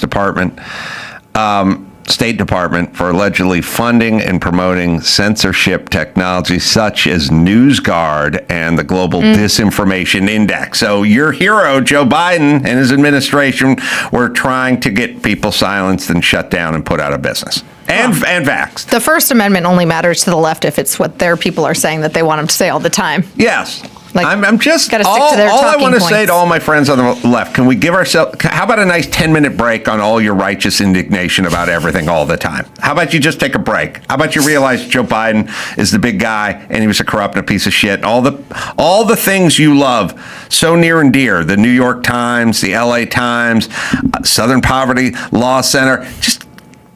State Department for allegedly funding and promoting censorship technology such as NewsGuard and the Global Disinformation Index. So your hero, Joe Biden, and his administration were trying to get people silenced and shut down and put out of business. And vaxxed. The First Amendment only matters to the left if it's what their people are saying that they want them to say all the time. Yes. Like, I'm just gotta stick to their all I talking want to say points. to all my friends on the left, can we give ourselves, how about a nice 10-minute break on all your righteous indignation about everything all the time? How about you just take a break? How about you realize Joe Biden is the big guy and he was a corrupt and a piece of shit? And all the things you love so near and dear, the New York Times, the LA Times, Southern Poverty Law Center,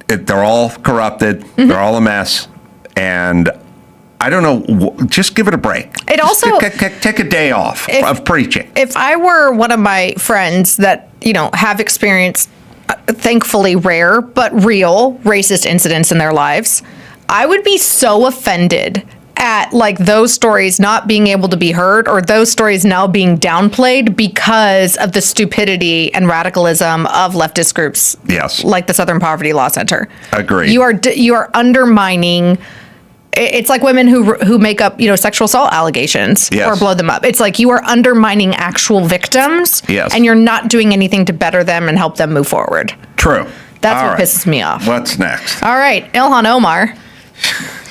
they're all corrupted. They're all a mess. And I don't know, just give it a break. It also take a day off of preaching. If I were one of my friends that, have experienced, thankfully rare, but real racist incidents in their lives, I would be so offended at like those stories not being able to be heard, or those stories now being downplayed because of the stupidity and radicalism of leftist groups. Yes. Like the Southern Poverty Law Center. Agreed. You are undermining. It's like women who make up, sexual assault allegations or blow them up. It's like you are undermining actual victims, and you're not doing anything to better them and help them move forward. True. That's what pisses me off. What's next? All right, Ilhan Omar.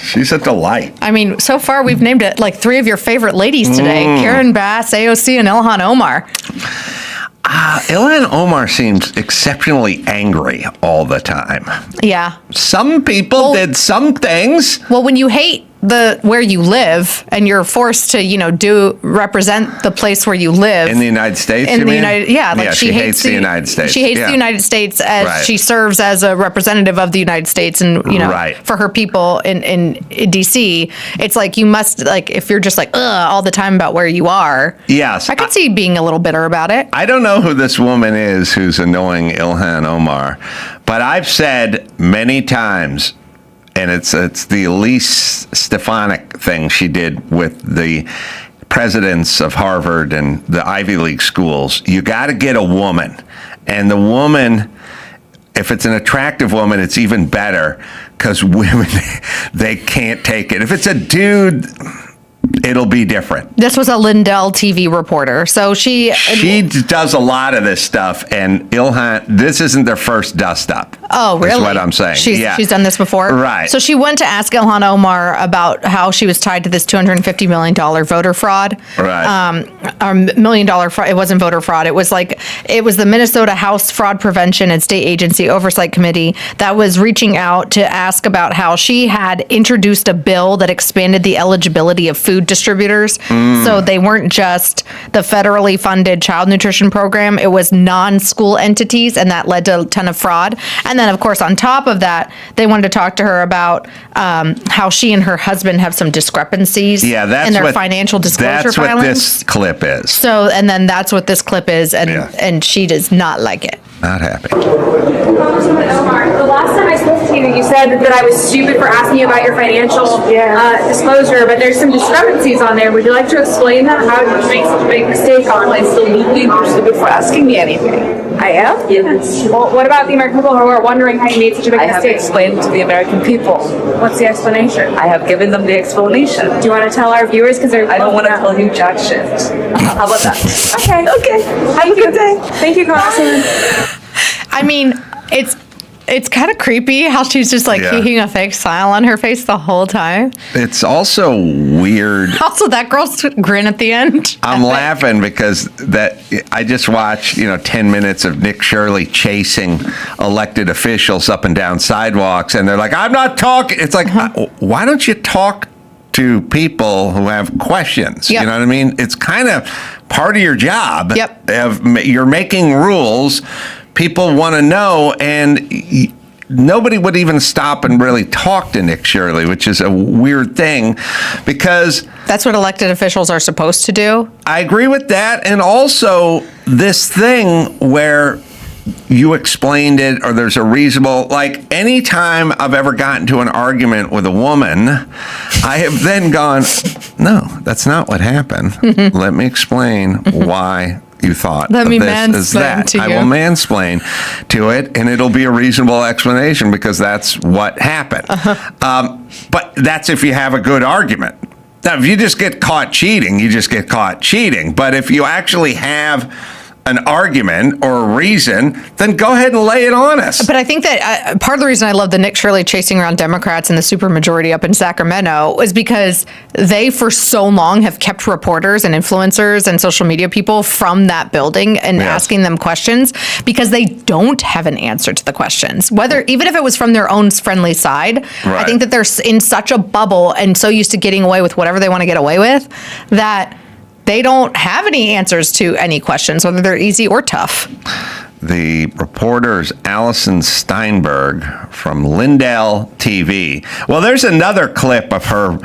She's a delight. I mean, so far we've named it like three of your favorite ladies today: Karen Bass, AOC, and Ilhan Omar. Ilhan Omar seems exceptionally angry all the time. Yeah. Some people did some things. Well, when you hate where you live and you're forced to, represent the place where you live. In the United States, she hates the United States. She hates the United States as she serves as a representative of the United States, and for her people in DC. It's like you must, like, if you're just like all the time about where you are. Yes, I could see being a little bitter about it. I don't know who this woman is who's annoying Ilhan Omar, but I've said many times, and it's the Elise Stefanik thing she did with the presidents of Harvard and the Ivy League schools. You got to get a woman, and the woman, if it's an attractive woman, it's even better, because women, they can't take it. If it's a dude, it'll be different. This was a Lindell TV reporter. So she does a lot of this stuff, and Ilhan, this isn't their first dust up. Oh, really? Is what I'm saying. She's done this before? Right. So she went to ask Ilhan Omar about how she was tied to this $250 million voter fraud. Right. $1 million fraud. It wasn't voter fraud. It was the Minnesota House Fraud Prevention and State Agency Oversight Committee that was reaching out to ask about how she had introduced a bill that expanded the eligibility of food distributors. So they weren't just the federally funded child nutrition program. It was non-school entities, and that led to a ton of fraud. And then, of course, on top of that, they wanted to talk to her about how she and her husband have some discrepancies in their financial disclosure filings. That's what this clip is. So, and then that's what this clip is, and she does not like it. Not happy. Congresswoman Omar, the last time I spoke to you, you said that I was stupid for asking you about your financial disclosure, but there's some discrepancies on there. Would you like to explain that? How did you make such a big mistake on it? So you think you're stupid for asking me anything? I am? Yes. Well, what about the American people who are wondering how you made such a big mistake? I have explained to the American people. What's the explanation? I have given them the explanation. Do you want to tell our viewers? Because I don't want to tell you jack shit. How about that? Okay. Have a good day. Thank you, Congresswoman. I mean, it's kind of creepy how she's just like keeping a fake smile on her face the whole time. It's also weird. Also, that girl's grin at the end. I'm laughing because I just watched 10 minutes of Nick Shirley chasing elected officials up and down sidewalks, and they're like, "I'm not talking." It's like, why don't you talk to people who have questions? You know what I mean? It's kind of part of your job. You're making rules. People want to know, and nobody would even stop and really talk to Nick Shirley, which is a weird thing because that's what elected officials are supposed to do. I agree with that. And also this thing where you explained it, or there's a reasonable, like anytime I've ever gotten to an argument with a woman, I have then gone, no, that's not what happened. Let me explain why you thought Let of me this as that. to I you. will mansplain to it, and it'll be a reasonable explanation because that's what happened. But that's if you have a good argument. Now, if you just get caught cheating, you just get caught cheating. But if you actually have an argument or a reason, then go ahead and lay it on us. But I think that part of the reason I love the Nick Shirley chasing around Democrats and the supermajority up in Sacramento is because they, for so long, have kept reporters and influencers and social media people from that building and asking them questions because they don't have an answer to the questions. Even if it was from their own friendly side, I think that they're in such a bubble and so used to getting away with whatever they want to get away with that they don't have any answers to any questions, whether they're easy or tough. The reporter is Allison Steinberg from Lindell TV. Well, there's another clip of her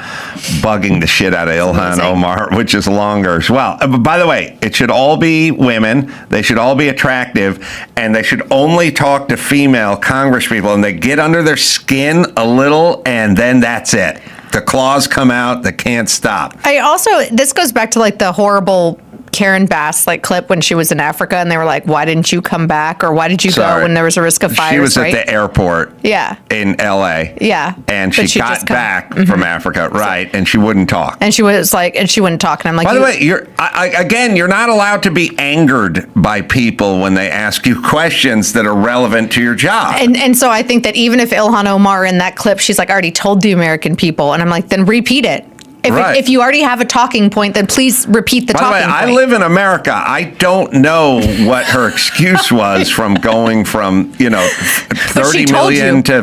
bugging the shit out of Ilhan Omar, which is longer as well. By the way, it should all be women. They should all be attractive, and they should only talk to female congresspeople, and they get under their skin a little, and then that's it. The claws come out. They can't stop. This goes back to like the horrible Karen Bass clip when she was in Africa and they were like, why didn't you come back? Or why did you go when there was a risk of fires? She was at the airport in LA. Yeah. And she got back from Africa, and she wouldn't talk. And she was like, and she wouldn't talk. And I'm like, by the way, you're not allowed to be angered by people when they ask you questions that are relevant to your job. And so I think that even if Ilhan Omar in that clip, she's like, I already told the American people. And I'm like, then repeat it. If you already have a talking point, then please repeat the talking point. I live in America. I don't know what her excuse was from going from 30 million to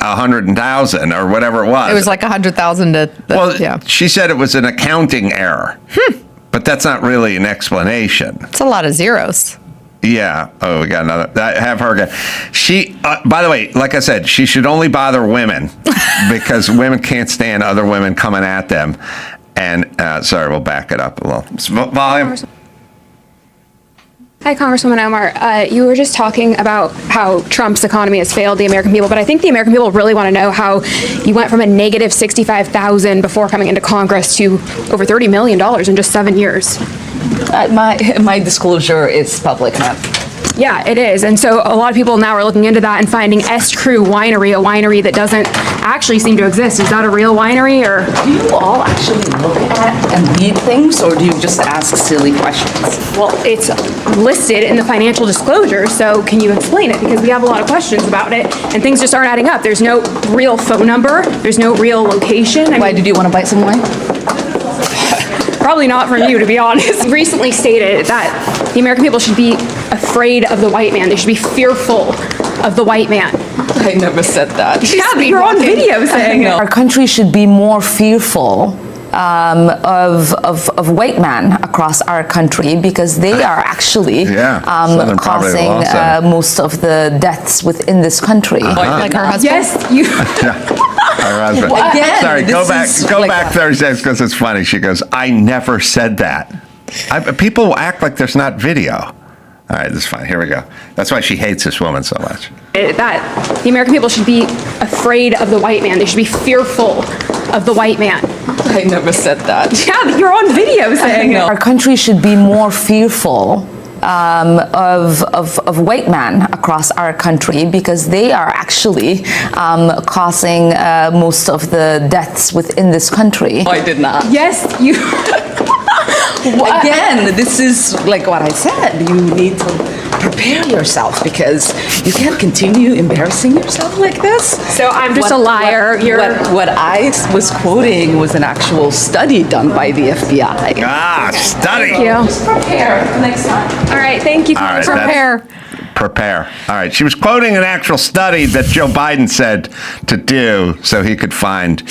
100,000 or whatever it was. It was like 100,000 to. She said it was an accounting error, but that's not really an explanation. It's a lot of zeros. Yeah. Oh, we got another. Have her again. She, by the way, like I said, she should only bother women because women can't stand other women coming at them. And sorry, we'll back it up a little. Volume. Hi, Congresswoman Omar. You were just talking about how Trump's economy has failed the American people, but I think the American people really want to know how you went from a negative 65,000 before coming into Congress to over $30 million in just 7 years. My disclosure is public now. Yeah, it is. And so a lot of people now are looking into that and finding S. Crew Winery, a winery that doesn't actually seem to exist. Is that a real winery, or? Do you all actually look at and read things, or do you just ask silly questions? Well, it's listed in the financial disclosure, so can you explain it? Because we have a lot of questions about it, and things just aren't adding up. There's no real phone number. There's no real location. Why, did you want to buy some wine? Probably not from you, to be honest. Recently stated that the American people should be afraid of the white man. They should be fearful of the white man. I never said that. Yeah, but you're on video saying it. Our country should be more fearful of white men across our country because they are actually causing most of the deaths within this country. Like her husband? Yes, you. Her husband. Again, Sorry, go this is back 30 seconds because it's funny. She goes, I never said that. People act like there's not video. All right, this is fine. Here we go. That's why she hates this woman so much. That the American people should be afraid of the white man. They should be fearful of the white man. I never said that. Yeah, you're on video saying it. Our country should be more fearful of white men across our country because they are actually causing most of the deaths within this country. I did not. Yes, you. Again, this is like what I said. You need to prepare yourself because you can't continue embarrassing yourself like this. So I'm just a liar. What I was quoting was an actual study done by the FBI. Study. Thank you. Just prepare for next time. All right, thank you. All right, Prepare. Prepare. All right. She was quoting an actual study that Joe Biden said to do so he could find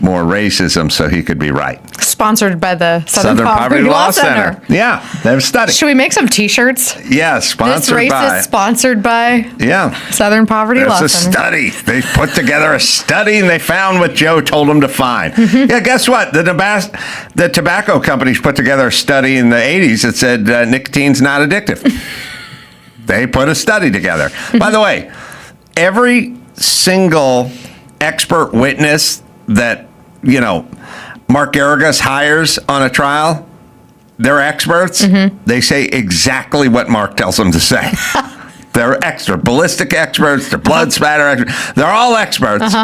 more racism so he could be right. Sponsored by the Southern Poverty Law Center. Yeah, they have a study. Should we make some T-shirts? Yes, sponsored This race by. is sponsored by Southern Poverty Law It's a Center. study. They put together a study and they found what Joe told them to find. Yeah, guess what? The tobacco companies put together a study in the 80s that said nicotine's not addictive. They put a study together. By the way, every single expert witness that, Mark Garrigus hires on a trial, they're experts. They say exactly what Mark tells them to say. They're ballistic experts, they're blood spatter experts. They're all experts.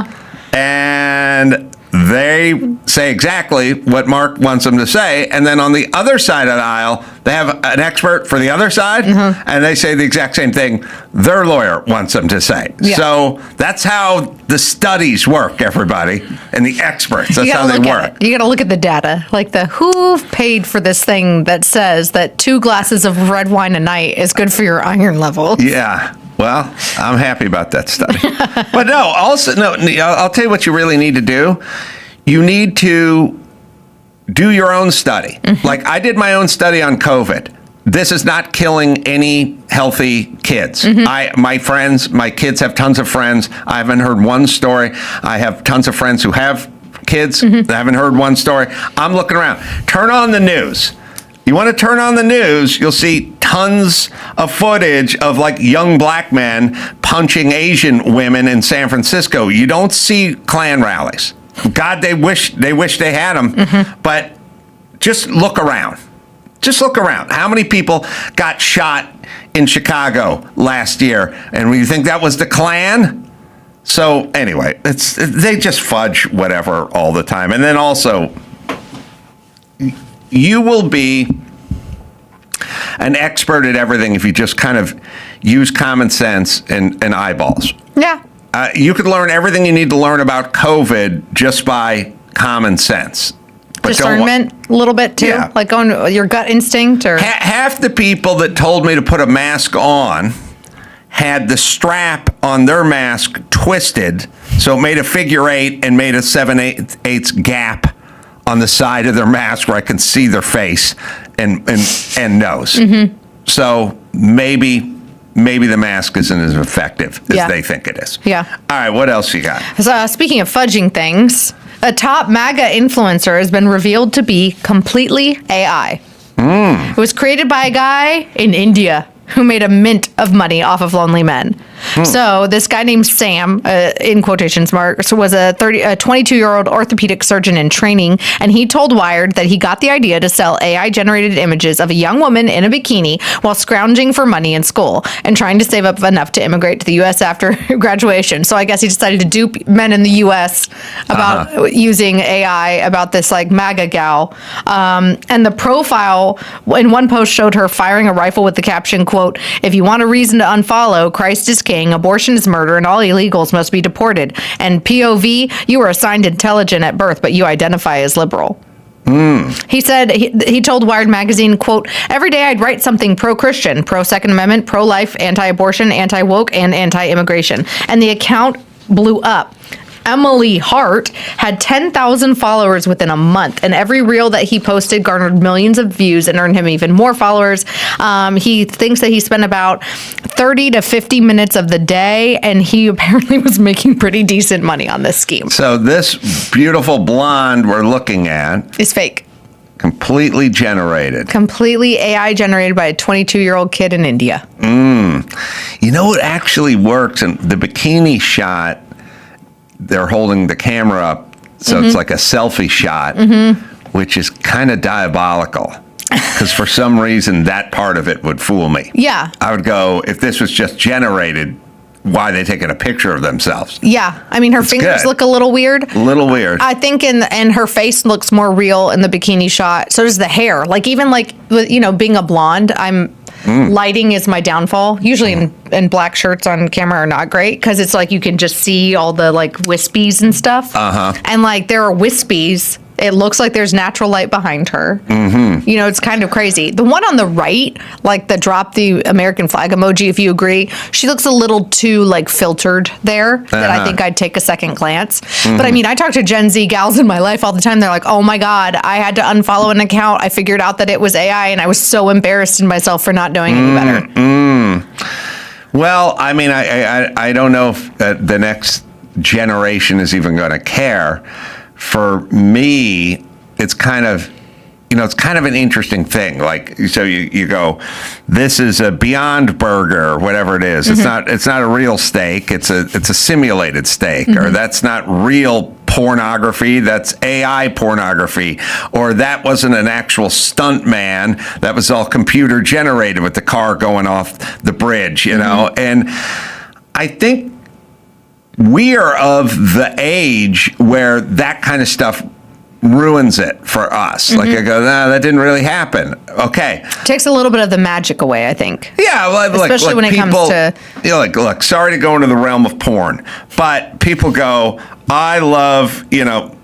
And they say exactly what Mark wants them to say. And then on the other side of the aisle, they have an expert for the other side, and they say the exact same thing their lawyer wants them to say. Yeah. So that's how the studies work, everybody, and the experts. That's how they work. You got to look at the data, like who paid for this thing that says that 2 glasses of red wine a night is good for your iron level. Yeah. Well, I'm happy about that study. But I'll tell you what you really need to do. You need to do your own study. Like I did my own study on COVID. This is not killing any healthy kids. My kids have tons of friends. I haven't heard one story. I have tons of friends who have kids. I haven't heard one story. I'm looking around. Turn on the news. You want to turn on the news, you'll see tons of footage of like young black men punching Asian women in San Francisco. You don't see Klan rallies. God, they wish they had them. But just look around. Just look around. How many people got shot in Chicago last year? And you think that was the Klan? So anyway, they just fudge whatever all the time. And then also, you will be an expert at everything if you just kind of use common sense and eyeballs. Yeah. You could learn everything you need to learn about COVID just by common sense. But discernment a little bit too, like going your gut instinct or half the people that told me to put a mask on had the strap on their mask twisted so it made a figure 8 and made a 7/8 gap on the side of their mask where I can see their face and nose. So maybe the mask isn't as effective as they think it is. Yeah. All right, what else you got? So, speaking of fudging things, a top MAGA influencer has been revealed to be completely AI. It was created by a guy in India who made a mint of money off of lonely men. So this guy named Sam, in quotations marks, was a 22-year-old orthopedic surgeon in training, and he told Wired that he got the idea to sell AI-generated images of a young woman in a bikini while scrounging for money in school and trying to save up enough to immigrate to the U.S. after graduation. So I guess he decided to dupe men in the U.S. about using AI about this like MAGA gal. And the profile in one post showed her firing a rifle with the caption, quote, "If you want a reason to unfollow, Christ is king, abortion is murder, and all illegals must be deported. And POV, you were assigned intelligent at birth, but you identify as liberal." He said, he told Wired magazine, quote, "Every day I'd write something pro-Christian, pro-Second Amendment, pro-life, anti-abortion, anti-woke, and anti-immigration." And the account blew up. Emily Hart, had 10,000 followers within a month, and every reel that he posted garnered millions of views and earned him even more followers. He thinks that he spent about 30 to 50 minutes of the day, and he apparently was making pretty decent money on this scheme. So this beautiful blonde we're looking at is fake. Completely generated. Completely AI generated by a 22-year-old kid in India. You know what actually works? And the bikini shot, they're holding the camera up, so it's like a selfie shot, which is kind of diabolical. Because for some reason, that part of it would fool me. Yeah. I would go, if this was just generated, why are they taking a picture of themselves? Yeah. I mean, her fingers look a little weird. A little weird. I think and her face looks more real in the bikini shot. So does the hair. Like, even like, you know, being a blonde, lighting is my downfall. Usually in black shirts on camera are not great because it's like you can just see all the like wispies and stuff. And like there are wispies. It looks like there's natural light behind her. You know, it's kind of crazy. The one on the right, like the drop the American flag emoji, if you agree, she looks a little too like filtered there that I think I'd take a second glance. But I mean, I talk to Gen Z gals in my life all the time. They're like, oh my God, I had to unfollow an account. I figured out that it was AI and I was so embarrassed in myself for not knowing any better. Well, I mean, I don't know if the next generation is even going to care. For me, it's kind of, you know, it's kind of an interesting thing. Like, so you go, this is a Beyond Burger, or whatever it is. It's not a real steak. It's a simulated steak, or that's not real pornography. That's AI pornography, or that wasn't an actual stunt man. That was all computer generated with the car going off the bridge, you know. And I think we are of the age where that kind of stuff ruins it for us. Like I go, nah, that didn't really happen. Okay. Takes a little bit of the magic away, I think. Yeah, well, especially when it comes to, you know, like, look, sorry to go into the realm of porn, but people go, I love, you know,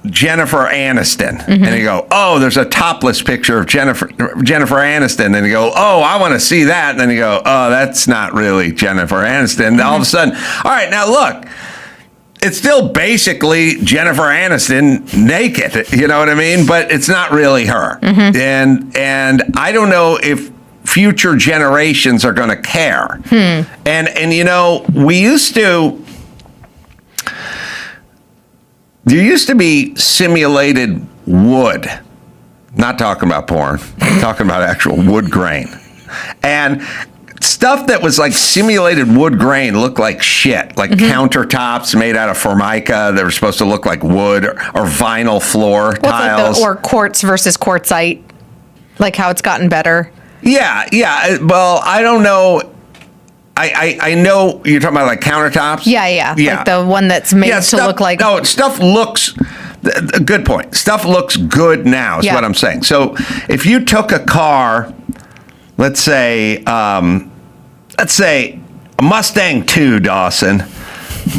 Jennifer Aniston, and you go, oh, there's a topless picture of Jennifer Aniston, and you go, oh, I want to see that, and then you go, oh, that's not really Jennifer Aniston. All of a sudden, all right, now look, it's still basically Jennifer Aniston naked, you know what I mean? But it's not really her, and I don't know if future generations are going to care. And you know, there used to be simulated wood. Not talking about porn, talking about actual wood grain. And stuff that was like simulated wood grain looked like shit, like countertops made out of formica that were supposed to look like wood, or vinyl floor tiles. or quartz versus quartzite, like how it's gotten better. Yeah. Well, I don't know. I know you're talking about like countertops. Yeah. Like the one that's made to look like. No, stuff looks. Good point. Stuff looks good now. Is what I'm saying. So if you took a car, let's say a Mustang 2, Dawson.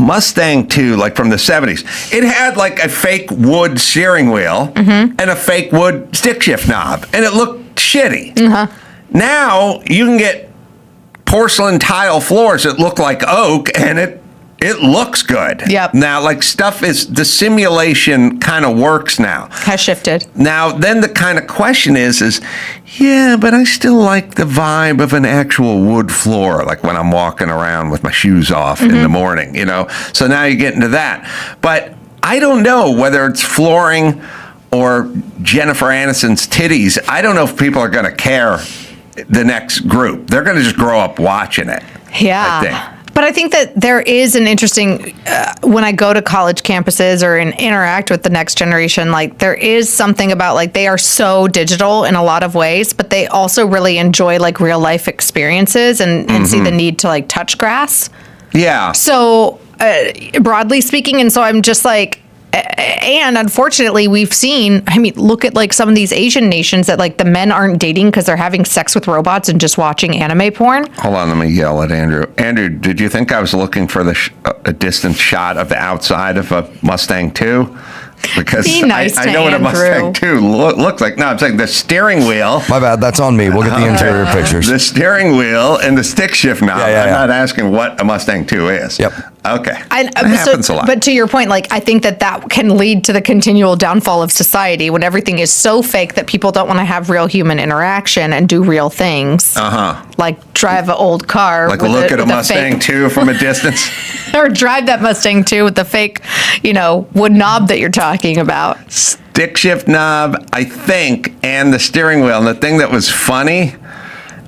Mustang 2, like from the 70s. It had like a fake wood steering wheel and a fake wood stick shift knob, and it looked shitty. Now you can get porcelain tile floors that look like oak, and it looks good. Now, like the simulation kind of works now. Has shifted. Now, then the kind of question is, yeah, but I still like the vibe of an actual wood floor, like when I'm walking around with my shoes off in the morning, you know? So now you get into that. But I don't know whether it's flooring or Jennifer Aniston's titties. I don't know if people are going to care. The next group, they're going to just grow up watching it. Yeah. I think. But I think that there is an interesting, when I go to college campuses or interact with the next generation, like there is something about like they are so digital in a lot of ways, but they also really enjoy like real life experiences and see the need to like touch grass. Yeah. So broadly speaking, and so I'm just like, and unfortunately, we've seen, I mean, look at like some of these Asian nations that like the men aren't dating because they're having sex with robots and just watching anime porn. Hold on, let me yell at Andrew. Andrew, did you think I was looking for a distant shot of the outside of a Mustang 2? because Be nice I to know what a Andrew. Mustang 2 looks like. No, I'm saying the steering wheel. My bad. That's on me. We'll get the interior pictures. The steering wheel and the stick shift knob. Yeah. I'm not asking what a Mustang 2 is. Yep. Okay. That happens a lot. But to your point, like I think that can lead to the continual downfall of society when everything is so fake that people don't want to have real human interaction and do real things. Like drive an old car. Like with look at a with Mustang fake, 2 from a distance. or drive that Mustang 2 with the fake, wood knob that you're talking about. Stick shift knob, I think, and the steering wheel. And the thing that was funny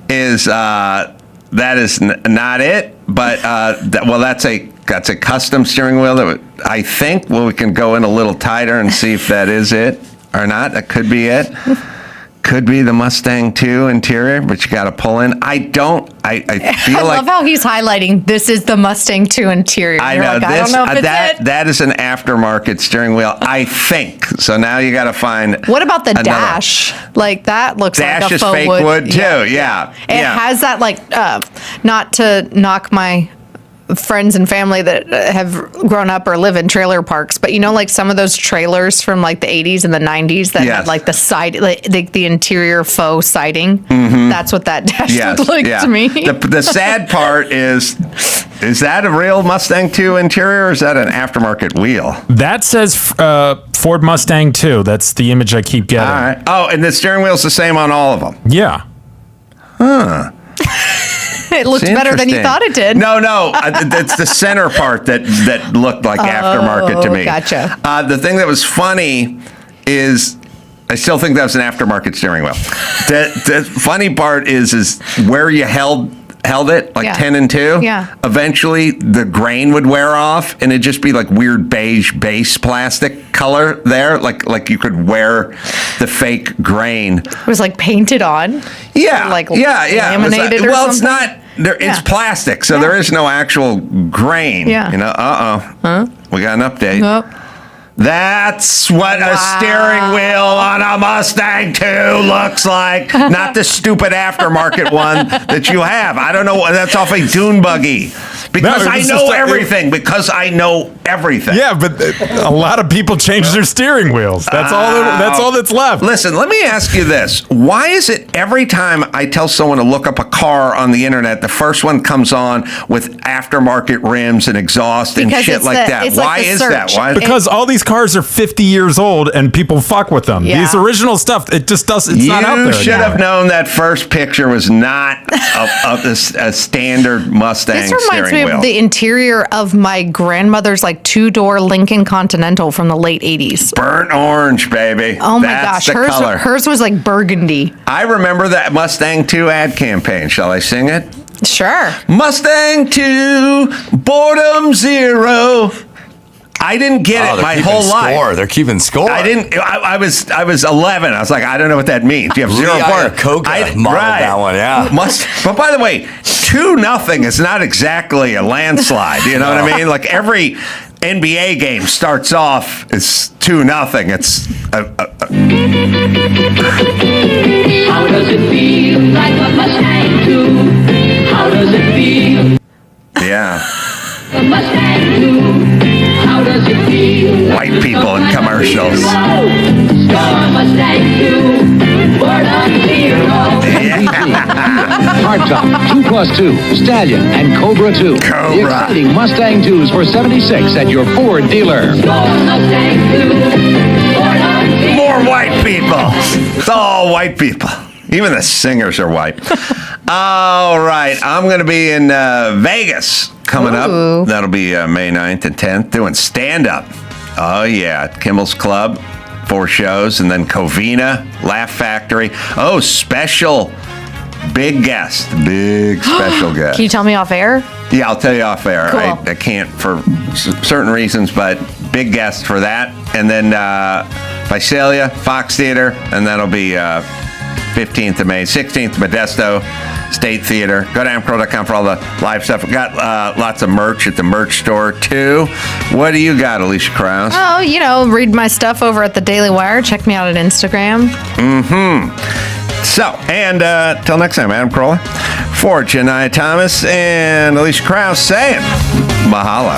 is that is not it, but that's a custom steering wheel that I think. Well, we can go in a little tighter and see if that is it or not. That could be it. Could be the Mustang 2 interior, but you got to pull in. I feel I like love how he's highlighting this is the Mustang 2 interior. I You're know like, this. I don't know if it's it. That is an aftermarket steering wheel, I think. So now you got to find. What about the another. dash? Like that looks Dash like a is faux fake wood too. Yeah. It has that not to knock my friends and family that have grown up or live in trailer parks, but like some of those trailers from like the 80s and the 90s that had like the side, like the interior faux siding. Mm-hmm. That's what that dash looked like to me. The sad part is that a real Mustang 2 interior or is that an aftermarket wheel? That says Ford Mustang 2. That's the image I keep getting. All right. Oh, and the steering wheel's the same on all of them? Yeah. Huh. It looked better than you Interesting. thought it did. No, it's the center part that looked like aftermarket to me. Gotcha. The thing that was funny is I still think that was an aftermarket steering wheel. The funny part is where you held it, like 10 and 2. Yeah. Eventually, the grain would wear off, and it'd just be like weird beige base plastic color there, like you could wear the fake grain. It was like painted on. Yeah, Like It was, laminated or well, something. it's not. It's plastic, so there is no actual grain. Yeah. We got an update. Nope. That's what a steering wheel on a Mustang 2 looks like. Not the stupid aftermarket one that you have. I don't know. That's off a dune buggy. Because I know everything. Because I know everything. Yeah, but a lot of people change their steering wheels. That's all that's left. Listen, let me ask you this. Why is it every time I tell someone to look up a car on the internet, the first one comes on with aftermarket rims and exhaust and Because shit it's like the- that? it's like Why the is search. that? Why? Because all these cars are 50 years old and people fuck with them. Yeah. These original stuff, it just doesn't. It's not out there. You should anymore. have known that first picture was not a standard Mustang This reminds steering me wheel. of the interior of my grandmother's like 2-door Lincoln Continental from the late 80s. Burnt orange, baby. Oh my That's gosh, the color. hers was like burgundy. I remember that Mustang 2 ad campaign. Shall I sing it? Sure. Mustang 2, boredom zero. I didn't get it my whole life. They're keeping score. I didn't. I was 11. I was like, I don't know what that means. You have zero Lee point. Iacocca modeled that one, yeah. But by the way, 2-0 is not exactly a landslide. You know what I mean? Like every NBA game starts off as 2-0. It's How does it feel like a Mustang 2? How does it feel? yeah. A Mustang 2. How does it feel? White people in commercials. Score Mustang 2. Boredom zero. Hardtop, 2+2, Stallion, and Cobra 2. Cobra. The exciting Mustang 2s for $76 at your Ford dealer. Score Mustang 2. Boredom zero. More white people. It's all white people. Even the singers are white. All right. I'm going to be in Vegas coming up. That'll be May 9th and 10th doing stand-up. Oh, yeah. At Kimmel's Club. 4 shows. And then Covina, Laugh Factory. Oh, special. Big guest. Big special guest. Can you tell me off air? Yeah, I'll tell you off air. Cool. I can't for certain reasons, but big guest for that. And then Visalia, Fox Theater, and that'll be 15th of May, 16th, Modesto State Theater. Go to adamcarolla.com for all the live stuff. We've got lots of merch at the merch store, too. What do you got, Alicia Krause? Oh, read my stuff over at the Daily Wire. Check me out at Instagram. Mm-hmm. So, and till next time, Adam Carolla, for Janiyah Thomas and Alicia Krause saying, mahalo.